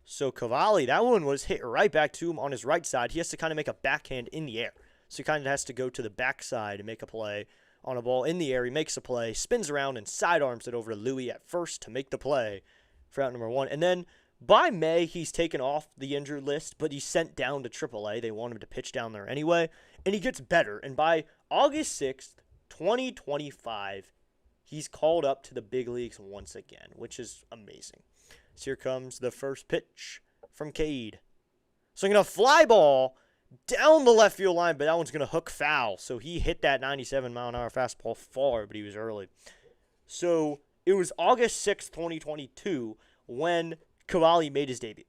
So Cavalli, that one was hit right back to him on his right side. He has to kind of make a backhand in the air. So he kind of has to go to the backside and make a play on a ball in the air. He makes a play, spins around, and sidearms it over to Louis at first to make the play for out number 1. And then by May, he's taken off the injured list, but he's sent down to AAA. They want him to pitch down there anyway. And he gets better. And by August 6th, 2025, he's called up to the big leagues once again, which is amazing. So here comes the first pitch from Cade. Swinging a fly ball down the left field line, but that one's going to hook foul. So he hit that 97-mile-an-hour fastball far, but he was early. So it was August 6th, 2022, when Cavalli made his debut.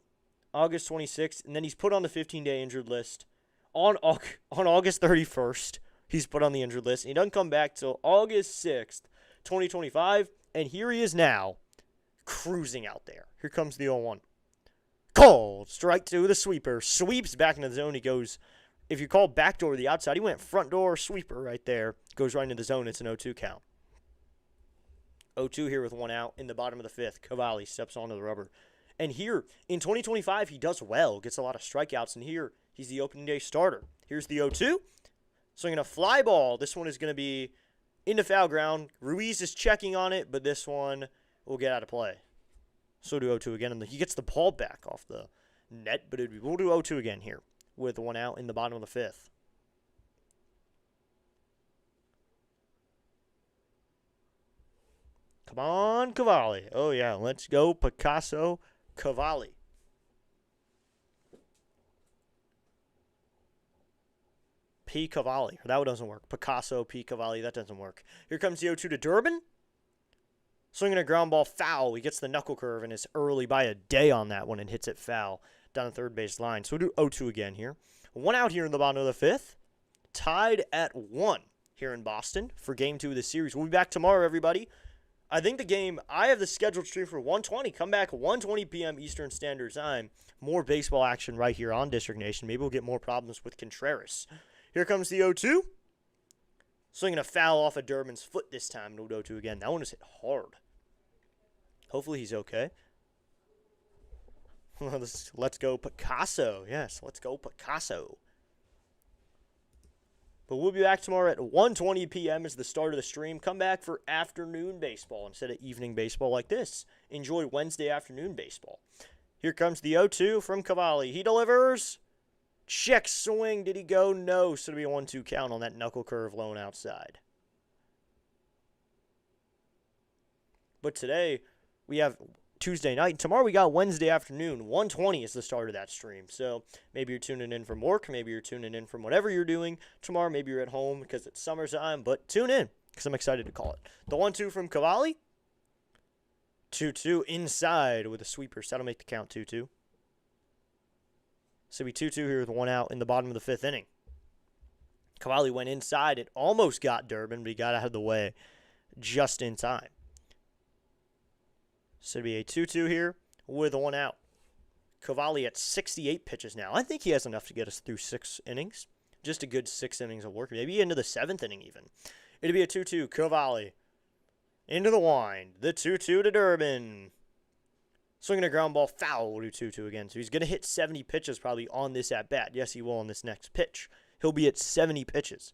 August 26th, and then he's put on the 15-day injured list. On August 31st, he's put on the injured list. And he doesn't come back till August 6th, 2025, and here he is now, cruising out there. Here comes the 0-1. Called. Strike 2, the sweeper. Sweeps back into the zone. He goes, if you call backdoor to the outside, he went front door sweeper right there. Goes right into the zone. It's an 0-2 count. 0-2 here with 1 out in the bottom of the fifth. Cavalli steps onto the rubber. And here, in 2025, he does well. Gets a lot of strikeouts. And here, he's the opening day starter. Here's the 0-2. Swinging a fly ball. This one is going to be into foul ground. Ruiz is checking on it, but this one will get out of play. So do 0-2 again. And he gets the ball back off the net, but we'll do 0-2 again here with 1 out in the bottom of the fifth. Come on, Cavalli. Oh, yeah. Let's go, Picasso Cavalli. P. Cavalli. That one doesn't work. Picasso P. Cavalli. That doesn't work. Here comes the 0-2 to Durbin. Swinging a ground ball foul. He gets the knuckle curve and is early by a day on that one and hits it foul down the third base line. So we'll do 0-2 again here. 1 out here in the bottom of the fifth. Tied at 1 here in Boston for Game 2 of the series. We'll be back tomorrow, everybody. I think the game, I have the scheduled stream for 1:20. Come back 1:20 p.m. Eastern Standard Time. More baseball action right here on District Nation. Maybe we'll get more problems with Contreras. Here comes the 0-2. Swinging a foul off of Durbin's foot this time. No 0-2 again. That one is hit hard. Hopefully he's okay. Let's go Picasso. Yes, let's go Picasso. But we'll be back tomorrow at 1:20 p.m. is the start of the stream. Come back for afternoon baseball instead of evening baseball like this. Enjoy Wednesday afternoon baseball. Here comes the 0-2 from Cavalli. He delivers. Check swing. Did he go? No. So it'll be a 1-2 count on that knuckle curve lone outside. But today, we have Tuesday night. Tomorrow we got Wednesday afternoon. 1:20 is the start of that stream. So maybe you're tuning in from work. Maybe you're tuning in from whatever you're doing tomorrow. Maybe you're at home because it's summertime. But tune in because I'm excited to call it. The 1-2 from Cavalli. 2-2 inside with a sweeper. So that'll make the count 2-2. So it'll be 2-2 here with one out in the bottom of the fifth inning. Cavalli went inside. It almost got Duran, but he got out of the way just in time. So it'll be a 2-2 here with one out. Cavalli at 68 pitches now. I think he has enough to get us through 6 innings. Just a good 6 innings of work. Maybe into the 7th inning even. It'll be a 2-2. Cavalli into the wind. The 2-2 to Duran. Swinging a ground ball foul. We'll do 2-2 again. So he's going to hit 70 pitches probably on this at-bat. Yes, he will on this next pitch. He'll be at 70 pitches.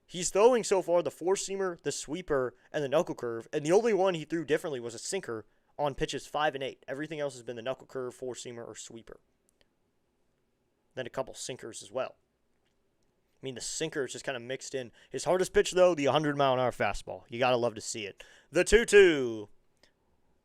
He's throwing so far the four-seamer, the sweeper, and the knuckle curve. And the only one he threw differently was a sinker on pitches 5 and 8. Everything else has been the knuckle curve, four-seamer, or sweeper. Then a couple sinkers as well. I mean, the sinker is just kind of mixed in. His hardest pitch, though, the 100-mile-an-hour fastball. You got to love to see it. The 2-2.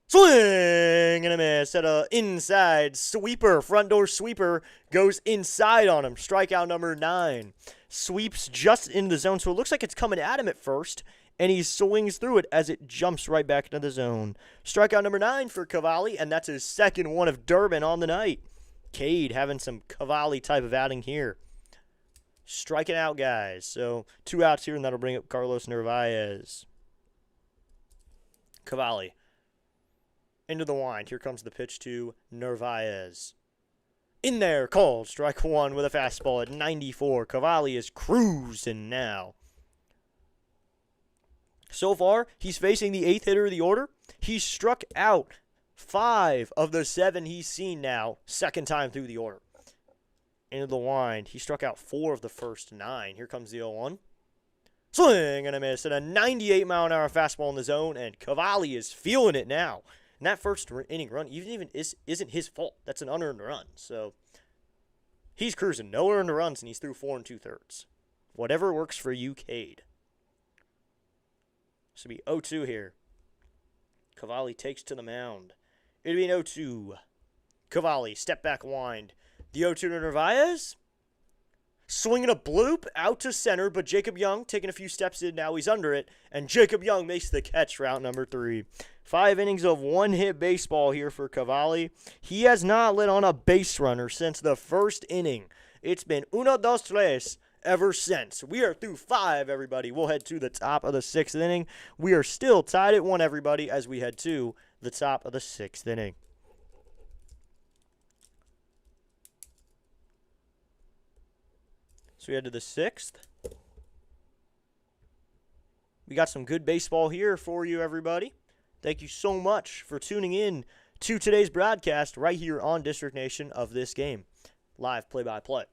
Swing and a miss at a inside sweeper. Front door sweeper goes inside on him. Strikeout number 9. Sweeps just into the zone, so it looks like it's coming at him at first. And he swings through it as it jumps right back into the zone. Strikeout number 9 for Cavalli, and that's his second one of Duran on the night. Cade having some Cavalli type of outing here. Striking out guys. So 2 outs here, and that'll bring up Carlos Narvaez. Cavalli into the wind. Here comes the pitch to Narvaez. In there, called. Strike 1 with a fastball at 94. Cavalli is cruising now. So far, he's facing the 8th hitter of the order. He's struck out 5 of the 7 he's seen now, second time through the order. Into the wind. He struck out 4 of the first 9. Here comes the 0-1. Swing and a miss. And a 98-mile-an-hour fastball in the zone, and Cavalli is feeling it now. And that first inning run even isn't his fault. That's an unearned run. So he's cruising. No earned runs, and he's through 4 2/3. Whatever works for you, Cade. This will be 0-2 here. Cavalli takes to the mound. It'll be an 0-2. Cavalli, step back wind. The 0-2 to Narvaez. Swinging a bloop out to center, but Jacob Young taking a few steps in. Now he's under it, and Jacob Young makes the catch for out number 3. 5 innings of one-hit baseball here for Cavalli. He has not lit on a base runner since the first inning. It's been 1, 2, 3 ever since. We are through 5, everybody. We'll head to the top of the 6th inning. We are still tied at 1, everybody, as we head to the top of the 6th inning. So we head to the 6th. We got some good baseball here for you, everybody. Thank you so much for tuning in to today's broadcast right here on District Nation of this game. Live play-by-play.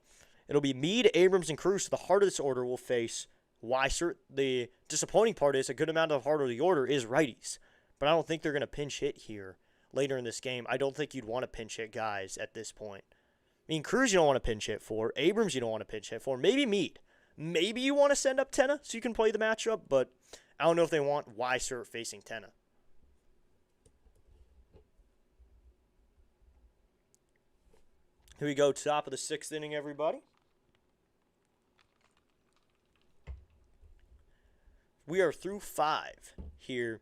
It'll be Meade, Abrams, and Cruz. The heart of this order will face Weiser. The disappointing part is a good amount of the heart of the order is righties. But I don't think they're going to pinch hit here later in this game. I don't think you'd want to pinch hit guys at this point. I mean, Cruz you don't want to pinch hit for. Abrams you don't want to pinch hit for. Maybe Meade. Maybe you want to send up Tenna so you can play the matchup, but I don't know if they want Weiser facing Tenna. Here we go, top of the 6th inning, everybody. We are through 5 here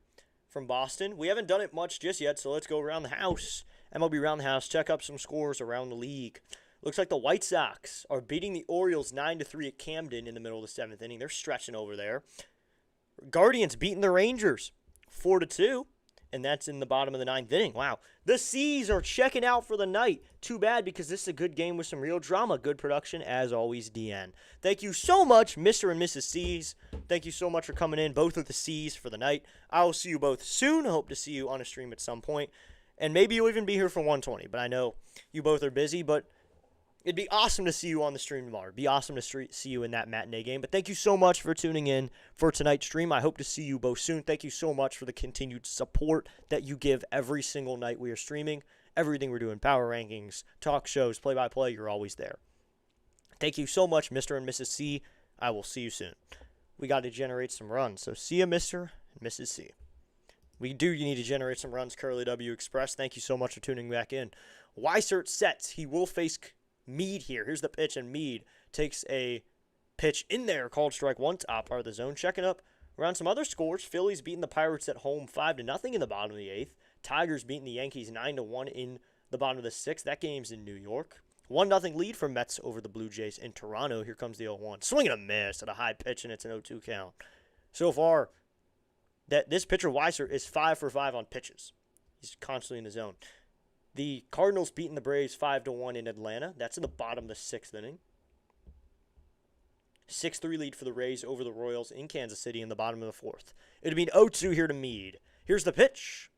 from Boston. We haven't done it much just yet, so let's go around the house. MLB around the house, check up some scores around the league. Looks like the White Sox are beating the Orioles 9-3 at Camden in the middle of the 7th inning. They're stretching over there. Guardians beating the Rangers 4-2. And that's in the bottom of the 9th inning. Wow. The C's are checking out for the night. Too bad because this is a good game with some real drama. Good production, as always, DN. Thank you so much, Mr. and Mrs. C's. Thank you so much for coming in, both of the C's, for the night. I will see you both soon. I hope to see you on a stream at some point. And maybe you'll even be here for 120. But I know you both are busy, but it'd be awesome to see you on the stream tomorrow. It'd be awesome to see you in that matinee game. But thank you so much for tuning in for tonight's stream. I hope to see you both soon. Thank you so much for the continued support that you give every single night we are streaming. everything we're doing, power rankings, talk shows, play-by-play, you're always there. Thank you so much, Mr. and Mrs. C. I will see you soon. We got to generate some runs, so see you, Mr. and Mrs. C. We do need to generate some runs, Curly W Express. Thank you so much for tuning back in. Weissert sets. He will face Mead here. Here's the pitch, and Mead takes a pitch in there, called strike one, top part of the zone. Checking up around some other scores. Phillies beating the Pirates at home 5-0 in the bottom of the 8th. Tigers beating the Yankees 9-1 in the bottom of the 6th. That game's in New York. 1-0 lead for Mets over the Blue Jays in Toronto. Here comes the 0-1. Swing and a miss at a high pitch, and it's an 0-2 count. So far, this pitcher, Weissert, is 5 for 5 on pitches. He's constantly in the zone. The Cardinals beating the Braves 5-1 in Atlanta. That's in the bottom of the 6th inning. 6-3 lead for the Rays over the Royals in Kansas City in the bottom of the 4th. It'll be an 0-2 here to Mead. Here's the pitch.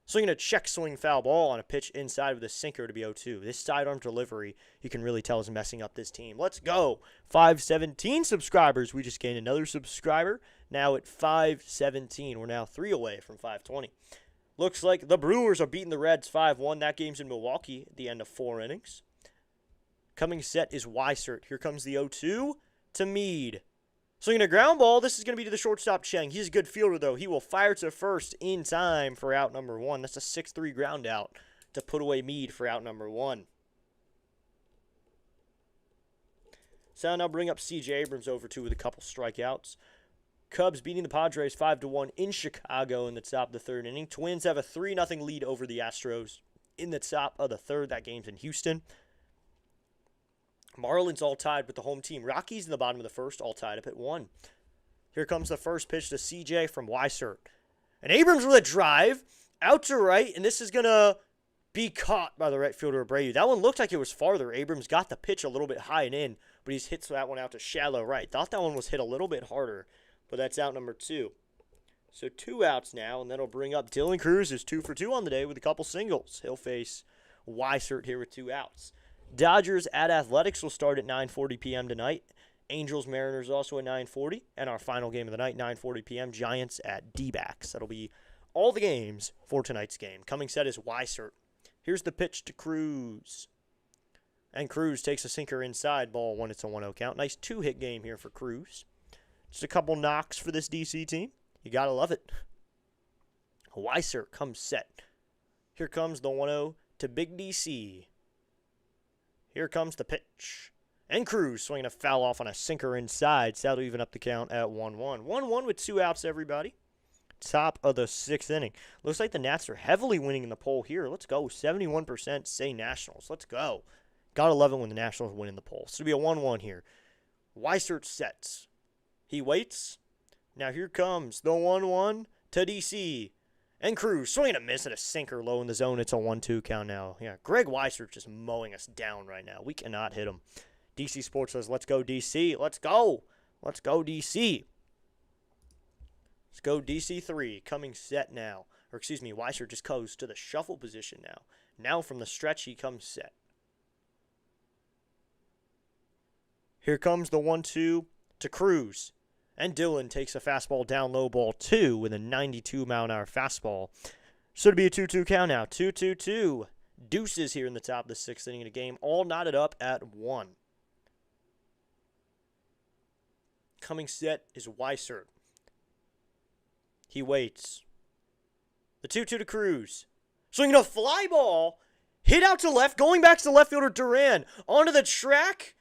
Swinging a check swing foul ball on a pitch inside with a sinker to be 0-2. This sidearm delivery, you can really tell, is messing up this team. Let's go. 517 subscribers. We just gained another subscriber. Now at 517. We're now 3 away from 520. Looks like the Brewers are beating the Reds 5-1. That game's in Milwaukee at the end of 4 innings. Coming set is Weissert. Here comes the 0-2 to Mead. Swinging a ground ball. This is going to be to the shortstop, Cheng. He's a good fielder, though. He will fire to first in time for out number 1. That's a 6-3 ground out to put away Mead for out number 1. So I'll now bring up C.J. Abrams over two with a couple strikeouts. Cubs beating the Padres 5-1 in Chicago in the top of the 3rd inning. Twins have a 3-0 lead over the Astros in the top of the 3rd. That game's in Houston. Marlins all tied with the home team. Rockies in the bottom of the 1st, all tied up at 1. Here comes the first pitch to CJ from Weissert. And Abrams with a drive out to right, and this is going to be caught by the right fielder, Abreu. That one looked like it was farther. Abrams got the pitch a little bit high and in, but he's hit that one out to shallow right. Thought that one was hit a little bit harder, but that's out number 2. So 2 outs now, and that'll bring up Dylan Cruz, who's 2 for 2 on the day with a couple singles. He'll face Weissert here with 2 outs. Dodgers at Athletics will start at 9:40 p.m. tonight. Angels Mariners also at 9:40. And our final game of the night, 9:40 p.m. Giants at D-backs. That'll be all the games for tonight's game. Coming set is Weissert. Here's the pitch to Cruz. And Cruz takes a sinker inside, ball 1. It's a 1-0 count. Nice 2-hit game here for Cruz. Just a couple knocks for this DC team. You gotta love it. Weissert comes set. Here comes the 1-0 to Big DC. Here comes the pitch. And Cruz swinging a foul off on a sinker inside. So that'll even up the count at 1-1. 1-1 with 2 outs, everybody. Top of the 6th inning. Looks like the Nats are heavily winning in the poll here. Let's go. 71% say Nationals. Let's go. Gotta love it when the Nationals win in the poll. So it'll be a 1-1 here. Weissert sets. He waits. Now here comes the 1-1 to DC. And Cruz swinging a miss at a sinker low in the zone. It's a 1-2 count now. Yeah, Greg Weissert just mowing us down right now. We cannot hit him. DC Sports says, let's go, DC. Let's go. Let's go, DC. Let's go, DC3. Coming set now. Or excuse me, Weissert just goes to the shuffle position now. Now from the stretch, he comes set. Here comes the 1-2 to Cruz. And Dylan takes a fastball down low, ball 2 with a 92-mile-an-hour fastball. So it'll be a 2-2 count now. 2-2-2. Deuces here in the top of the 6th inning of the game. All knotted up at 1. Coming set is Weissert. He waits. The 2-2 to Cruz. Swinging a fly ball. Hit out to left. Going back to the left fielder, Duran. Onto the track.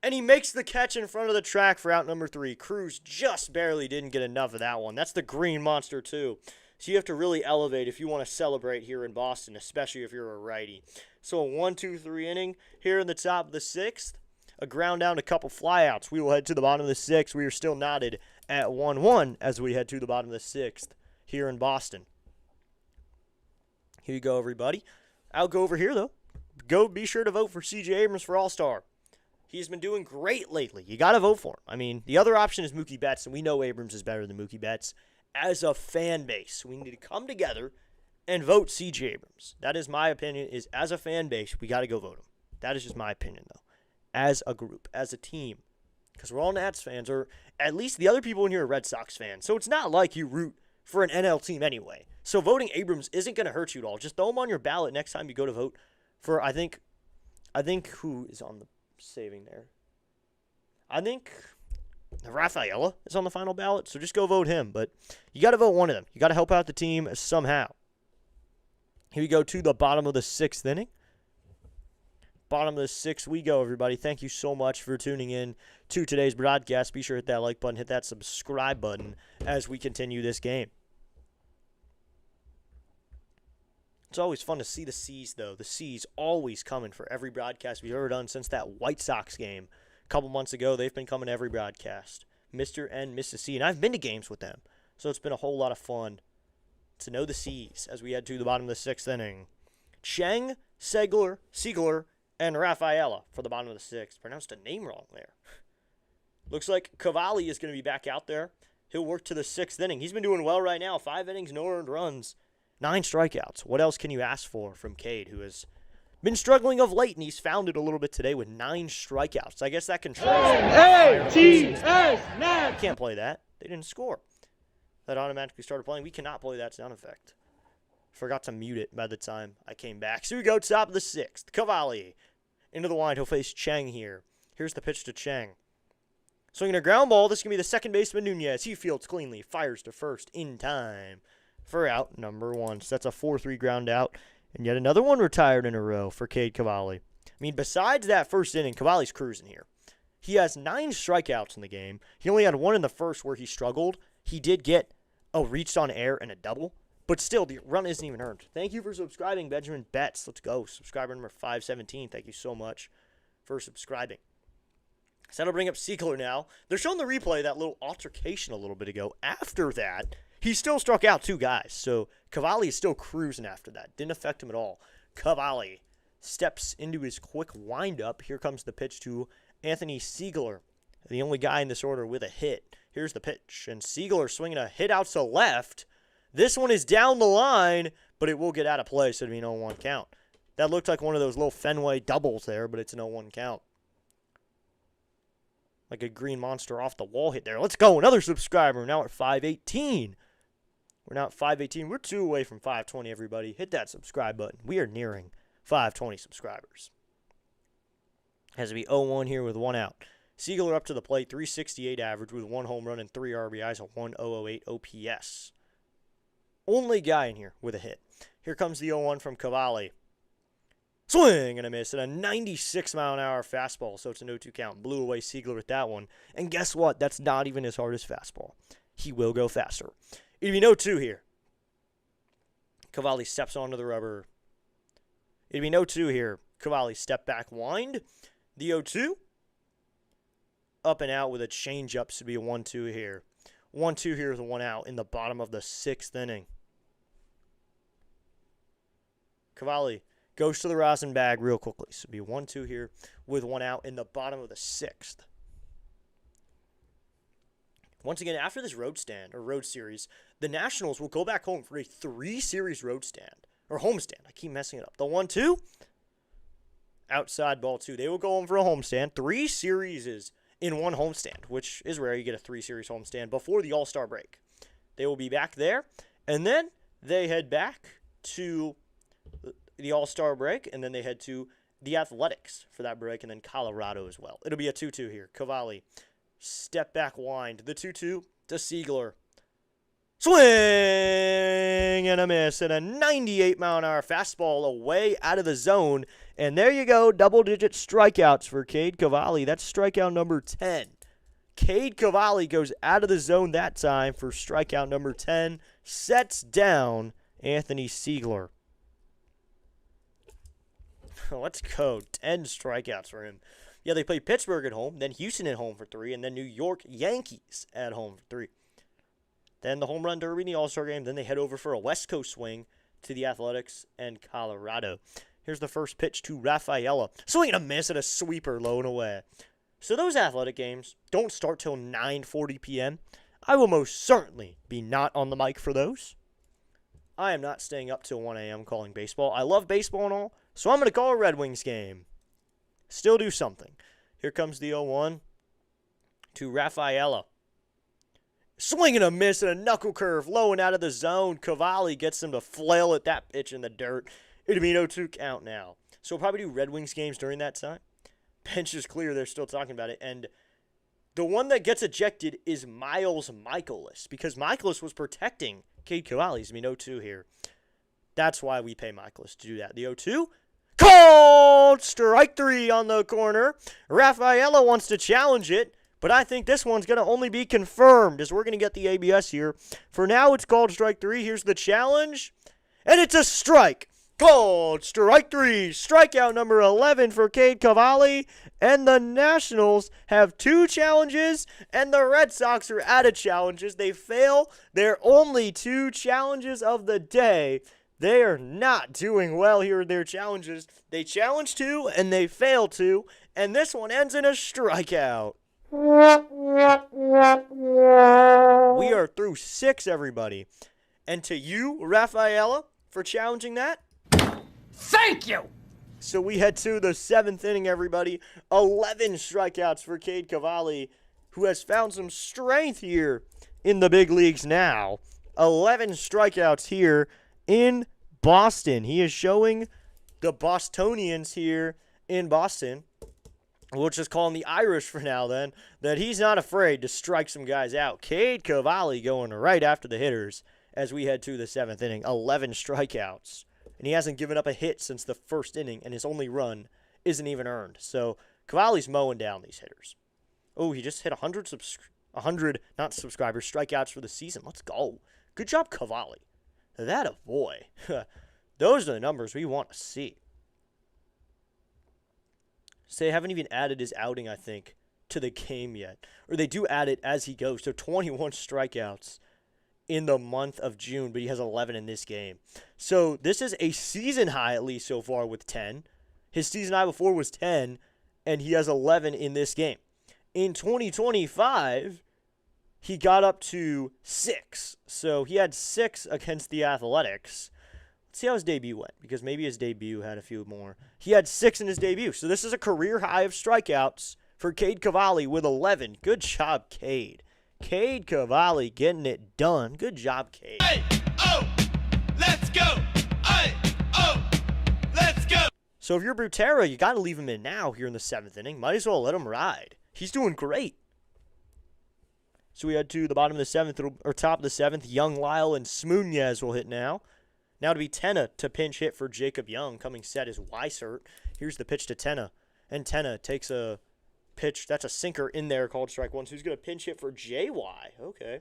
And he makes the catch in front of the track for out number 3. Cruz just barely didn't get enough of that one. That's the green monster, too. So you have to really elevate if you want to celebrate here in Boston, especially if you're a righty. So a 1-2-3 inning here in the top of the 6th. A ground down, a couple flyouts. We will head to the bottom of the 6th. We are still knotted at 1-1 as we head to the bottom of the 6th here in Boston. Here you go, everybody. I'll go over here, though. Be sure to vote for C.J. Abrams for All-Star. He's been doing great lately. You got to vote for him. I mean, the other option is Mookie Betts, and we know Abrams is better than Mookie Betts. As a fan base, we need to come together and vote C.J. Abrams. That is my opinion, is as a fan base, we got to go vote him. That is just my opinion, though. As a group, as a team. Because we're all Nats fans, or at least the other people in here are Red Sox fans. So it's not like you root for an NL team anyway. So voting Abrams isn't going to hurt you at all. Just throw him on your ballot next time you go to vote for, I think who is on the saving there? I think Rafaela is on the final ballot, so just go vote him. But you got to vote one of them. You got to help out the team somehow. Here we go to the bottom of the 6th inning. Bottom of the 6th we go, everybody. Thank you so much for tuning in to today's broadcast. Be sure to hit that like button, hit that subscribe button as we continue this game. It's always fun to see the C's, though. The C's always coming for every broadcast we've ever done since that White Sox game a couple months ago. They've been coming to every broadcast. Mr. and Mrs. C. And I've been to games with them, so it's been a whole lot of fun to know the C's as we head to the bottom of the 6th inning. Chang, Siegler, and Rafaela for the bottom of the 6th. Pronounced a name wrong there. Looks like Cavalli is going to be back out there. He'll work to the 6th inning. He's been doing well right now. 5 innings, no earned runs, 9 strikeouts. What else can you ask for from Cade, who has been struggling of late, and he's found it a little bit today with 9 strikeouts. I guess that controls. ATS Nats. You can't play that. They didn't score. That automatically started playing. We cannot play that sound effect. Forgot to mute it by the time I came back. So we go top of the 6th. Cavalli into the wind. He'll face Chang here. Here's the pitch to Chang. Swinging a ground ball. This is going to be the second baseman, Nunez. He fields cleanly. Fires to first in time for out number 1. So that's a 4-3 ground out. And yet another one retired in a row for Cade Cavalli. I mean, besides that first inning, Cavalli's cruising here. He has 9 strikeouts in the game. He only had 1 in the first where he struggled. He did get a reached on air and a double. But still, the run isn't even earned. Thank you for subscribing, Benjamin Betts. Let's go. Subscriber number 517. Thank you so much for subscribing. So that'll bring up Siegler now. They're showing the replay of that little altercation a little bit ago. After that, he still struck out 2 guys. So Cavalli is still cruising after that. Didn't affect him at all. Cavalli steps into his quick windup. Here comes the pitch to Anthony Siegler, the only guy in this order with a hit. Here's the pitch. And Siegler swinging a hit out to left. This one is down the line, but it will get out of play, so it'll be an 0-1 count. That looked like one of those little Fenway doubles there, but it's an 0-1 count. Like a green monster off the wall hit there. Let's go. Another subscriber. Now at 518. We're now at 518. We're 2 away from 520, everybody. Hit that subscribe button. We are nearing 520 subscribers. Has to be 0-1 here with 1 out. Siegler up to the plate. 368 average with 1 home run and 3 RBIs. A 1.008 OPS. Only guy in here with a hit. Here comes the 0-1 from Cavalli. Swing and a miss and a 96-mile-an-hour fastball, so it's an 0-2 count. Blew away Siegler with that one. And guess what? That's not even his hardest fastball. He will go faster. It'll be 0-2 here. Cavalli steps onto the rubber. It'll be 0-2 here. Cavalli step back wind. The 0-2. Up and out with a changeup, so it'll be a 1-2 here. 1-2 here with 1 out in the bottom of the 6th inning. Cavalli goes to the rosin bag real quickly. So it'll be 1-2 here with 1 out in the bottom of the 6th. Once again, after this road series, the Nationals will go back home for a 3-series road stand. Or homestand. I keep messing it up. The 1-2. Outside ball 2. They will go home for a homestand. 3 series in 1 homestand, which is rare. You get a 3-series homestand before the All-Star break. They will be back there. And then they head back to the All-Star break. And then they head to the Athletics for that break. And then Colorado as well. It'll be a 2-2 here. Cavalli. Step back wind. The 2-2 to Siegler. Swing and a miss. And a 98-mile-an-hour fastball away out of the zone. And there you go. Double-digit strikeouts for Cade Cavalli. That's strikeout number 10. Cade Cavalli goes out of the zone that time for strikeout number 10. Sets down Anthony Siegler. Let's go. 10 strikeouts for him. Yeah, they play Pittsburgh at home, then Houston at home for 3, and then New York Yankees at home for 3. Then the home run derby in the All-Star game. Then they head over for a West Coast swing to the Athletics and Colorado. Here's the first pitch to Rafaela. Swing and a miss and a sweeper low and away. So those athletic games don't start till 9:40 p.m. I will most certainly be not on the mic for those. I am not staying up till 1 a.m. calling baseball. I love baseball and all, so I'm going to call a Red Wings game. Still do something. Here comes the 0-1 to Rafaela. Swing and a miss and a knuckle curve, low and out of the zone. Cavalli gets him to flail at that pitch in the dirt. It'll be an 0-2 count now. So we'll probably do Red Wings games during that time. Bench is clear. They're still talking about it. And the one that gets ejected is Miles Michaelis because Michaelis was protecting Cade Cavalli. He's 0-2 here. That's why we pay Michaelis to do that. The 0-2. Called strike 3 on the corner. Rafaela wants to challenge it, but I think this one's going to only be confirmed as we're going to get the ABS here. For now, it's called strike 3. Here's the challenge, and it's a strike. Called strike 3. Strikeout number 11 for Cade Cavalli, and the Nationals have 2 challenges, and the Red Sox are out of challenges. They fail their only 2 challenges of the day. They are not doing well here in their challenges. They challenge 2, and they fail 2, and this one ends in a strikeout. We are through 6, everybody. And to you, Rafaela, for challenging that. Thank you! So we head to the 7th inning, everybody. 11 strikeouts for Cade Cavalli, who has found some strength here in the big leagues now. 11 strikeouts here in Boston. He is showing the Bostonians here in Boston, we'll just call him the Irish for now then, that he's not afraid to strike some guys out. Cade Cavalli going right after the hitters as we head to the 7th inning. 11 strikeouts. And he hasn't given up a hit since the 1st inning, and his only run isn't even earned. So Cavalli's mowing down these hitters. Oh, he just hit 100 strikeouts for the season. Let's go. Good job, Cavalli. That a boy. Those are the numbers we want to see. So they haven't even added his outing, I think, to the game yet. Or they do add it as he goes. So 21 strikeouts in the month of June, but he has 11 in this game. So this is a season high, at least so far, with 10. His season high before was 10, and he has 11 in this game. In 2025, he got up to 6. So he had 6 against the Athletics. Let's see how his debut went, because maybe his debut had a few more. He had 6 in his debut. So this is a career high of strikeouts for Cade Cavalli with 11. Good job, Cade. Cade Cavalli getting it done. Good job, Cade. Hey, oh, let's go. Hey, oh, let's go. So if you're Butera, you got to leave him in now here in the 7th inning. Might as well let him ride. He's doing great. So we head to the bottom of the 7th, or top of the 7th. Young, Lyle, and Smoonez will hit now. Now to be Tenna to pinch hit for Jacob Young. Coming set is Weissert. Here's the pitch to Tenna. And Tenna takes a pitch. That's a sinker in there called strike 1. So he's going to pinch hit for JY. Okay.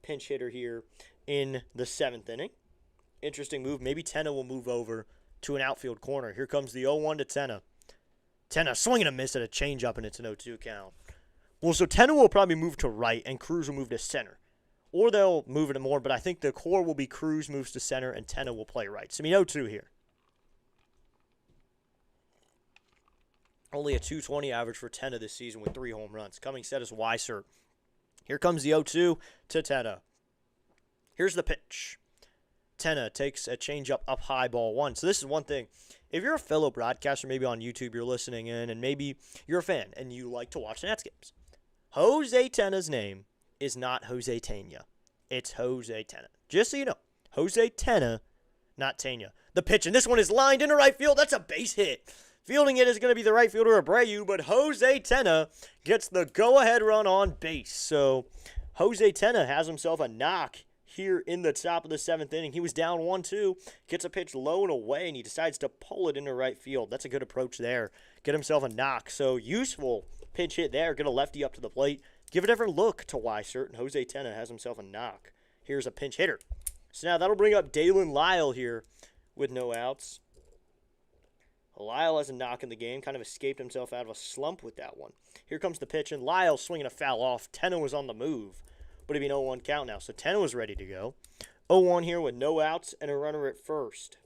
Pinch hitter here in the 7th inning. Interesting move. Maybe Tenna will move over to an outfield corner. Here comes the 0-1 to Tenna. Tenna swinging a miss at a changeup, and it's an 0-2 count. Well, so Tenna will probably move to right, and Cruz will move to center. Or they'll move it more, but I think the core will be Cruz moves to center, and Tenna will play right. So, 0-2 here. Only a 220 average for Tenna this season with 3 home runs. Coming set is Weissert. Here comes the 0-2 to Tenna. Here's the pitch. Tenna takes a changeup up high, ball 1. So this is one thing. If you're a fellow broadcaster, maybe on YouTube you're listening in, and maybe you're a fan and you like to watch Nats games. Jose Tenna's name is not Jose Tena. It's Jose Tenna. Just so you know. Jose Tenna, not Tena. The pitch, and this one is lined into right field. That's a base hit. Fielding it is going to be the right fielder, Abreu, but Jose Tenna gets the go-ahead run on base. So Jose Tenna has himself a knock here in the top of the 7th inning. He was down 1-2, gets a pitch low and away, and he decides to pull it into right field. That's a good approach there. Get himself a knock. So useful pitch hit there. Get a lefty up to the plate. Give a different look to Weissert, and Jose Tenna has himself a knock. Here's a pinch hitter. So now that'll bring up Dalen Lyle here with no outs. Lyle has a knock in the game, kind of escaped himself out of a slump with that one. Here comes the pitch, and Lyle swinging a foul off. Tenna was on the move, but it'd be an 0-1 count now. So Tenna was ready to go. 0-1 here with no outs and a runner at first.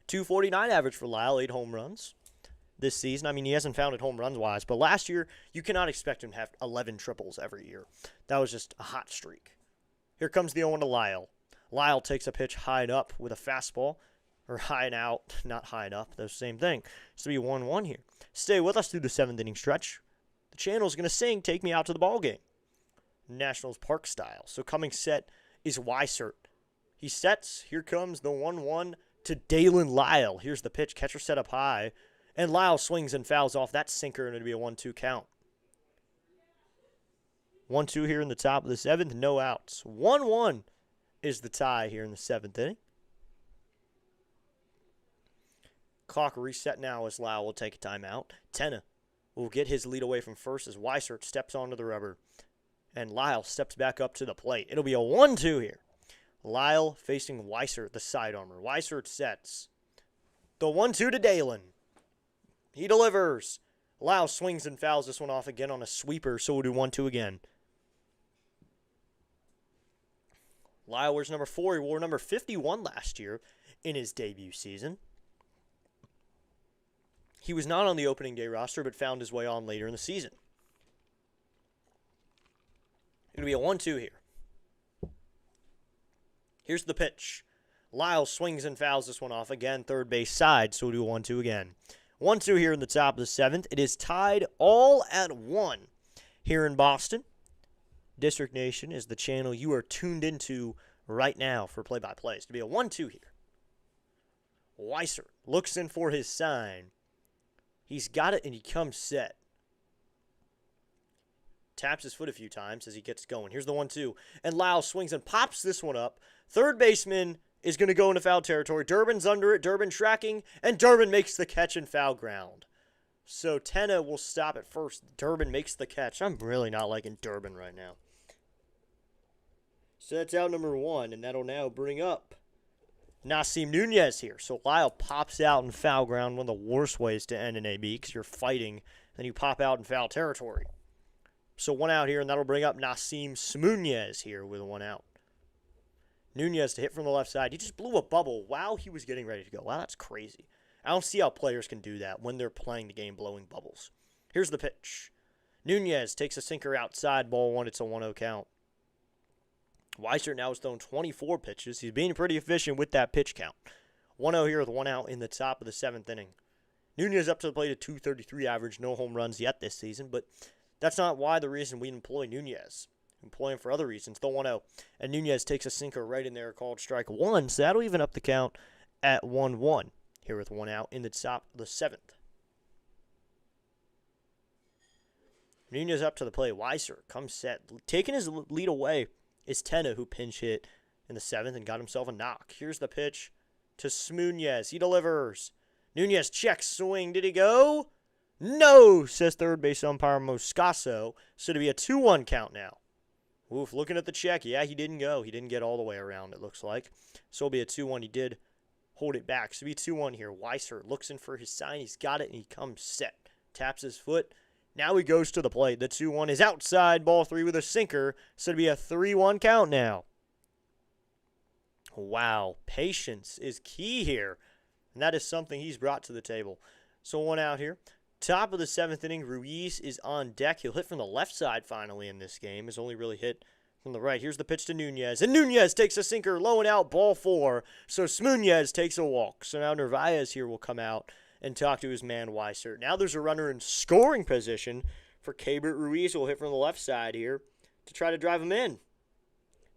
249 average for Lyle, 8 home runs this season. I mean, he hasn't found it home runs-wise, but last year, you cannot expect him to have 11 triples every year. That was just a hot streak. Here comes the 0-1 to Lyle. Lyle takes a pitch high and up with a fastball, or high and out, not high and up, those same thing. It's to be 1-1 here. Stay with us through the 7th inning stretch. The channel's going to sing Take Me Out to the Ball Game, Nationals Park style. So coming set is Weissert. He sets. Here comes the 1-1 to Dalen Lyle. Here's the pitch. Catcher set up high. And Lyle swings and fouls off that sinker, and it'll be a 1-2 count. 1-2 here in the top of the 7th. No outs. 1-1 is the tie here in the 7th inning. Clock reset now as Lyle will take a timeout. Tenna will get his lead away from first as Weissert steps onto the rubber. And Lyle steps back up to the plate. It'll be a 1-2 here. Lyle facing Weissert, the side armor. Weissert sets. The 1-2 to Dalen. He delivers. Lyle swings and fouls this one off again on a sweeper, so we'll do 1-2 again. Lyle wears number 4. He wore number 51 last year in his debut season. He was not on the opening day roster, but found his way on later in the season. It'll be a 1-2 here. Here's the pitch. Lyle swings and fouls this one off again, third base side, so we'll do 1-2 again. 1-2 here in the top of the 7th. It is tied all at 1 here in Boston. District Nation is the channel you are tuned into right now for play-by-plays. To be a 1-2 here. Weissert looks in for his sign. He's got it, and he comes set. Taps his foot a few times as he gets going. Here's the 1-2. And Lyle swings and pops this one up. Third baseman is going to go into foul territory. Durbin's under it. Durbin tracking. And Durbin makes the catch in foul ground. So Tenna will stop at first. Durbin makes the catch. I'm really not liking Durbin right now. So that's out number 1. And that'll now bring up Nasim Nunez here. So Lyle pops out in foul ground. One of the worst ways to end an AB because you're fighting. Then you pop out in foul territory. So 1 out here, and that'll bring up Nasim Smunez here with 1 out. Nunez to hit from the left side. He just blew a bubble while he was getting ready to go. Wow, that's crazy. I don't see how players can do that when they're playing the game blowing bubbles. Here's the pitch. Nunez takes a sinker outside, ball 1. It's a 1-0 count. Weissert now has thrown 24 pitches. He's being pretty efficient with that pitch count. 1-0 here with 1 out in the top of the 7th inning. Nunez up to the plate at .233 average. No home runs yet this season, but that's not the reason we employ Nunez. We employ him for other reasons. The 1-0. And Nunez takes a sinker right in there called strike 1. So that'll even up the count at 1-1. Here with 1 out in the top of the 7th. Nunez up to the plate. Weissert comes set. Taking his lead away is Tenna, who pinch hit in the 7th and got himself a knock. Here's the pitch to Smunez. He delivers. Nunez checks, swing. Did he go? No, says third base umpire Moscaso. So to be a 2-1 count now. Oof, looking at the check. Yeah, he didn't go. He didn't get all the way around, it looks like. So it'll be a 2-1. He did hold it back. So it'll be 2-1 here. Weissert looks in for his sign. He's got it, and he comes set. Taps his foot. Now he goes to the plate. The 2-1 is outside. Ball 3 with a sinker. So it'll be a 3-1 count now. Wow, patience is key here. And that is something he's brought to the table. So 1 out here. Top of the 7th inning, Ruiz is on deck. He'll hit from the left side finally in this game. Has only really hit from the right. Here's the pitch to Nunez. And Nunez takes a sinker, low and out, ball 4. So Smunez takes a walk. So now Narvaez here will come out and talk to his man Weissert. Now there's a runner in scoring position for Keibert Ruiz, who will hit from the left side here to try to drive him in.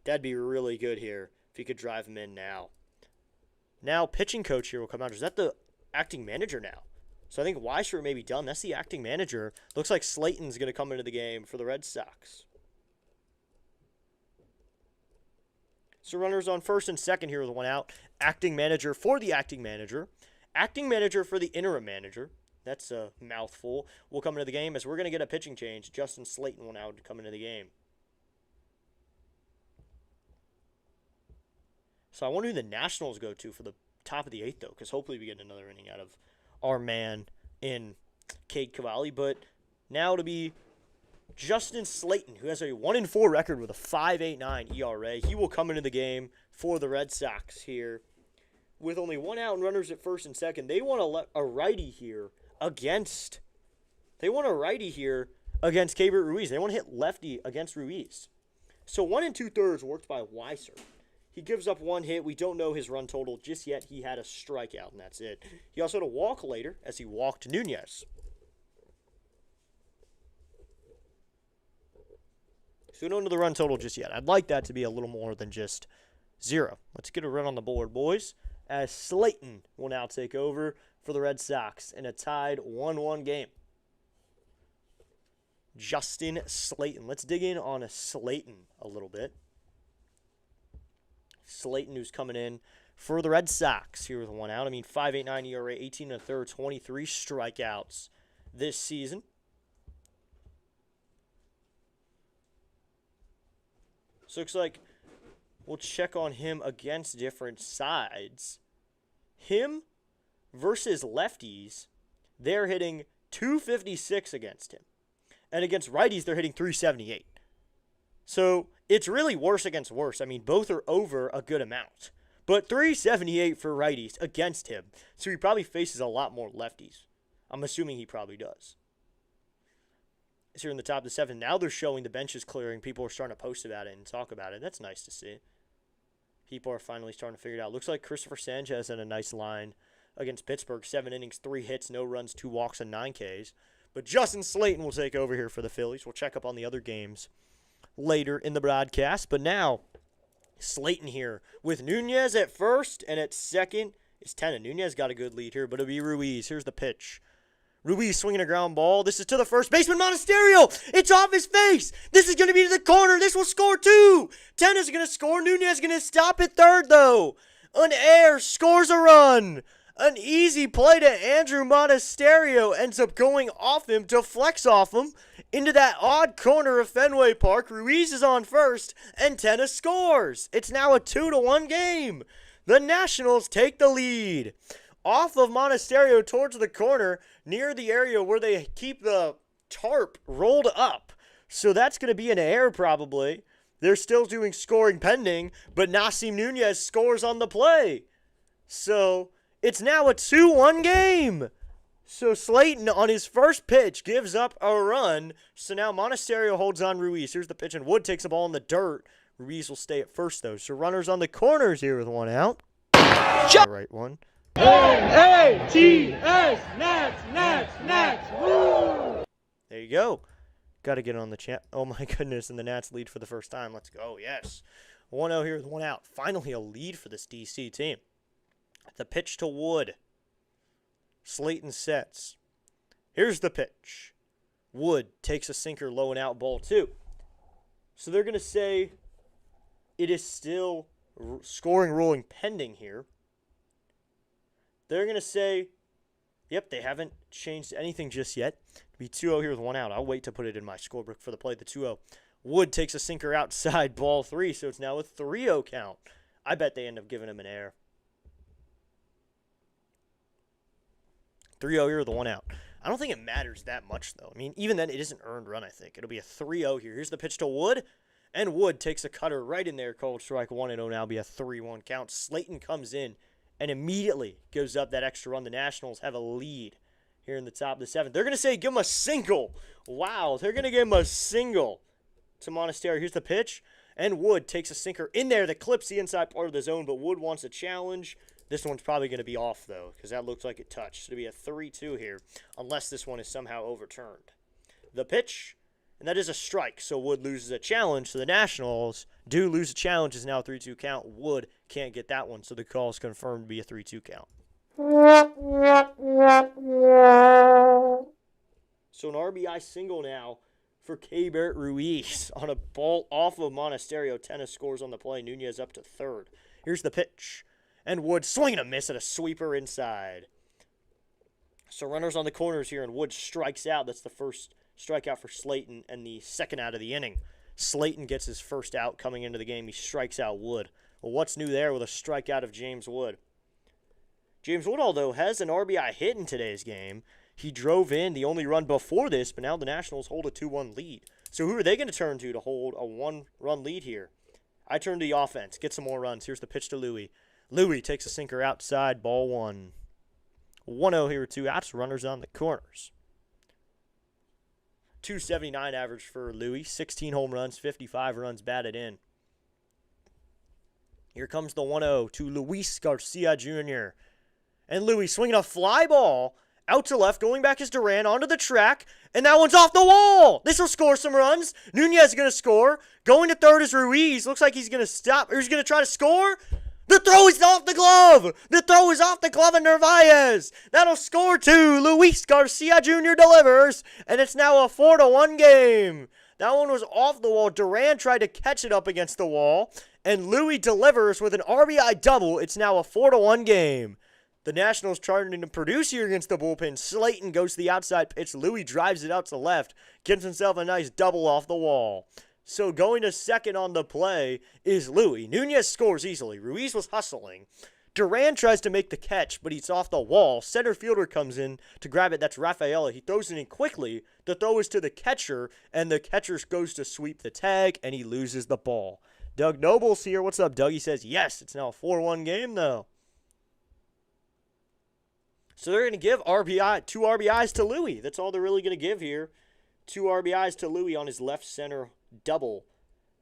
That'd be really good here if he could drive him in now. Now pitching coach here will come out. Is that the acting manager now? So I think Weissert may be done. That's the acting manager. Looks like Slayton's going to come into the game for the Red Sox. So runners on first and second here with 1 out. Acting manager for the acting manager. Acting manager for the interim manager. That's a mouthful. Will come into the game as we're going to get a pitching change. Justin Slayton will now come into the game. So I wonder who the Nationals go to for the top of the 8th, though, because hopefully we get another inning out of our man in Cade Cavalli. But now to be Justin Slayton, who has a 1-4 record with a 5.89 ERA. He will come into the game for the Red Sox here. With only 1 out and runners at first and second, they want a righty here against Keibert Ruiz. They want to hit lefty against Ruiz. So 1 2/3 worked by Weissert. He gives up one hit. We don't know his run total just yet. He had a strikeout, and that's it. He also had a walk later as he walked Nunez. So we don't know the run total just yet. I'd like that to be a little more than just 0. Let's get a run on the board, boys, as Slayton will now take over for the Red Sox in a tied 1-1 game. Justin Slayton. Let's dig in on Slayton a little bit. Slayton, who's coming in for the Red Sox here with one out. 5.89 ERA, 18 1/3, 23 strikeouts this season. So looks like we'll check on him against different sides. Him versus lefties, they're hitting 256 against him. And against righties, they're hitting 378. So it's really worse against worse. Both are over a good amount. But 378 for righties against him. So he probably faces a lot more lefties. I'm assuming he probably does. It's here in the top of the 7th. Now they're showing the benches clearing. People are starting to post about it and talk about it. That's nice to see. People are finally starting to figure it out. Looks like Christopher Sanchez had a nice line against Pittsburgh. 7 innings, 3 hits, no runs, 2 walks, and 9 Ks. But Justin Slayton will take over here for the Phillies. We'll check up on the other games later in the broadcast. But now, Slayton here with Nunez at first, and at second is Tena. Nunez got a good lead here, but it'll be Ruiz. Here's the pitch. Ruiz swinging a ground ball. This is to the first baseman, Monasterio. It's off his face. This is going to be to the corner. This will score 2. Tena's going to score. Nunez going to stop at third, though. An error scores a run. An easy play to Andrew Monasterio ends up going off him to flex off him into that odd corner of Fenway Park. Ruiz is on first, and Tena scores. It's now a 2-1 game. The Nationals take the lead. Off of Monasterio towards the corner near the area where they keep the tarp rolled up. So that's going to be an error probably. They're still doing scoring pending, but Nasim Nunez scores on the play. So it's now a 2-1 game. So Slayton on his first pitch gives up a run. So now Monasterio holds on Ruiz. Here's the pitch, and Wood takes the ball in the dirt. Ruiz will stay at first, though. So runners on the corners here with one out. The right one. A-T-S, Nats, woo! There you go. Got to get on the chat. Oh, my goodness, and the Nats lead for the first time. Let's go, yes. 1-0 here with one out. Finally a lead for this DC team. The pitch to Wood. Slayton sets. Here's the pitch. Wood takes a sinker low and out, ball 2. So they're going to say it is still scoring ruling pending here. They're going to say, yep, they haven't changed anything just yet. It'll be 2-0 here with one out. I'll wait to put it in my scorebook for the play, the 2-0. Wood takes a sinker outside, ball 3, so it's now a 3-0 count. I bet they end up giving him an error. 3-0 here with the one out. I don't think it matters that much, though. Even then, it is an earned run, I think. It'll be a 3-0 here. Here's the pitch to Wood, and Wood takes a cutter right in there. Called strike 1, and it'll now be a 3-1 count. Slayton comes in and immediately gives up that extra run. The Nationals have a lead here in the top of the 7th. They're going to say give him a single. Wow, they're going to give him a single to Monasterio. Here's the pitch, and Wood takes a sinker in there that clips the inside part of the zone, but Wood wants a challenge. This one's probably going to be off, though, because that looks like it touched. So it'll be a 3-2 here, unless this one is somehow overturned. The pitch, and that is a strike, so Wood loses a challenge. So the Nationals do lose a challenge. It's now a 3-2 count. Wood can't get that one, so the call is confirmed to be a 3-2 count. So an RBI single now for Keibert Ruiz on a ball off of Monasterio. Tena scores on the play. Nunez up to third. Here's the pitch. And Wood swinging a miss at a sweeper inside. So runners on the corners here, and Wood strikes out. That's the first strikeout for Slayton and the second out of the inning. Slayton gets his first out coming into the game. He strikes out Wood. Well, what's new there with a strikeout of James Wood? James Wood, although, has an RBI hit in today's game. He drove in the only run before this, but now the Nationals hold a 2-1 lead. So who are they going to turn to hold a 1-run lead here? I turn to the offense. Get some more runs. Here's the pitch to Louie. Louie takes a sinker outside, ball 1. 1-0 here with 2 outs, runners on the corners. 279 average for Louie, 16 home runs, 55 runs batted in. Here comes the 1-0 to Luis Garcia Jr. And Louis swinging a fly ball out to left, going back is Duran onto the track, and that one's off the wall. This will score some runs. Nunez is going to score. Going to third is Ruiz. Looks like he's going to stop, or he's going to try to score. The throw is off the glove. The throw is off the glove of Narvaez. That'll score two. Luis Garcia Jr. delivers, and it's now a 4-1 game. That one was off the wall. Duran tried to catch it up against the wall, and Louis delivers with an RBI double. It's now a 4-1 game. The Nationals trying to produce here against the bullpen. Slayton goes to the outside pitch. Louis drives it out to left. Gives himself a nice double off the wall. So going to second on the play is Louis. Nunez scores easily. Ruiz was hustling. Duran tries to make the catch, but he's off the wall. Center fielder comes in to grab it. That's Rafaela. He throws it in quickly. The throw is to the catcher, and the catcher goes to sweep the tag, and he loses the ball. Doug Noble's here. What's up, Doug? He says, yes, it's now a 4-1 game, though. So they're going to give two RBIs to Louis. That's all they're really going to give here. 2 RBIs to Louis on his left center double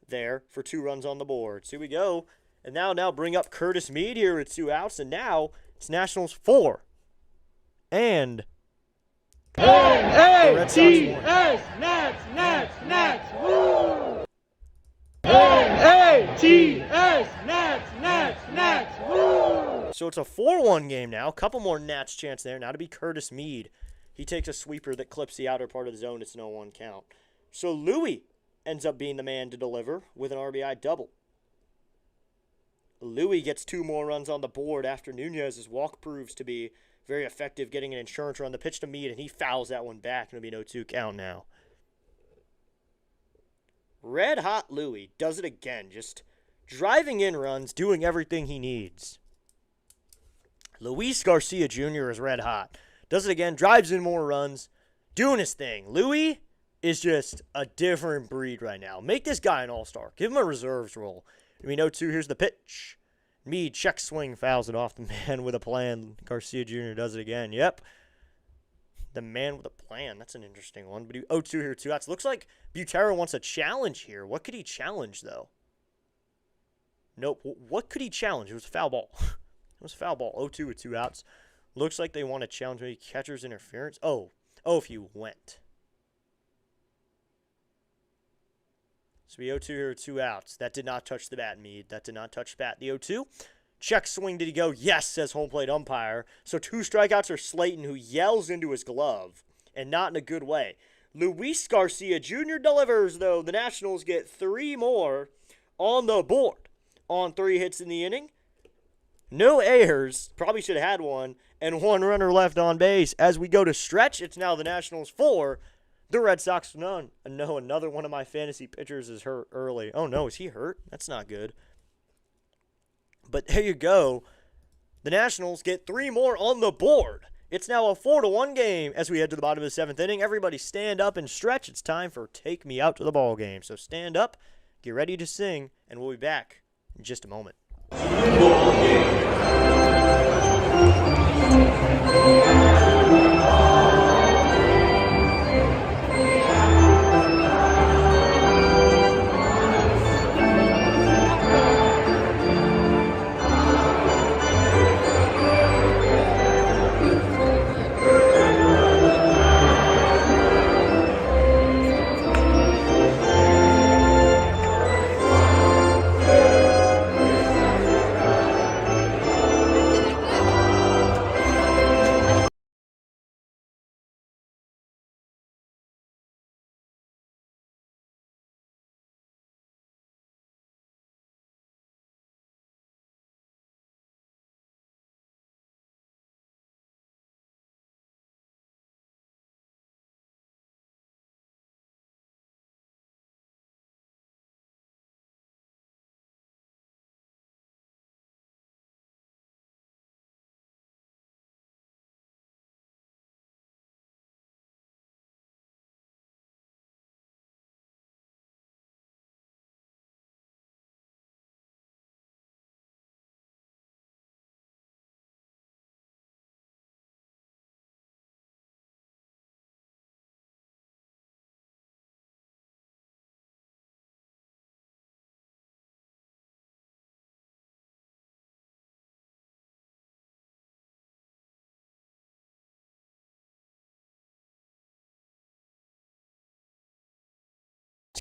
there for 2 runs on the board. So here we go. And now bring up Curtis Mead here with 2 outs. And now it's Nationals 4. And N-A-T-S, Nats, woo! N-A-T-S, Nats, woo! So it's a 4-1 game now. A couple more Nats chance there. Now to be Curtis Mead. He takes a sweeper that clips the outer part of the zone. It's no 1 count. So Louis ends up being the man to deliver with an RBI double. Louis gets 2 more runs on the board after Nunez's walk proves to be very effective, getting an insurance run. The pitch to Mead, and he fouls that one back. It'll be no 2 count now. Red hot Louis does it again, just driving in runs, doing everything he needs. Luis Garcia Jr. is red hot. Does it again, drives in more runs, doing his thing. Louis is just a different breed right now. Make this guy an all-star. Give him a reserves role. We know 2. Here's the pitch. Mead, check swing, fouls it off. The man with a plan. Garcia Jr. does it again. Yep. The man with a plan. That's an interesting one. But 0-2 here, 2 outs. Looks like Butera wants a challenge here. What could he challenge, though? Nope. What could he challenge? It was a foul ball. It was a foul ball. 0-2 with 2 outs. Looks like they want to challenge maybe catcher's interference. Oh, if you went. So we 0-2 here, 2 outs. That did not touch the bat, Mead. That did not touch the bat. The 0-2. Check swing. Did he go? Yes, says home plate umpire. So 2 strikeouts are Slayton, who yells into his glove, and not in a good way. Luis Garcia Jr. delivers, though. The Nationals get 3 more on the board on 3 hits in the inning. No errors. Probably should have had one. And 1 runner left on base. As we go to stretch, it's now the Nationals 4. The Red Sox none. No, another one of my fantasy pitchers is hurt early. Oh, no, is he hurt? That's not good. But there you go. The Nationals get 3 more on the board. It's now a 4-1 game as we head to the bottom of the 7th inning. Everybody stand up and stretch. It's time for Take Me Out to the Ball Game. So stand up, get ready to sing, and we'll be back in just a moment.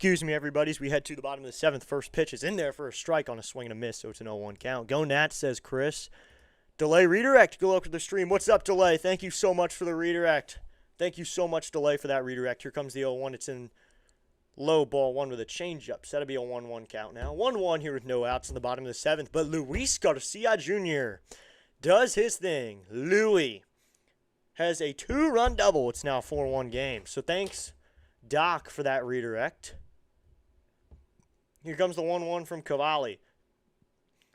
Excuse me, everybody, as we head to the bottom of the 7th. First pitch is in there for a strike on a swing and a miss, so it's an 0-1 count. Go Nats, says Chris. Delay redirect. Go up to the stream. What's up, Delay? Thank you so much for the redirect. Thank you so much, Delay, for that redirect. Here comes the 0-1. It's in low ball 1 with a changeup. So that'll be a 1-1 count now. 1-1 here with no outs in the bottom of the 7th. But Luis Garcia Jr. does his thing. Louis has a 2-run double. It's now a 4-1 game. So thanks, Doc, for that redirect. Here comes the 1-1 from Cavalli.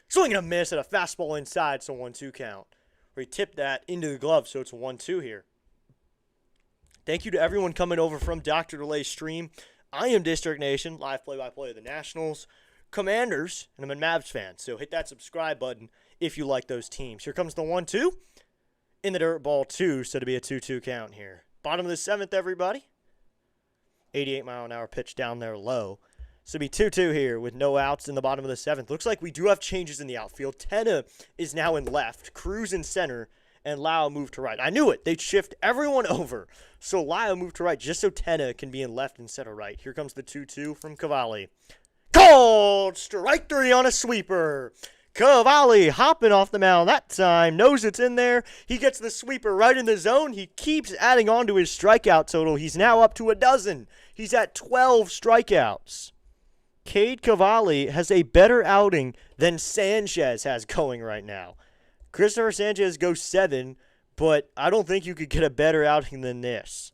Swing and a miss at a fastball inside, so 1-2 count. Where he tipped that into the glove, so it's 1-2 here. Thank you to everyone coming over from Dr. Delay's stream. I am District Nation, live play-by-play of the Nationals, Commanders, and I'm a Mavs fan. So hit that subscribe button if you like those teams. Here comes the 1-2 in the dirt ball 2, so to be a 2-2 count here. Bottom of the 7th, everybody. 88-mile-an-hour pitch down there low. So it'll be 2-2 here with no outs in the bottom of the 7th. Looks like we do have changes in the outfield. Tenna is now in left, Cruz in center, and Lau moved to right. I knew it. They'd shift everyone over. So Lau moved to right just so Tenna can be in left instead of right. Here comes the 2-2 from Cavalli. Called strike 3 on a sweeper. Cavalli hopping off the mound that time. Knows it's in there. He gets the sweeper right in the zone. He keeps adding on to his strikeout total. He's now up to a dozen. He's at 12 strikeouts. Cade Cavalli has a better outing than Sanchez has going right now. Christopher Sanchez goes 7, but I don't think you could get a better outing than this.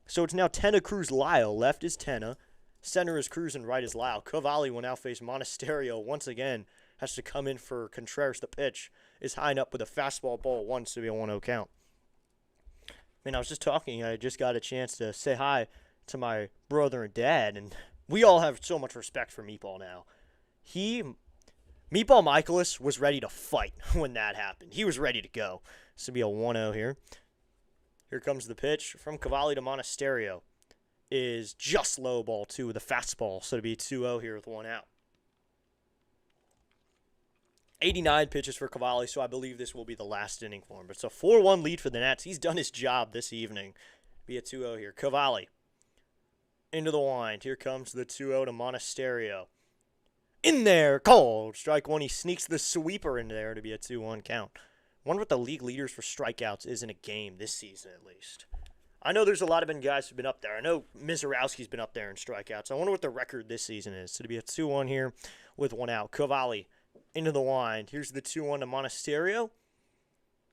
So it's now Tenna, Cruz, Lyle. Left is Tenna. Center is Cruz and right is Lyle. Cavalli will now face Monasterio once again. Has to come in for Contreras. The pitch is high and up with a fastball ball 1 to be a 1-0 count. I was just talking. I just got a chance to say hi to my brother and dad, and we all have so much respect for Meatball now. Meatball Michaelis was ready to fight when that happened. He was ready to go. This will be a 1-0 here. Here comes the pitch from Cavalli to Monasterio. Is just low ball 2 with a fastball. So it'll be 2-0 here with 1 out. 89 pitches for Cavalli, so I believe this will be the last inning for him. But it's a 4-1 lead for the Nats. He's done his job this evening. Be a 2-0 here. Cavalli into the wind. Here comes the 2-0 to Monasterio. In there, called. Strike 1. He sneaks the sweeper in there to be a 2-1 count. Wonder what the league leaders for strikeouts is in a game this season at least. I know there's a lot of guys who've been up there. I know Mizorowski's been up there in strikeouts. I wonder what the record this season is. So to be a 2-1 here with 1 out. Cavalli into the wind. Here's the 2-1 to Monasterio.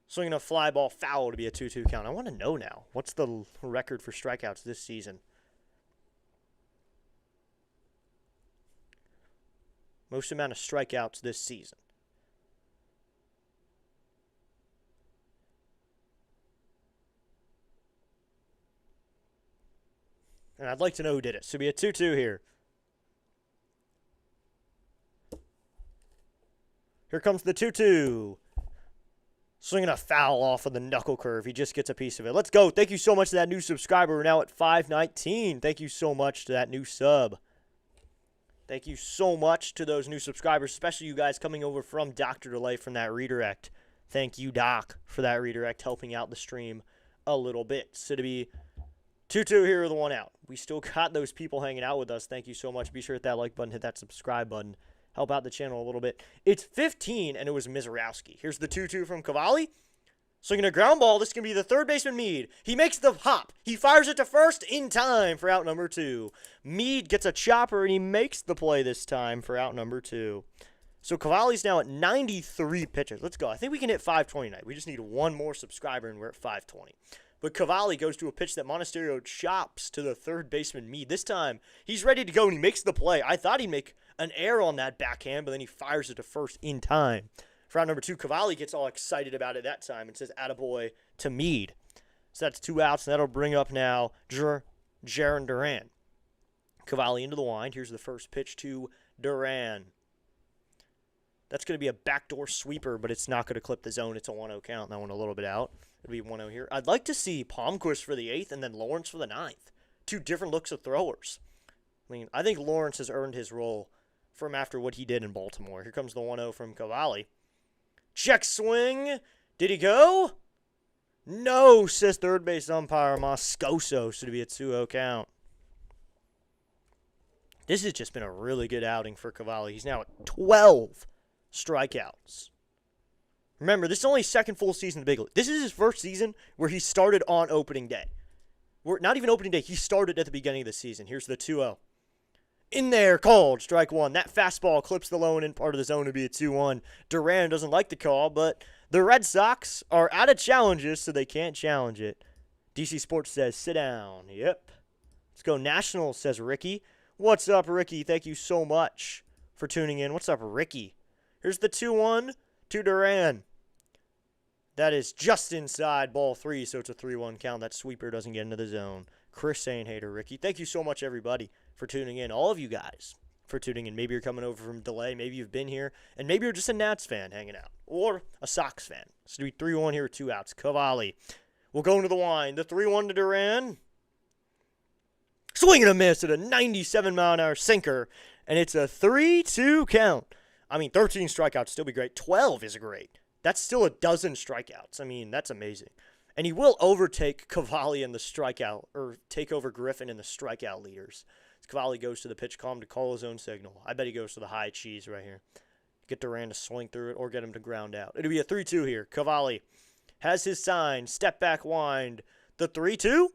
Swinging a fly ball foul to be a 2-2 count. I want to know now. What's the record for strikeouts this season? Most amount of strikeouts this season. And I'd like to know who did it. So it'll be a 2-2 here. Here comes the 2-2. Swinging a foul off of the knuckle curve. He just gets a piece of it. Let's go. Thank you so much to that new subscriber. We're now at 519. Thank you so much to that new sub. Thank you so much to those new subscribers, especially you guys coming over from Dr. Delay from that redirect. Thank you, Doc, for that redirect, helping out the stream a little bit. So to be 2-2 here with 1 out. We still got those people hanging out with us. Thank you so much. Be sure to hit that like button, hit that subscribe button. Help out the channel a little bit. It's 15, and it was Mizorowski. Here's the 2-2 from Cavalli. Swinging a ground ball. This is going to be the third baseman, Meade. He makes the hop. He fires it to first in time for out number 2. Meade gets a chopper, and he makes the play this time for out number 2. So Cavalli's now at 93 pitches. Let's go. I think we can hit 520 tonight. We just need one more subscriber, and we're at 520. But Cavalli goes to a pitch that Monasterio chops to the third baseman, Meade. This time, he's ready to go, and he makes the play. I thought he'd make an error on that backhand, but then he fires it to first in time. For out number 2, Cavalli gets all excited about it that time and says, attaboy to Meade. So that's 2 outs, and that'll bring up now Jarren Duran. Cavalli into the wind. Here's the first pitch to Duran. That's going to be a backdoor sweeper, but it's not going to clip the zone. It's a 1-0 count. That one a little bit out. It'll be 1-0 here. I'd like to see Palmquist for the 8th and then Lawrence for the 9th. 2 different looks of throwers. I think Lawrence has earned his role from after what he did in Baltimore. Here comes the 1-0 from Cavalli. Check swing. Did he go? No, says third base umpire Moscoso. So to be a 2-0 count. This has just been a really good outing for Cavalli. He's now at 12 strikeouts. Remember, this is only his second full season in the big league. This is his first season where he started on opening day. Not even opening day, he started at the beginning of the season. Here's the 2-0. In there, called, strike one. That fastball clips the low and in part of the zone to be a 2-1. Duran doesn't like the call, but the Red Sox are out of challenges, so they can't challenge it. DC Sports says, sit down. Yep. Let's go Nationals, says Ricky. What's up, Ricky? Thank you so much for tuning in. What's up, Ricky? Here's the 2-1 to Duran. That is just inside ball 3, so it's a 3-1 count. That sweeper doesn't get into the zone. Chris saying, hey to Ricky. Thank you so much, everybody, for tuning in. All of you guys for tuning in. Maybe you're coming over from delay. Maybe you've been here. And maybe you're just a Nats fan hanging out. Or a Sox fan. It's going to be 3-1 here with 2 outs. Cavalli will go into the wind. The 3-1 to Duran. Swing and a miss at a 97-mile-an-hour sinker. And it's a 3-2 count. 13 strikeouts still be great. 12 is great. That's still a dozen strikeouts. That's amazing. And he will overtake Cavalli in the strikeout, or take over Griffin in the strikeout leaders. Cavalli goes to the pitch column to call his own signal. I bet he goes to the high cheese right here. Get Duran to swing through it or get him to ground out. It'll be a 3-2 here. Cavalli has his sign. Step back wind. The 3-2.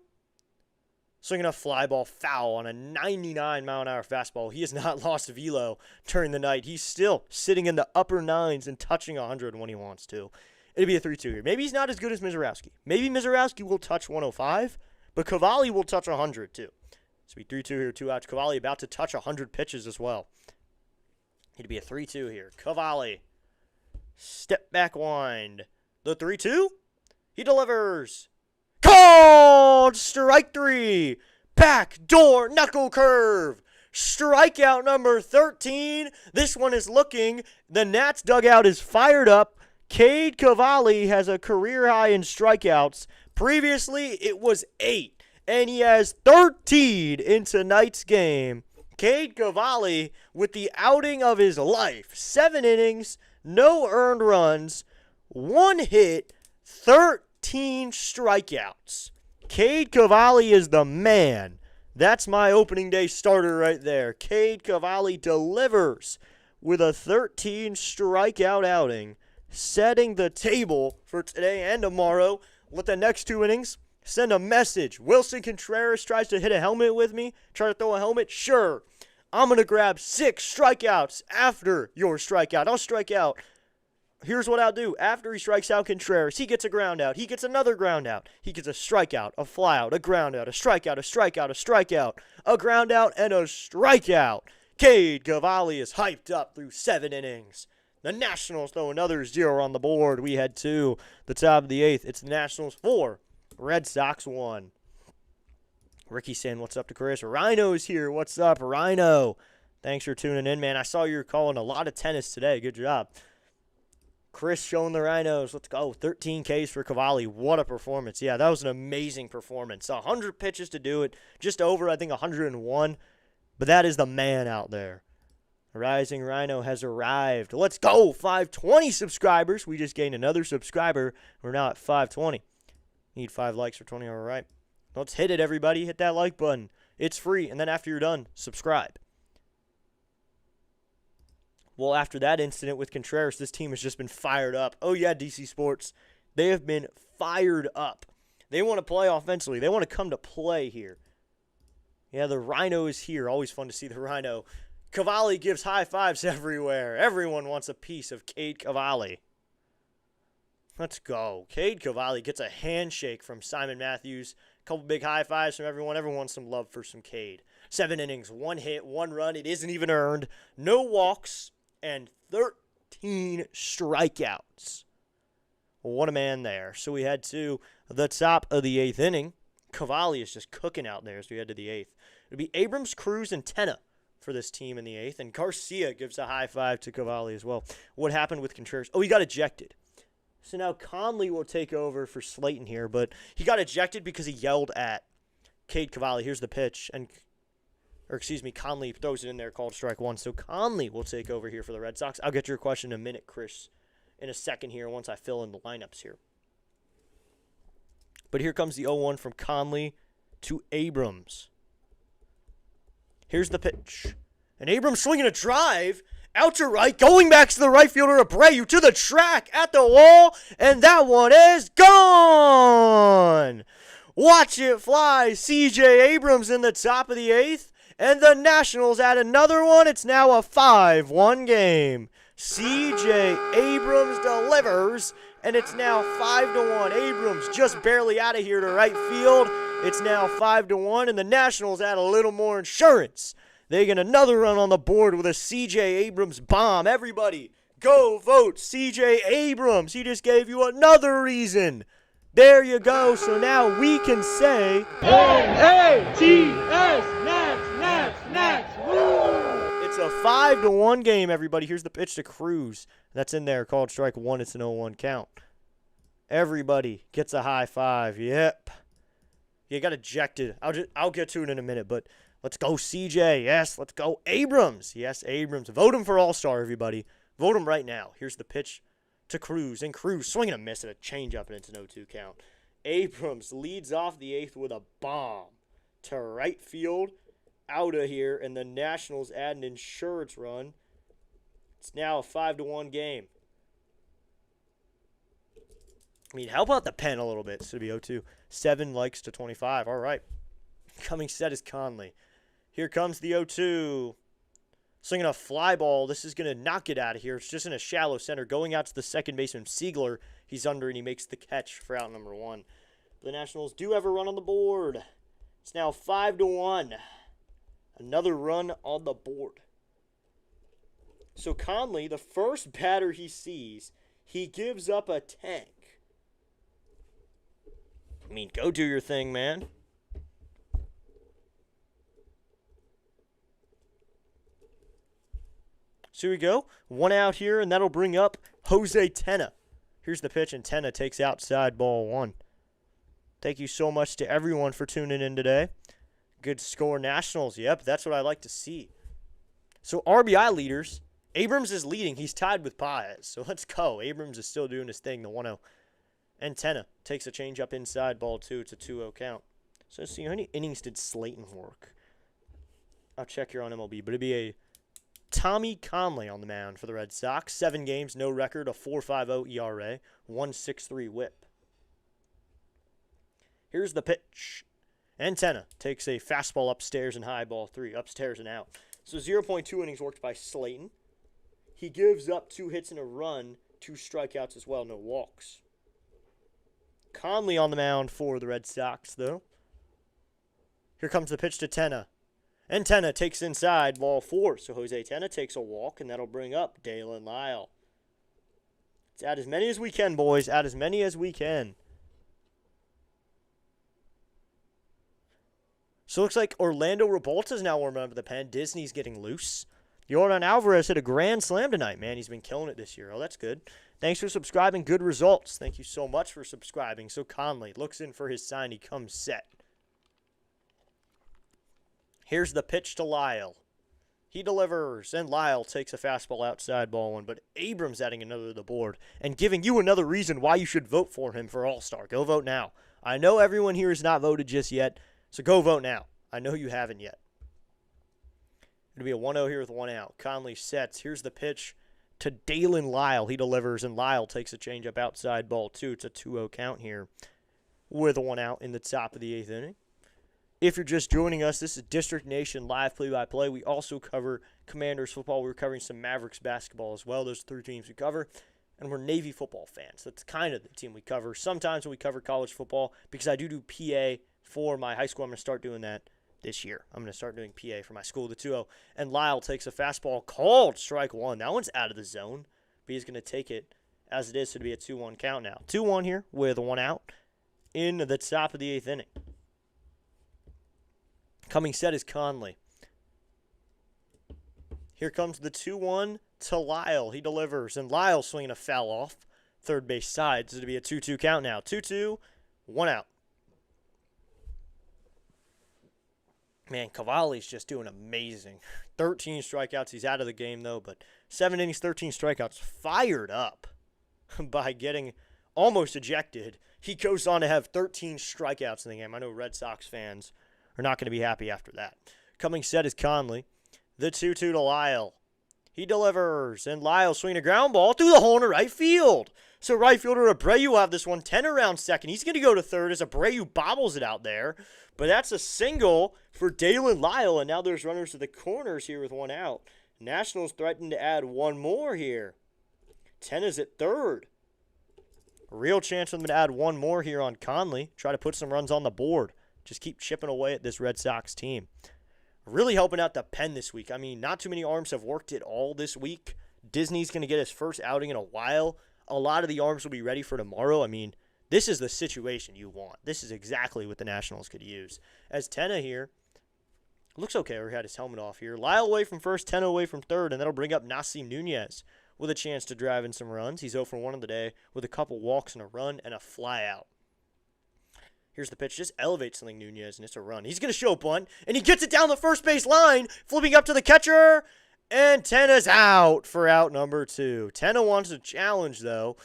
Swinging a fly ball foul on a 99-mile-an-hour fastball. He has not lost velo during the night. He's still sitting in the upper nines and touching 100 when he wants to. It'll be a 3-2 here. Maybe he's not as good as Mizorowski. Maybe Mizorowski will touch 105, but Cavalli will touch 100 too. So it'll be 3-2 here, 2 outs. Cavalli about to touch 100 pitches as well. It'll be a 3-2 here. Cavalli. Step back wind. The 3-2. He delivers. Called! Strike 3. Backdoor knuckle curve. Strikeout number 13. This one is looking. The Nats dugout is fired up. Cade Cavalli has a career high in strikeouts. Previously, it was 8. And he has 13 in tonight's game. Cade Cavalli with the outing of his life. 7 innings, no earned runs, 1 hit, 13 strikeouts. Cade Cavalli is the man. That's my opening day starter right there. Cade Cavalli delivers with a 13 strikeout outing, setting the table for today and tomorrow. With the next 2 innings, send a message. Wilson Contreras tries to hit a helmet with me. Try to throw a helmet? Sure. I'm going to grab 6 strikeouts after your strikeout. I'll strike out. Here's what I'll do. After he strikes out Contreras, he gets a ground out. He gets another ground out. He gets a strikeout, a flyout, a ground out, a strikeout, a strikeout, a strikeout, a ground out, and a strikeout. Cade Cavalli is hyped up through 7 innings. The Nationals throw another 0 on the board. We head to the top of the 8th. It's the Nationals 4, Red Sox 1. Ricky saying, what's up to Chris? Rhino's here. What's up, Rhino? Thanks for tuning in, man. I saw you were calling a lot of tennis today. Good job. Chris showing the Rhinos. Let's go. 13 Ks for Cavalli. What a performance. Yeah, that was an amazing performance. 100 pitches to do it. Just over, I think, 101. But that is the man out there. Rising Rhino has arrived. Let's go. 520 subscribers. We just gained another subscriber. We're now at 520. Need 5 likes for 20. All right. Let's hit it, everybody. Hit that like button. It's free. And then after you're done, subscribe. Well, after that incident with Contreras, this team has just been fired up. Oh, yeah, DC Sports. They have been fired up. They want to play offensively. They want to come to play here. Yeah, the Rhino is here. Always fun to see the Rhino. Cavalli gives high fives everywhere. Everyone wants a piece of Cade Cavalli. Let's go. Cade Cavalli gets a handshake from Simon Matthews. A couple big high fives from everyone. Everyone wants some love for some Cade. 7 innings, 1 hit, 1 run. It isn't even earned. No walks and 13 strikeouts. What a man there. So we head to the top of the 8th inning. Cavalli is just cooking out there as we head to the 8th. It'll be Abrams, Cruz, and Tenna for this team in the 8th. And Garcia gives a high five to Cavalli as well. What happened with Contreras? Oh, he got ejected. So now Conley will take over for Slayton here, but he got ejected because he yelled at Cade Cavalli. Here's the pitch, Conley throws it in there, called strike 1. So Conley will take over here for the Red Sox. I'll get to your question in a minute, Chris, in a second here once I fill in the lineups here. But here comes the 0-1 from Conley to Abrams. Here's the pitch. And Abrams swinging a drive. Out to right, going back to the right fielder, Abreu to the track, at the wall, and that one is gone! Watch it fly, C.J. Abrams in the top of the 8th, and the Nationals add another one. It's now a 5-1 game. C.J. Abrams delivers, and it's now 5-1. Abrams just barely out of here to right field. It's now 5-1, and the Nationals add a little more insurance. They get another run on the board with a C.J. Abrams bomb. Everybody, go vote C.J. Abrams. He just gave you another reason. There you go. So now we can say, N-A-T-S, Nats, woo! it's a 5-1 game, everybody. Here's the pitch to Cruz. That's in there, called strike one. It's an 0-1 count. Everybody gets a high five. Yep. You got ejected. I'll get to it in a minute, but let's go CJ. Yes, let's go Abrams. Yes, Abrams. Vote him for All-Star, everybody. Vote him right now. Here's the pitch to Cruz. And Cruz swinging a miss at a changeup, and it's an 0-2 count. Abrams leads off the 8th with a bomb to right field. Out of here, and the Nationals add an insurance run. It's now a 5-1 game. I mean, help out the pen a little bit. So it'll be 0-2. 7 likes to 25. All right. Coming set is Conley. Here comes the 0-2. Swinging a fly ball. This is going to knock it out of here. It's just in a shallow center. Going out to the second baseman, Siegler. He's under, and he makes the catch for out number 1. The Nationals do have a run on the board. It's now 5-1. Another run on the board. So Conley, the first batter he sees, he gives up a tank. I mean, go do your thing, man. So here we go. 1 out here, and that'll bring up Jose Tena. Here's the pitch, and Tena takes outside ball 1. Thank you so much to everyone for tuning in today. Good score, Nationals. Yep, that's what I like to see. So RBI leaders, Abrams is leading. He's tied with Paez. So let's go. Abrams is still doing his thing, the 1-0. And Tena takes a changeup inside ball 2. It's a 2-0 count. So let's see, how many innings did Slayton work? I'll check here on MLB, but it'd be a Tommy Conley on the mound for the Red Sox. 7 games, no record, a 4.50 ERA, 1.63 whip. Here's the pitch. And Tena takes a fastball upstairs and high ball 3, upstairs and out. So 0.2 innings worked by Slayton. He gives up 2 hits and a run, 2 strikeouts as well, no walks. Conley on the mound for the Red Sox, though. Here comes the pitch to Tena. And Tena takes inside ball 4. So Jose Tena takes a walk, and that'll bring up Dalen Lyle. Let's add as many as we can, boys. Add as many as we can. So it looks like Orlando Revolta's now warming up the pen. Disney's getting loose. Yordan Alvarez hit a grand slam tonight, man. He's been killing it this year. Oh, that's good. Thanks for subscribing. Good results. Thank you so much for subscribing. So Conley looks in for his sign. He comes set. Here's the pitch to Lyle. He delivers, and Lyle takes a fastball outside ball 1. But Abrams adding another to the board and giving you another reason why you should vote for him for All-Star. Go vote now. I know everyone here has not voted just yet, so go vote now. I know you haven't yet. It'll be a 1-0 here with 1 out. Conley sets. Here's the pitch to Dalen Lyle. He delivers, and Lyle takes a changeup outside ball 2. It's a 2-0 count here with a 1 out in the top of the 8th inning. If you're just joining us, this is District Nation live play-by-play. We also cover Commanders football. We're covering some Mavericks basketball as well. Those are 3 teams we cover. And we're Navy football fans. That's kind of the team we cover. Sometimes when we cover college football, because I do PA for my high school, I'm going to start doing that this year. I'm going to start doing PA for my school, the 2-0. And Lyle takes a fastball called strike 1. That one's out of the zone, but he's going to take it as it is, so to be a 2-1 count now. 2-1 here with 1 out in the top of the 8th inning. Coming set is Conley. Here comes the 2-1 to Lyle. He delivers, and Lyle swinging a foul off third base side. So it'll be a 2-2 count now. 2-2, 1 out. Man, Cavalli's just doing amazing. 13 strikeouts. He's out of the game, though, but 7 innings, 13 strikeouts. Fired up by getting almost ejected. He goes on to have 13 strikeouts in the game. I know Red Sox fans are not going to be happy after that. Coming set is Conley. The 2-2 to Lyle. He delivers, and Lyle swinging a ground ball through the hole in right field. So right fielder Abreu will have this one 10 around second. He's going to go to third as Abreu bobbles it out there. But that's a single for Dalen Lyle, and now there's runners to the corners here with one out. Nationals threatening to add one more here. 10 is at third. Real chance for them to add one more here on Conley. Try to put some runs on the board. Just keep chipping away at this Red Sox team. Really helping out the pen this week. I mean, not too many arms have worked at all this week. Disney's going to get his first outing in a while. A lot of the arms will be ready for tomorrow. I mean, this is the situation you want. This is exactly what the Nationals could use. As Tenna here, looks okay where he had his helmet off here. Lyle away from first, Tenna away from third, and that'll bring up Nasim Nunez with a chance to drive in some runs. He's 0 for 1 of the day with a couple walks and a run and a fly out. Here's the pitch. Just elevates something Nunez, and it's a run. He's going to show a bunt, and he gets it down the first base line, flipping up to the catcher, and Tenna's out for out number 2. Tenna wants to challenge, though.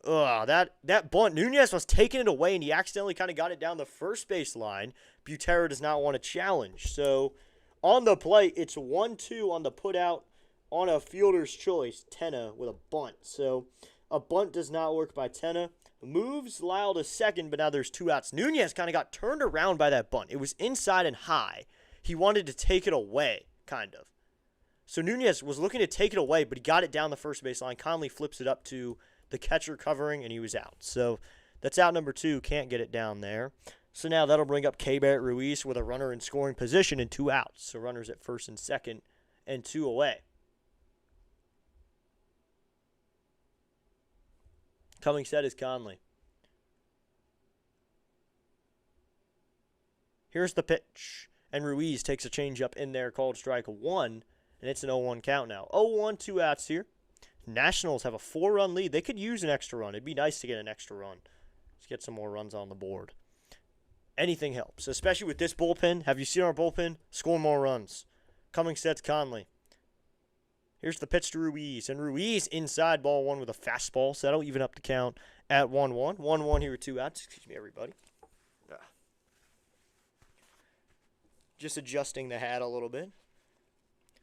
That bunt, Nunez was taking it away, and he accidentally kind of got it down the first base line. Butera does not want to challenge. So on the plate, it's 1-2 on the put out on a fielder's choice, Tenna with a bunt. So a bunt does not work by Tenna. Moves Lyle to second, but now there's 2 outs. Nunez kind of got turned around by that bunt. It was inside and high. He wanted to take it away, kind of. So Nunez was looking to take it away, but he got it down the first base line. Conley flips it up to the catcher covering, and he was out. So that's out number 2. Can't get it down there. So now that'll bring up Keibert Ruiz with a runner in scoring position and 2 outs. So runners at first and second and 2 away. Coming set is Conley. Here's the pitch. And Ruiz takes a changeup in there called strike 1. And it's an 0-1 count now. 0-1, 2 outs here. Nationals have a 4-run lead. They could use an extra run. It'd be nice to get an extra run. Let's get some more runs on the board. Anything helps, especially with this bullpen. Have you seen our bullpen? Score more runs. Coming set's Conley. Here's the pitch to Ruiz. And Ruiz inside ball 1 with a fastball. So that'll even up the count at 1-1. 1-1 here with 2 outs. Excuse me, everybody. Just adjusting the hat a little bit.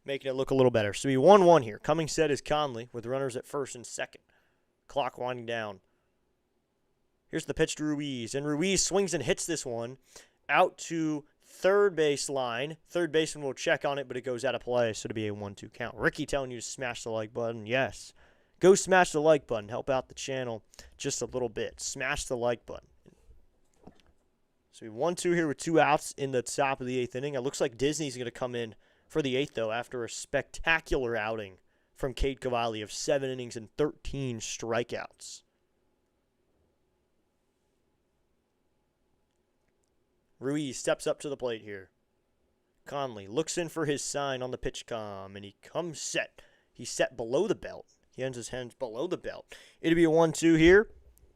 Making it look a little better. So we 1-1 here. Coming set is Conley with runners at first and second. Clock winding down. Here's the pitch to Ruiz. And Ruiz swings and hits this one out to third base line. Third baseman will check on it, but it goes out of play, so it'll be a 1-2 count. Ricky telling you to smash the like button. Yes. Go smash the like button. Help out the channel just a little bit. Smash the like button. So we 1-2 here with 2 outs in the top of the 8th inning. It looks like Disney's going to come in for the 8th, though, after a spectacular outing from Kate Cavalli of 7 innings and 13 strikeouts. Ruiz steps up to the plate here. Conley looks in for his sign on the pitch comm, and he comes set. He's set below the belt. He ends his hands below the belt. It'll be a 1-2 here.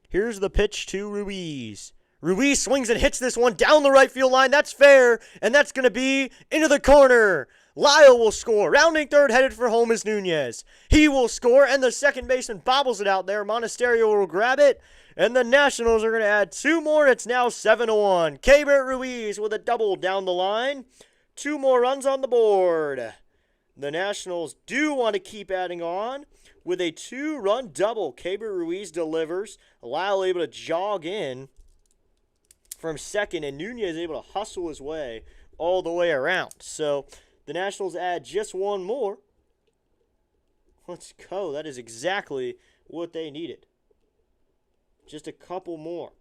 Here's the pitch to Ruiz. Ruiz swings and hits this one down the right field line. That's fair, and that's going to be into the corner. Lyle will score. Rounding third, headed for home is Nunez. He will score, and the second baseman bobbles it out there. Monasterio will grab it, and the Nationals are going to add 2 more. It's now 7-1. Keibert Ruiz with a double down the line. 2 more runs on the board. The Nationals do want to keep adding on with a 2-run double. Keibert Ruiz delivers. Lyle able to jog in from second, and Nunez able to hustle his way all the way around. So the Nationals add just 1 more. Let's go. That is exactly what they needed. Just a couple more.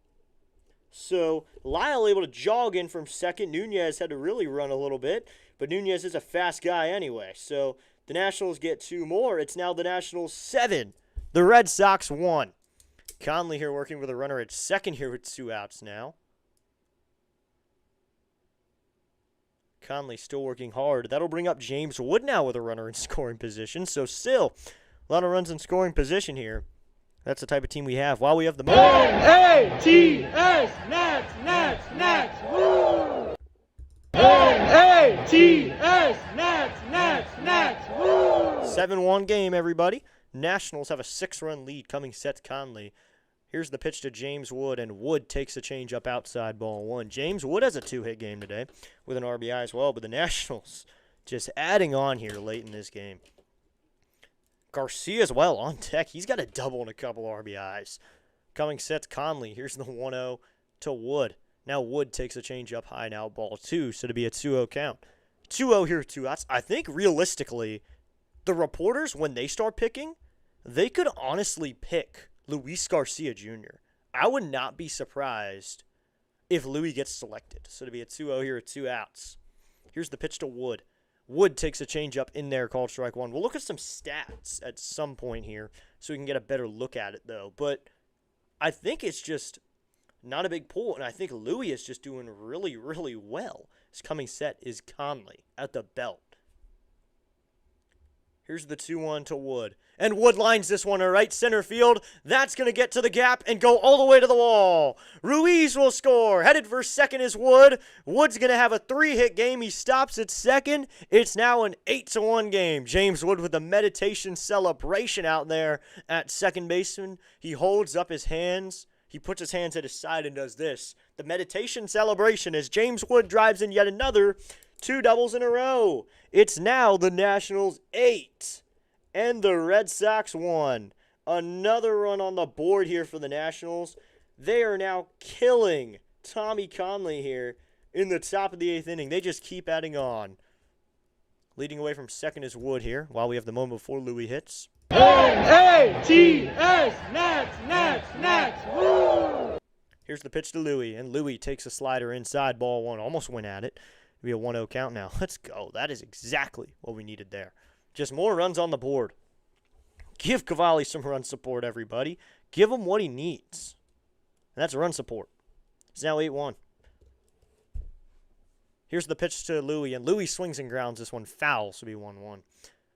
So Lyle able to jog in from second. Nunez had to really run a little bit, but Nunez is a fast guy anyway. So the Nationals get 2 more. It's now the Nationals 7. The Red Sox 1. Conley here working with a runner at second here with 2 outs now. Conley still working hard. That'll bring up James Wood now with a runner in scoring position. So still, a lot of runs in scoring position here. That's the type of team we have. While we have the N-A-T-S, Nats, Nats, Nats, woo! N-A-T-S, Nats, Nats, Nats, woo! 7-1 game, everybody. Nationals have a 6-run lead coming set Conley. Here's the pitch to James Wood, and Wood takes a change up outside, ball 1. James Wood has a 2-hit game today with an RBI as well, but the Nationals just adding on here late in this game. Garcia as well on deck. He's got a double and a couple RBIs. Coming set Conley. Here's the 1-0 to Wood. Now Wood takes a change up high now, ball 2, so to be a 2-0 count. 2-0 here, 2 outs. I think realistically, the reporters, when they start picking, they could honestly pick Luis Garcia Jr. I would not be surprised if Louis gets selected. So to be a 2-0 here, 2 outs. Here's the pitch to Wood. Wood takes a changeup in there, called strike 1. We'll look at some stats at some point here so we can get a better look at it, though. But I think it's just not a big pull, and I think Louis is just doing really, really well. His coming set is Conley at the belt. Here's the 2-1 to Wood. And Wood lines this one to right center field. That's going to get to the gap and go all the way to the wall. Ruiz will score. Headed for second is Wood. Wood's going to have a 3-hit game. He stops at second. It's now an 8-1 game. James Wood with a meditation celebration out there at second baseman. He holds up his hands. He puts his hands at his side and does this. The meditation celebration as James Wood drives in yet another 2 doubles in a row. It's now the Nationals 8 and the Red Sox 1. Another run on the board here for the Nationals. They are now killing Tommy Conley here in the top of the 8th inning. They just keep adding on. Leading away from second is Wood here while we have the moment before Louis hits. N-A-T-S, Nats, Nats, Nats, woo! Here's the pitch to Louis, and Louis takes a slider inside, ball 1. Almost went at it. It'll be a 1-0 count now. Let's go. That is exactly what we needed there. Just more runs on the board. Give Cavalli some run support, everybody. Give him what he needs. And that's run support. It's now 8-1. Here's the pitch to Louis, and Louis swings and grounds this one foul, so it'll be 1-1.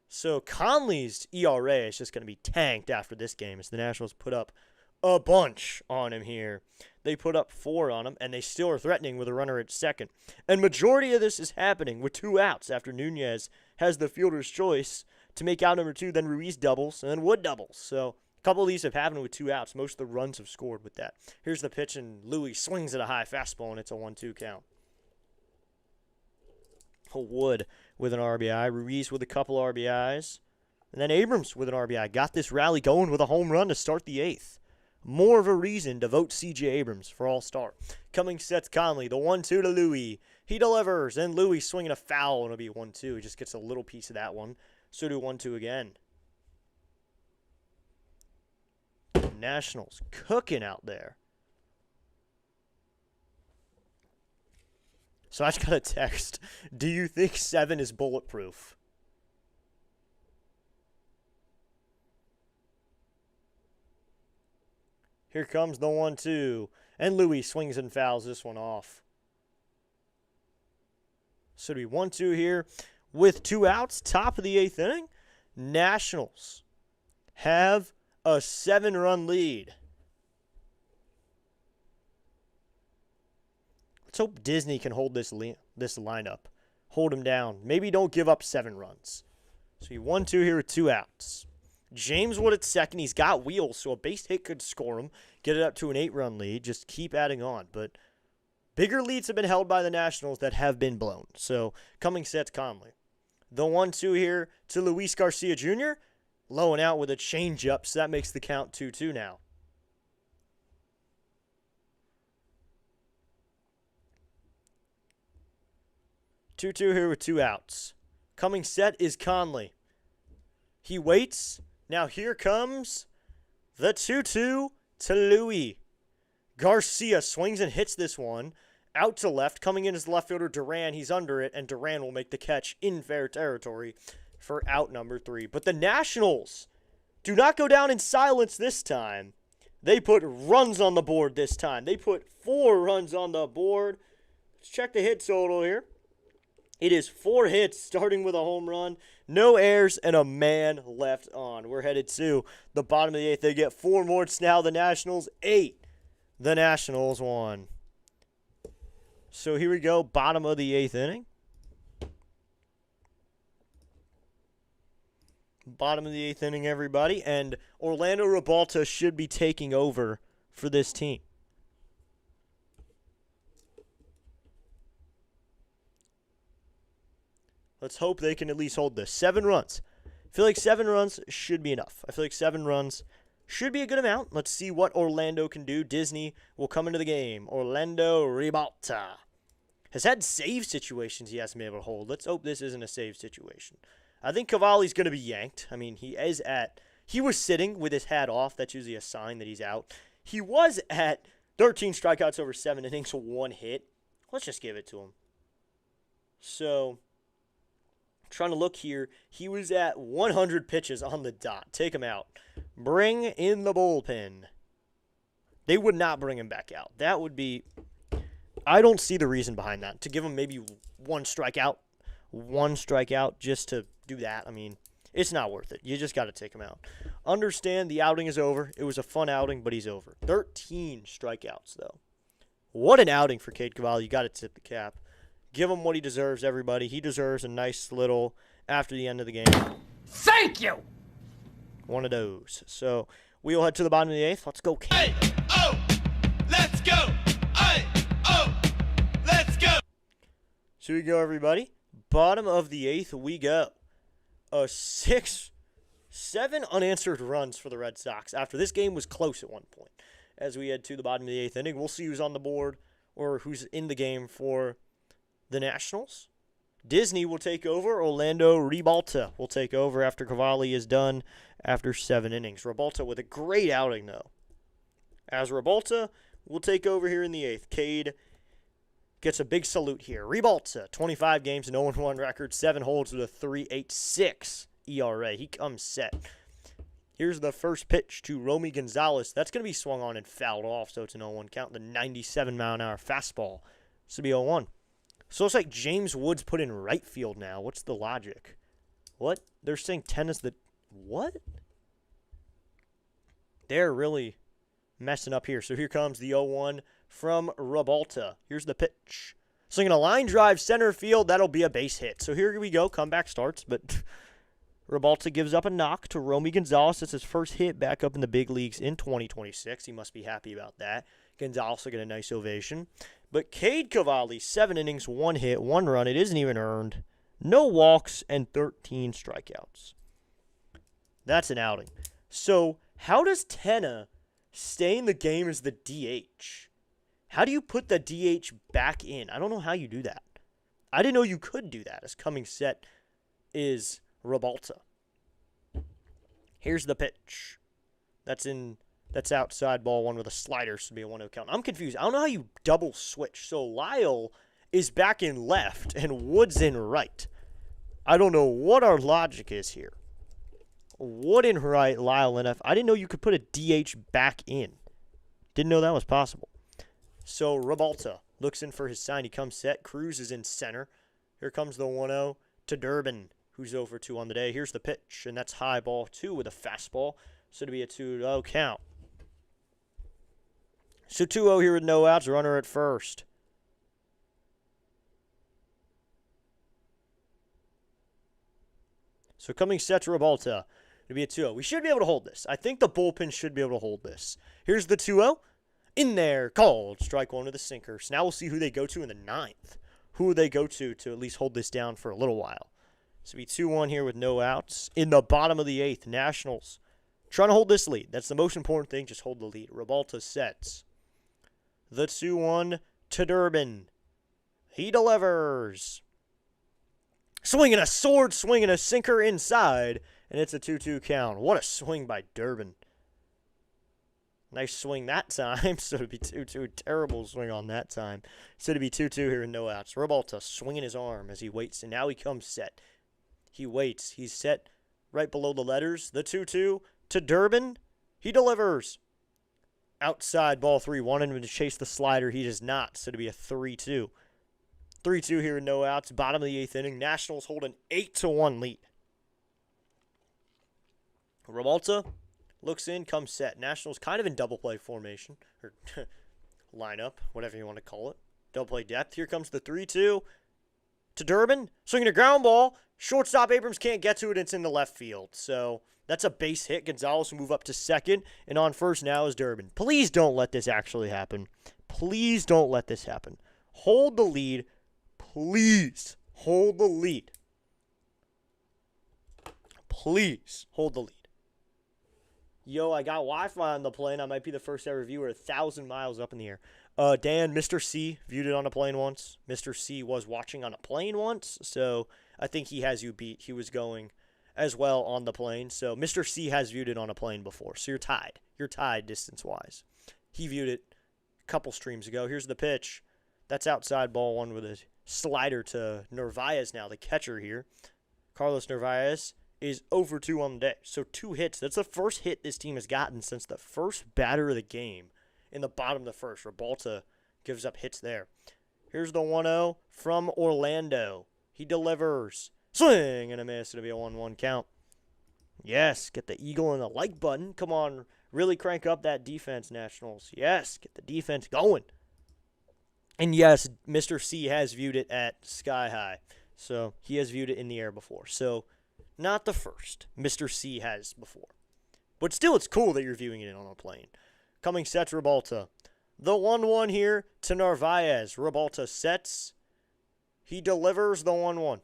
So Conley's ERA is just going to be tanked after this game as the Nationals put up a bunch on him here. They put up 4 on him, and they still are threatening with a runner at second. And majority of this is happening with 2 outs after Nunez has the fielder's choice to make out number 2, then Ruiz doubles, and then Wood doubles. So a couple of these have happened with 2 outs. Most of the runs have scored with that. Here's the pitch, and Louis swings at a high fastball, and it's a 1-2 count. Wood with an RBI, Ruiz with a couple RBIs, and then Abrams with an RBI. Got this rally going with a home run to start the 8th. More of a reason to vote C.J. Abrams for All-Star. Coming sets Conley, the 1-2 to Louis. He delivers, and Louis swinging a foul, and it'll be 1-2. He just gets a little piece of that one. So do 1-2 again. Nationals cooking out there. So I just got a text. Do you think 7 is bulletproof? Here comes the 1-2. And Louis swings and fouls this one off. So it'll be 1-2 here with 2 outs. Top of the 8th inning. Nationals have a 7-run lead. Let's hope Disney can hold this lineup. Hold him down. Maybe don't give up 7 runs. So you 1-2 here with 2 outs. James Wood at second. He's got wheels, so a base hit could score him. Get it up to an 8-run lead. Just keep adding on. But bigger leads have been held by the Nationals that have been blown. So coming sets Conley. The 1-2 here to Luis Garcia Jr. Low and out with a changeup, so that makes the count 2-2 now. Two here with 2 outs. Coming set is Conley. He waits. Now here comes the 2-2 to Louis. Garcia swings and hits this one. Out to left. Coming in is left fielder Duran. He's under it, and Duran will make the catch in fair territory for out number 3. But the Nationals do not go down in silence this time. They put runs on the board this time. They put 4 runs on the board. Let's check the hit total here. It is 4 hits, starting with a home run, no errors, and a man left on. We're headed to the bottom of the 8th. They get 4 more. It's now the Nationals 8. The Nationals 1. So here we go, bottom of the 8th inning. Bottom of the 8th inning, everybody. And Orlando Ribalta should be taking over for this team. Let's hope they can at least hold this. 7 runs. I feel like 7 runs should be enough. I feel like 7 runs should be a good amount. Let's see what Orlando can do. Disney will come into the game. Orlando Ribalta has had save situations he hasn't been able to hold. Let's hope this isn't a save situation. I think Cavalli's going to be yanked. I mean, he was sitting with his hat off. That's usually a sign that he's out. He was at 13 strikeouts over 7 innings, 1 hit. Let's just give it to him. So, trying to look here, he was at 100 pitches on the dot. Take him out. Bring in the bullpen. They would not bring him back out. That would be, I don't see the reason behind that. To give him maybe one strikeout just to do that. I mean, it's not worth it. You just got to take him out. Understand the outing is over. It was a fun outing, but he's over. 13 strikeouts, though. What an outing for Cade Cavalli. You got to tip the cap. Give him what he deserves, everybody. He deserves a nice little after the end of the game. Thank you! One of those. So we'll head to the bottom of the 8th. Let's go, Cade. Hey, oh, let's go. Hey, oh, let's go. So we go, everybody. Bottom of the 8th we go. 7 unanswered runs for the Red Sox after this game was close at one point. As we head to the bottom of the 8th inning, we'll see who's on the board or who's in the game for the Nationals. Disney will take over. Orlando Ribalta will take over after Cavalli is done after 7 innings. Ribalta with a great outing, though. As Ribalta will take over here in the 8th. Cade gets a big salute here. Ribalta, 25 games, an 0-1 record, 7 holds with a 3.86 ERA. He comes set. Here's the first pitch to Romy Gonzalez. That's going to be swung on and fouled off, so it's an 0-1 count. The 97-mile-an-hour fastball. This will be 0-1. So it's like James Woods put in right field now. What's the logic? What? They're saying 10 is the... What? They're really messing up here. So here comes the 0-1 from Ribalta. Here's the pitch. Swinging a line drive center field. That'll be a base hit. So here we go. Comeback starts, but Ribalta gives up a knock to Romy Gonzalez. It's his first hit back up in the big leagues in 2026. He must be happy about that. Gonzalez will get a nice ovation. But Cade Cavalli, 7 innings, 1 hit, 1 run. It isn't even earned. No walks and 13 strikeouts. That's an outing. So how does Tenna stay in the game as the DH? How do you put the DH back in? I don't know how you do that. I didn't know you could do that as coming set is Ribalta. Here's the pitch. That's outside, ball 1 with a slider, so it'll be a 1-0 count. I'm confused. I don't know how you double switch. So Lyle is back in left and Woods in right. I don't know what our logic is here. Wood in right, Lyle in left. I didn't know you could put a DH back in. Didn't know that was possible. So Ribalta looks in for his sign. He comes set. Cruz is in center. Here comes the 1-0 to Duran, who's 0-2 on the day. Here's the pitch, and that's high ball 2 with a fastball. So it'll be a 2-0 count. So 2-0 here with no outs. Runner at first. So coming set to Ribalta. It'll be a 2-0. We should be able to hold this. I think the bullpen should be able to hold this. Here's the 2-0. In there. Called. Strike 1 with a sinker. So now we'll see who they go to in the 9th. Who will they go to at least hold this down for a little while. So it'll be 2-1 here with no outs. In the bottom of the 8th. Nationals trying to hold this lead. That's the most important thing. Just hold the lead. Ribalta sets. The 2-1 to Duran. He delivers. Swinging a sword, swinging a sinker inside, and it's a 2-2 count. What a swing by Duran. Nice swing that time, so it'd be 2-2. Terrible swing on that time. So it'd be 2-2 here and no outs. Ribalta swinging his arm as he waits, and now he comes set. He waits. He's set right below the letters. The 2-2 to Duran. He delivers. Outside ball 3. Wanted him to chase the slider. He does not, so it'd be a 3-2. 3-2 here and no outs. Bottom of the 8th inning. Nationals hold an 8-1 lead. Ribalta looks in, comes set. Nationals kind of in double play formation. Or lineup, whatever you want to call it. Double play depth. Here comes the 3-2 to Duran. Swinging a ground ball. Shortstop Abrams can't get to it. It's in the left field. So that's a base hit. Gonzalez will move up to second. And on first now is Durbin. Please don't let this actually happen. Please don't let this happen. Hold the lead. Please hold the lead. Please hold the lead. Yo, I got Wi-Fi on the plane. I might be the first ever viewer 1,000 miles up in the air. Dan, Mr. C viewed it on a plane once. Mr. C was watching on a plane once, so I think he has you beat. He was going as well on the plane, so Mr. C has viewed it on a plane before, so you're tied. You're tied distance-wise. He viewed it a couple streams ago. Here's the pitch. That's outside ball one with a slider to Narvaez now, the catcher here. Carlos Narvaez is over 2 on the day. So 2 hits. That's the first hit this team has gotten since the first batter of the game in the bottom of the first. Rebalta gives up hits there. Here's the 1-0 from Orlando. He delivers. Swing and a miss. It'll be a 1-1 count. Yes, get the eagle and the like button. Come on, really crank up that defense, Nationals. Yes, get the defense going. And yes, Mr. C has viewed it at sky high. So he has viewed it in the air before. So not the first. Mr. C has before. But still, it's cool that you're viewing it on a plane. Coming sets Rebalta. The 1-1 here to Narvaez. Rebalta sets. He delivers the 1-1.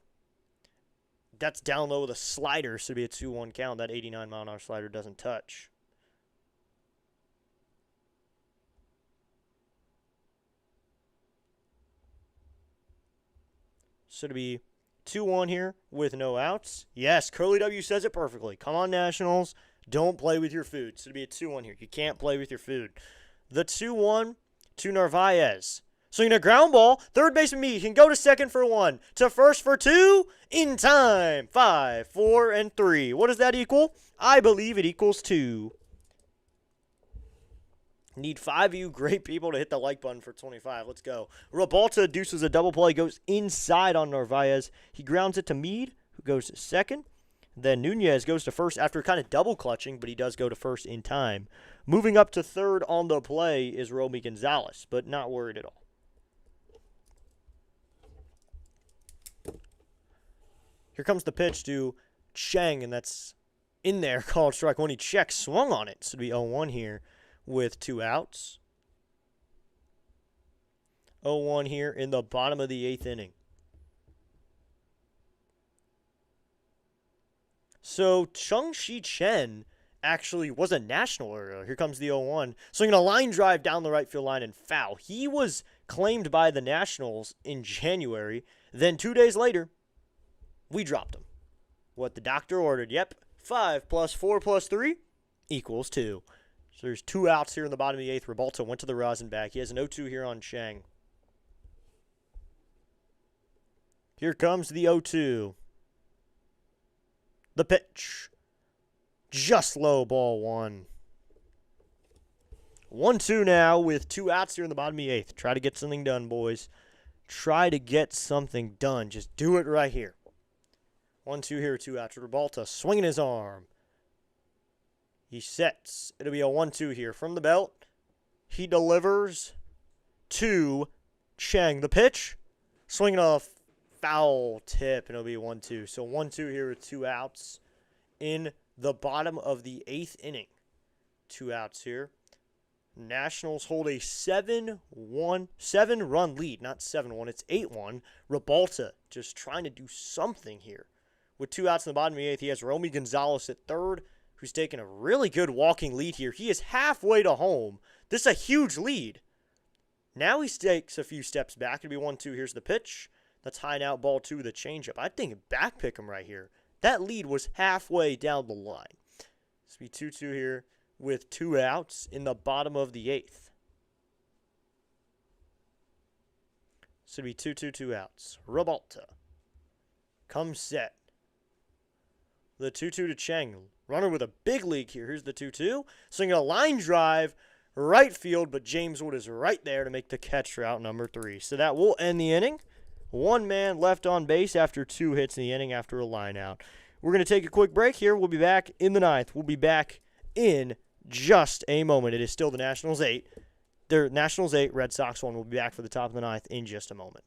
That's down low with a slider, so it'll be a 2-1 count. That 89-mile-an-hour slider doesn't touch. So it'll be 2-1 here with no outs. Yes, Curly W says it perfectly. Come on, Nationals. Don't play with your food. So it'll be a 2-1 here. You can't play with your food. The 2-1 to Narvaez. Swinging a ground ball. Third baseman me can go to second for 1. To first for 2. In time. 5, 4, and 3. What does that equal? I believe it equals 2. Need 5 of you great people to hit the like button for 25. Let's go. Rebalta deuces a double play. Goes inside on Narvaez. He grounds it to Meade, who goes to second. Then Nunez goes to first after kind of double clutching, but he does go to first in time. Moving up to third on the play is Romy Gonzalez, but not worried at all. Here comes the pitch to Chang, and that's in there. Called strike one. He checks, swung on it. So it'll be 0-1 here with 2 outs. 0-1 here in the bottom of the 8th inning. So Chung-Shi Chen actually was a national earlier. Here comes the 0-1. Swinging a line drive down the right field line and foul. He was claimed by the Nationals in January. Then 2 days later, we dropped him. What the doctor ordered. Yep. 5 plus 4 plus 3 equals 2. So there's 2 outs here in the bottom of the 8th. Rebalta went to the rosin back. He has an 0-2 here on Chang. Here comes the 0-2. The pitch. Just low, ball 1. 1-2 now with 2 outs here in the bottom of the 8th. Try to get something done, boys. Try to get something done. Just do it right here. 1-2 here, 2 outs. Rebalta swinging his arm. He sets. It'll be a 1-2 here from the belt. He delivers to Chang. The pitch. Swinging a foul tip, and it'll be 1-2. So 1-2 here with 2 outs in the bottom of the 8th inning. 2 outs here. Nationals hold a 7-run lead. Not 7-1. It's 8-1. Rebalta just trying to do something here. With 2 outs in the bottom of the 8th, he has Romy Gonzalez at third, who's taking a really good walking lead here. He is halfway to home. This is a huge lead. Now he takes a few steps back. It'll be 1-2. Here's the pitch. That's high and out, ball 2 with a changeup. I think back pick him right here. That lead was halfway down the line. This will be 2-2 here with 2 outs in the bottom of the 8th. So it'll be 2-2, 2 outs. Rebalta comes set. The 2-2 to Chang. Runner with a big league here. Here's the 2-2. Swinging a line drive, right field, but James Wood is right there to make the catch for out number 3. So that will end the inning. 1 man left on base after 2 hits in the inning after a line out. We're going to take a quick break here. We'll be back in the 9th. We'll be back in just a moment. It is still the Nationals 8. They're Nationals 8, Red Sox 1. We'll be back for the top of the 9th in just a moment.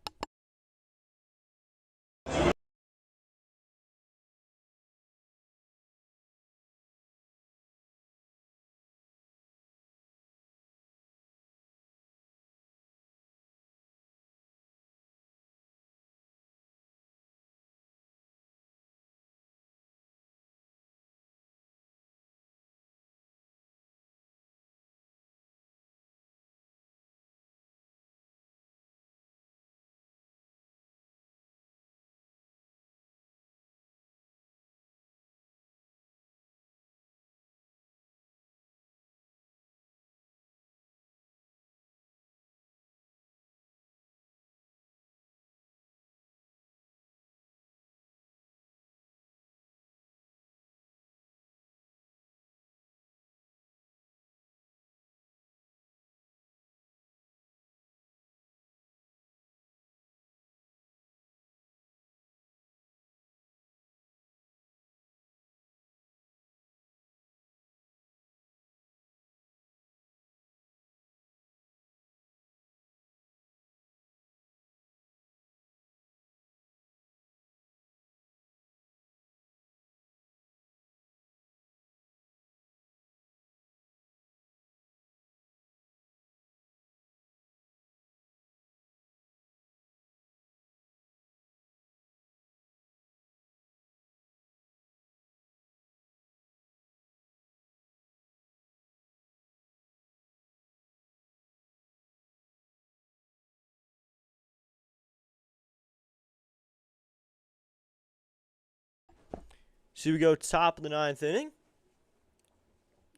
So we go top of the 9th inning.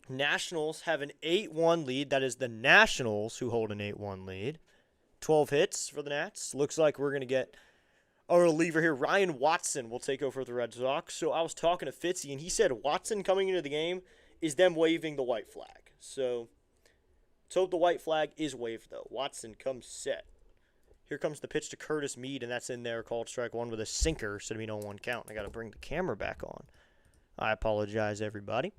Nationals have an 8-1 lead. That is the Nationals who hold an 8-1 lead. 12 hits for the Nats. Looks like we're going to get a reliever here. Ryan Watson will take over for the Red Sox. So I was talking to Fitzy, and he said Watson coming into the game is them waving the white flag. So let's hope the white flag is waved, though. Watson comes set. Here comes the pitch to Curtis Mead, and that's in there, called strike one with a sinker, so we don't 1 count. I got to bring the camera back on. I apologize, everybody.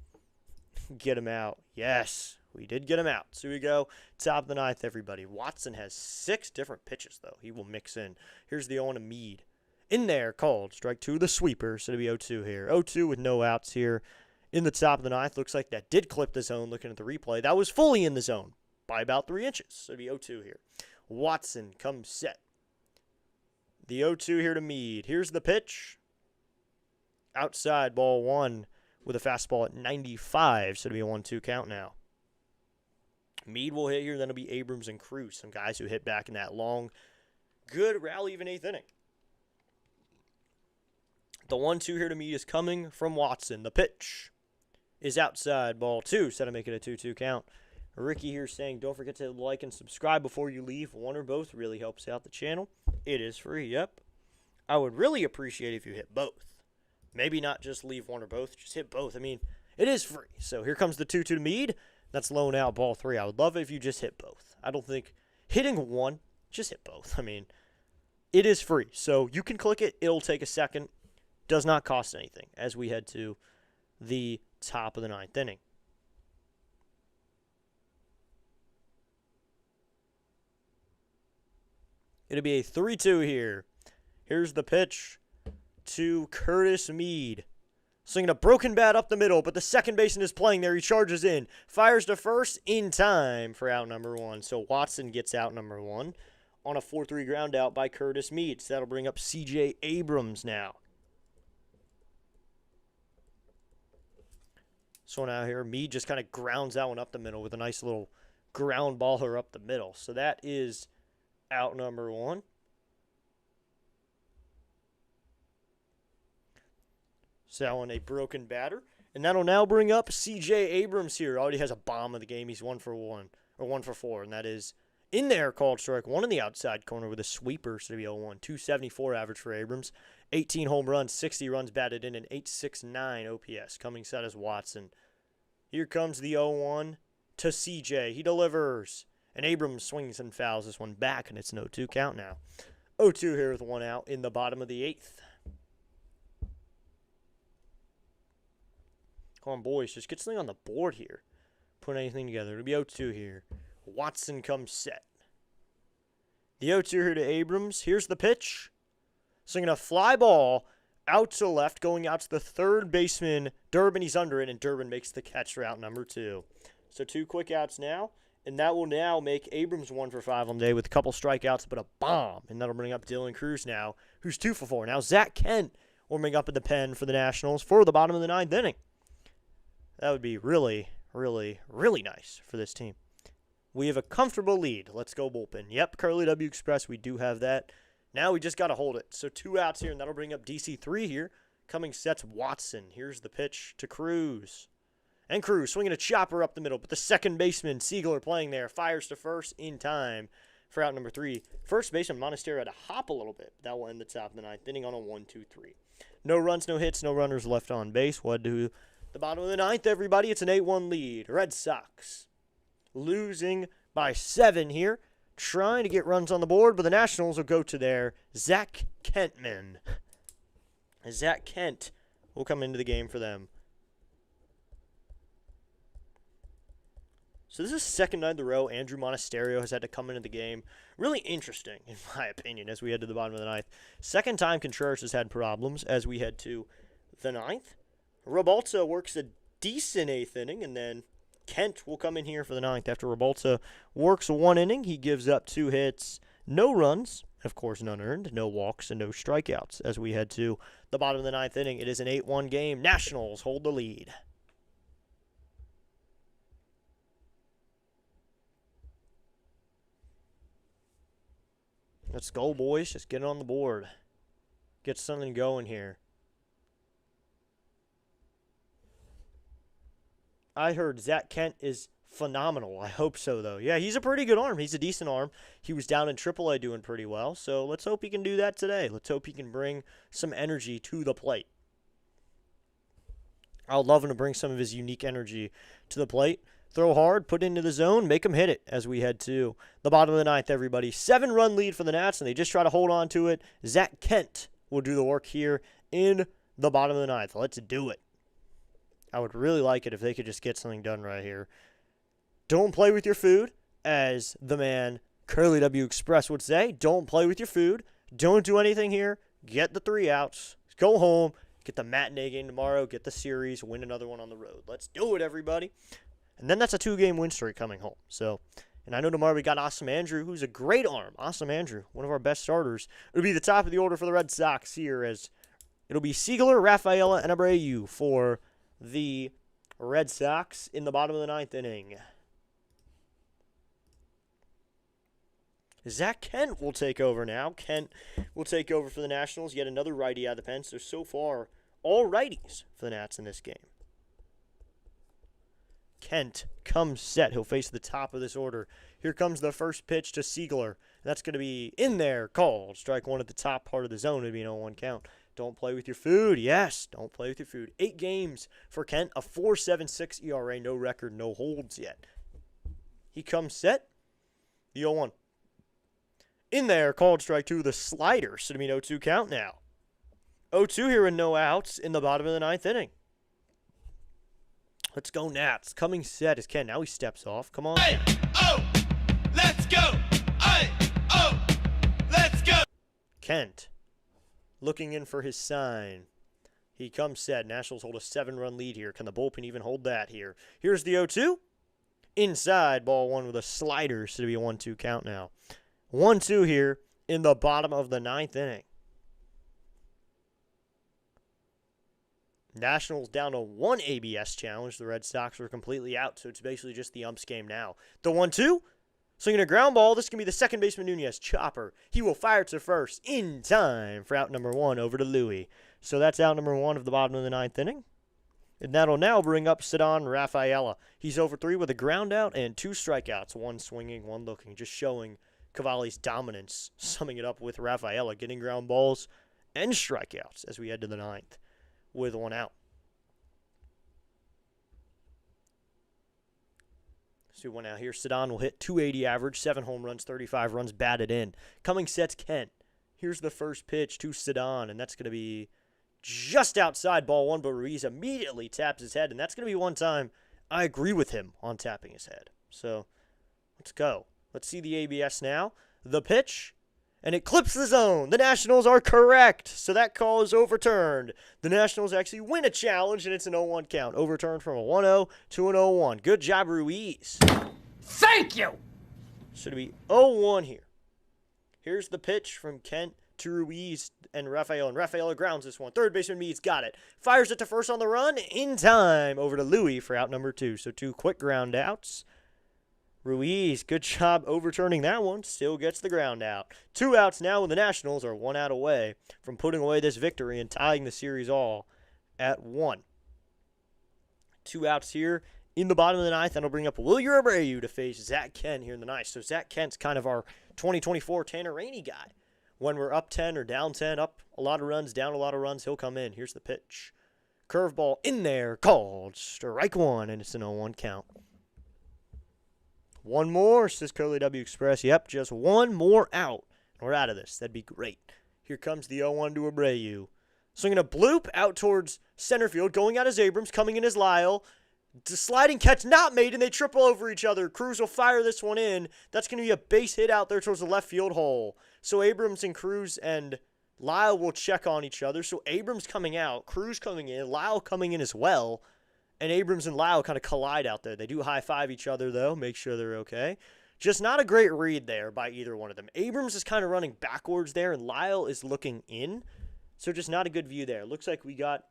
Get him out. Yes, we did get him out. So we go top of the 9th, everybody. Watson has 6 different pitches, though. He will mix in. Here's the 0 to Mead. In there, called strike 2, the sweeper. So it'll be 0-2 here. 0-2 with no outs here. In the top of the 9th, looks like that did clip the zone. Looking at the replay, that was fully in the zone by about 3 inches. So it'll be 0-2 here. Watson comes set. The 0-2 here to Mead. Here's the pitch. Outside, ball 1 with a fastball at 95. So it'll be a 1-2 count now. Mead will hit here. Then it'll be Abrams and Cruz, some guys who hit back in that long, good rally, even 8th inning. The 1-2 here to Mead is coming from Watson. The pitch is outside, ball 2. So to make it a 2-2 count. Ricky here saying, don't forget to like and subscribe before you leave. One or both really helps out the channel. It is free, yep. I would really appreciate if you hit both. Maybe not just leave one or both, just hit both. I mean, it is free. So here comes the 2-2 to Mead. That's low out, ball 3. I would love it if you just hit both. I don't think hitting one, just hit both. I mean, it is free. So you can click it. It'll take a second. Does not cost anything as we head to the top of the 9th inning. It'll be a 3-2 here. Here's the pitch to Curtis Mead. Swinging a broken bat up the middle, but the second baseman is playing there. He charges in. Fires to first in time for out number 1. So Watson gets out number 1 on a 4-3 ground out by Curtis Mead. So that'll bring up C.J. Abrams now. So now here, Mead just kind of grounds that one up the middle with a nice little ground baller up the middle. So that is out number 1. Selling a broken batter. And that'll now bring up C.J. Abrams here. Already has a bomb of the game. He's 1 for 1, or 1 for 4. And that is in there, called strike 1 in the outside corner with a sweeper. So it'll be 0-1. 274 average for Abrams. 18 home runs, 60 runs batted in, and 869 OPS. Coming set as Watson. Here comes the 0-1 to C.J. He delivers. And Abrams swings and fouls this one back, and it's an 0-2 count now. 0-2 here with 1 out in the bottom of the 8th. Come on, boys. Just get something on the board here. Put anything together. It'll be 0-2 here. Watson comes set. The 0-2 here to Abrams. Here's the pitch. Swinging a fly ball out to left, going out to the third baseman, Durbin. He's under it, and Durbin makes the catch for out number 2. So 2 quick outs now, and that will now make Abrams 1 for 5 on the day with a couple strikeouts, but a bomb. And that'll bring up Dylan Cruz now, who's 2 for 4. Now Zach Kent warming up in the pen for the Nationals for the bottom of the 9th inning. That would be really, really, really nice for this team. We have a comfortable lead. Let's go bullpen. Yep, Curly W Express, we do have that. Now we just got to hold it. So 2 outs here, and that'll bring up DC3 here. Coming sets Watson. Here's the pitch to Cruz. And Cruz swinging a chopper up the middle, but the second baseman, Siegler, playing there. Fires to first in time for out number 3. First baseman, Monasterio, had to hop a little bit. That will end the top of the 9th inning on a 1-2-3. No runs, no hits, no runners left on base. What do the bottom of the 9th, everybody? It's an 8-1 lead. Red Sox losing by 7 here. Trying to get runs on the board, but the Nationals will go to their Zach Kentman. Zach Kent will come into the game for them. So this is the second night in a row Andrew Monasterio has had to come into the game. Really interesting, in my opinion, as we head to the bottom of the 9th. Second time Contreras has had problems as we head to the 9th. Robalta works a decent 8th inning, and then Kent will come in here for the 9th. After Robalta works 1 inning, he gives up 2 hits, no runs, of course none earned, no walks, and no strikeouts. As we head to the bottom of the 9th inning, it is an 8-1 game. Nationals hold the lead. Let's go, boys. Just get it on the board. Get something going here. I heard Zach Kent is phenomenal. I hope so, though. Yeah, he's a pretty good arm. He's a decent arm. He was down in AAA doing pretty well, so let's hope he can do that today. Let's hope he can bring some energy to the plate. I would love him to bring some of his unique energy to the plate. Throw hard, put it into the zone, make him hit it as we head to the bottom of the ninth, everybody. 7-run lead for the Nats, and they just try to hold on to it. Zach Kent will do the work here in the bottom of the ninth. Let's do it. I would really like it if they could just get something done right here. Don't play with your food, as the man Curly W Express would say. Don't play with your food. Don't do anything here. Get the 3 outs. Go home. Get the matinee game tomorrow. Get the series. Win another one on the road. Let's do it, everybody. And then that's a 2-game win streak coming home. So, and I know tomorrow we got Awesome Andrew, who's a great arm. Awesome Andrew, one of our best starters. It'll be the top of the order for the Red Sox here, as it'll be Siegler, Rafaela, and Abreu for the Red Sox in the bottom of the ninth inning. Zach Kent will take over now. Kent will take over for the Nationals. Yet another righty out of the pen. So far, all righties for the Nats in this game. Kent comes set. He'll face the top of this order. Here comes the first pitch to Siegler. That's going to be in there, called. Strike one at the top part of the zone. It'd be an 0-1 count. Don't play with your food. Yes, don't play with your food. 8 games for Kent. A 4.76 ERA. No record, no holds yet. He comes set. The 0-1. In there, called strike 2. The slider. Should be an 0-2 count now. 0-2 here with no outs in the bottom of the ninth inning. Let's go, Nats. Coming set is Kent. Now he steps off. Come on. Hey, oh, let's go. Hey, oh, let's go. Kent looking in for his sign. He comes set. Nationals hold a 7-run lead here. Can the bullpen even hold that here? Here's the 0-2. Inside, ball 1 with a slider. So it'll be a 1-2 count now. 1-2 here in the bottom of the ninth inning. Nationals down to 1 ABS challenge. The Red Sox were completely out, so it's basically just the umps game now. The 1-2. Swinging a ground ball. This can be the second baseman Nunez. Chopper. He will fire to first in time for out number 1 over to Louie. So that's out number 1 of the bottom of the ninth inning. And that'll now bring up Cedon Rafaela. He's over 3 with a ground out and 2 strikeouts. 1 swinging, 1 looking. Just showing Cavalli's dominance. Summing it up with Rafaela. Getting ground balls and strikeouts as we head to the ninth with 1 out. So 1 out here. Cedon will hit 280 average, 7 home runs, 35 runs batted in. Coming sets Kent. Here's the first pitch to Cedon, and that's going to be just outside ball 1, but Ruiz immediately taps his head, and that's going to be one time I agree with him on tapping his head. So let's go. Let's see the ABS now. The pitch, and it clips the zone. The Nationals are correct, so that call is overturned. The Nationals actually win a challenge, and it's an 0-1 count. Overturned from a 1-0 to an 0-1. Good job, Ruiz. Thank you! Should be 0-1 here. Here's the pitch from Kent to Ruiz and Rafaela. And Rafaela grounds this one. Third baseman Meads got it. Fires it to first on the run. In time. Over to Louie for out number 2. So 2 quick ground outs. Ruiz, good job overturning that one. Still gets the ground out. 2 outs now, and the Nationals are 1 out away from putting away this victory and tying the series all at 1. 2 outs here in the bottom of the ninth. That'll bring up Wilyer Abreu to face Zach Kent here in the ninth. So Zach Kent's kind of our 2024 Tanner Rainey guy. When we're up 10 or down 10, up a lot of runs, down a lot of runs, he'll come in. Here's the pitch. Curveball in there, called strike 1, and it's an 0-1 count. 1 more, says Curly W Express. Yep, just 1 more out. We're out of this. That'd be great. Here comes the 0-1 to Abreu. Swinging a bloop out towards center field. Going out as Abrams. Coming in as Lyle. The sliding catch not made, and they triple over each other. Cruz will fire this one in. That's going to be a base hit out there towards the left field hole. So Abrams and Cruz and Lyle will check on each other. So Abrams coming out. Cruz coming in. Lyle coming in as well. And Abrams and Lyle kind of collide out there. They do high-five each other, though. Make sure they're okay. Just not a great read there by either one of them. Abrams is kind of running backwards there, and Lyle is looking in. So just not a good view there. Looks like we got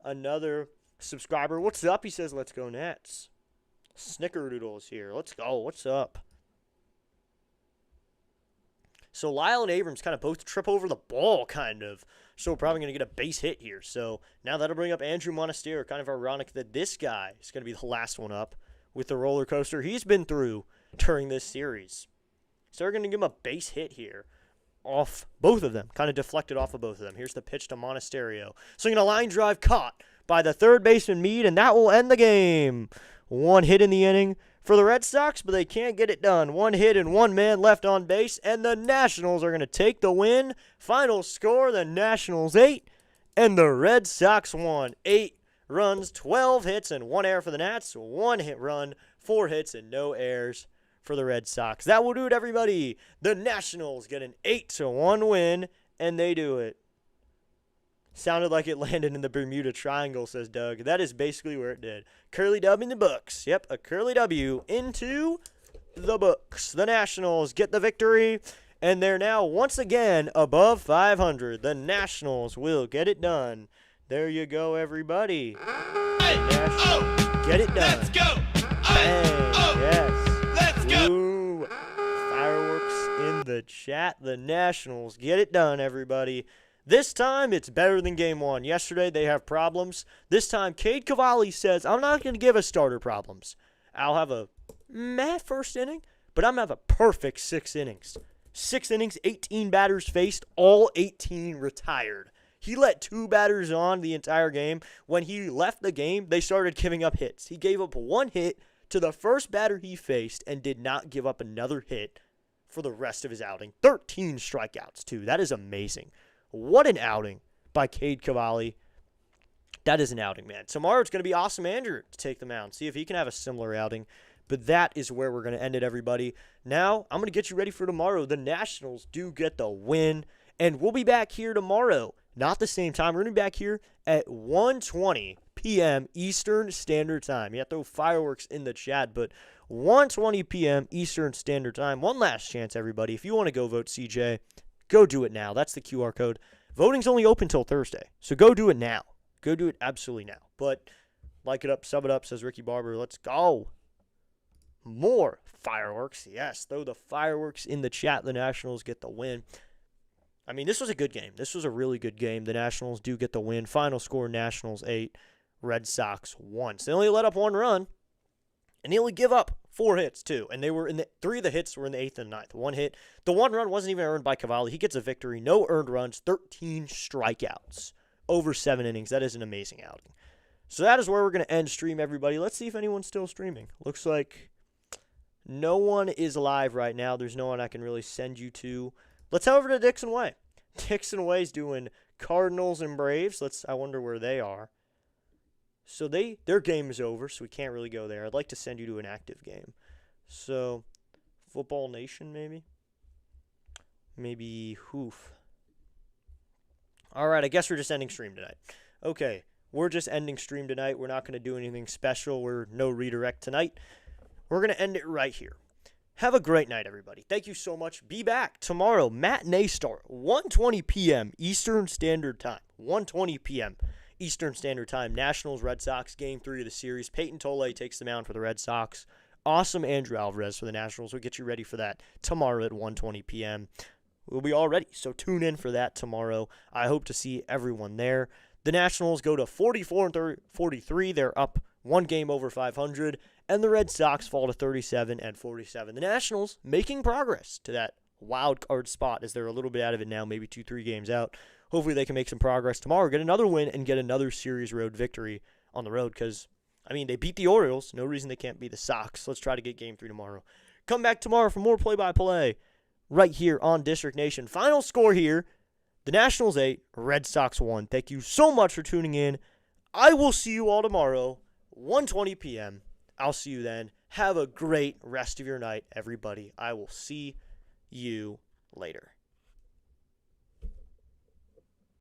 another subscriber. What's up? He says, let's go Nats. Snickerdoodles here. Let's go. What's up? So Lyle and Abrams kind of both trip over the ball, kind of. So we're probably going to get a base hit here. So now that'll bring up Andrew Monasterio. Kind of ironic that this guy is going to be the last one up with the roller coaster he's been through during this series. So we're going to give him a base hit here off both of them. Kind of deflected off of both of them. Here's the pitch to Monasterio. Swinging a line drive caught by the third baseman Meade, and that will end the game. One hit in the inning for the Red Sox, but they can't get it done. One hit and one man left on base, and the Nationals are going to take the win. Final score, the Nationals 8, and the Red Sox 1. 8 runs, 12 hits, and 1 error for the Nats. 1 hit run, 4 hits, and no errors for the Red Sox. That will do it, everybody. The Nationals get an 8-1 win, and they do it. Sounded like it landed in the Bermuda Triangle, says Doug. That is basically where it did. Curly W in the books. Yep, a curly W into the books. The Nationals get the victory, and they're now once again above 500. The Nationals will get it done. There you go, everybody. Get it done. Let's go. Bang. Yes. Let's go. Ooh. Fireworks in the chat. The Nationals get it done, everybody. This time, it's better than Game 1. Yesterday, they have problems. This time, Cade Cavalli says, I'm not going to give a starter problems. I'll have a meh first inning, but I'm going to have a perfect 6 innings. 6 innings, 18 batters faced, all 18 retired. He let 2 batters on the entire game. When he left the game, they started giving up hits. He gave up 1 hit to the first batter he faced and did not give up another hit for the rest of his outing. 13 strikeouts, too. That is amazing. What an outing by Cade Cavalli. That is an outing, man. Tomorrow it's going to be Awesome Andrew to take the mound. See if he can have a similar outing. But that is where we're going to end it, everybody. Now, I'm going to get you ready for tomorrow. The Nationals do get the win. And we'll be back here tomorrow. Not the same time. We're going to be back here at 1:20 p.m. Eastern Standard Time. You have to throw fireworks in the chat, but 1:20 p.m. Eastern Standard Time. One last chance, everybody. If you want to go vote CJ, go do it now. That's the QR code. Voting's only open till Thursday, so go do it now. Go do it absolutely now. But like it up, sub it up, says Ricky Barber. Let's go. More fireworks. Yes, throw the fireworks in the chat. The Nationals get the win. I mean, this was a good game. This was a really good game. The Nationals do get the win. Final score, Nationals 8, Red Sox 1. So they only let up 1 run, and they only give up 4 hits, too. And they were in the 3 of the hits were in the 8th and 9th. 1 hit. The 1 run wasn't even earned by Cavalli. He gets a victory. No earned runs. 13 strikeouts over 7 innings. That is an amazing outing. So that is where we're going to end stream, everybody. Let's see if anyone's still streaming. Looks like no one is live right now. There's no one I can really send you to. Let's head over to Dixon Way. Dixon Way's doing Cardinals and Braves. I wonder where they are. So their game is over, so we can't really go there. I'd like to send you to an active game. So, Football Nation, maybe? Maybe Hoof. All right, I guess we're just ending stream tonight. Okay, we're just ending stream tonight. We're not going to do anything special. We're no redirect tonight. We're going to end it right here. Have a great night, everybody. Thank you so much. Be back tomorrow. Matinee start, 1:20 p.m. Eastern Standard Time. 1:20 p.m. Eastern Standard Time. Nationals, Red Sox, Game 3 of the series. Peyton Tolle takes the mound for the Red Sox. Awesome Andrew Alvarez for the Nationals. We'll get you ready for that tomorrow at 1:20 p.m. We'll be all ready, so tune in for that tomorrow. I hope to see everyone there. The Nationals go to 44-43. They're up 1 game over 500. And the Red Sox fall to 37-47. The Nationals making progress to that wild card spot as they're a little bit out of it now, maybe 2-3 games out. Hopefully they can make some progress tomorrow, get another win, and get another series road victory on the road because, I mean, they beat the Orioles. No reason they can't beat the Sox. Let's try to get Game 3 tomorrow. Come back tomorrow for more play-by-play right here on District Nation. Final score here, the Nationals 8, Red Sox 1. Thank you so much for tuning in. I will see you all tomorrow, 1:20 p.m. I'll see you then. Have a great rest of your night, everybody. I will see you later.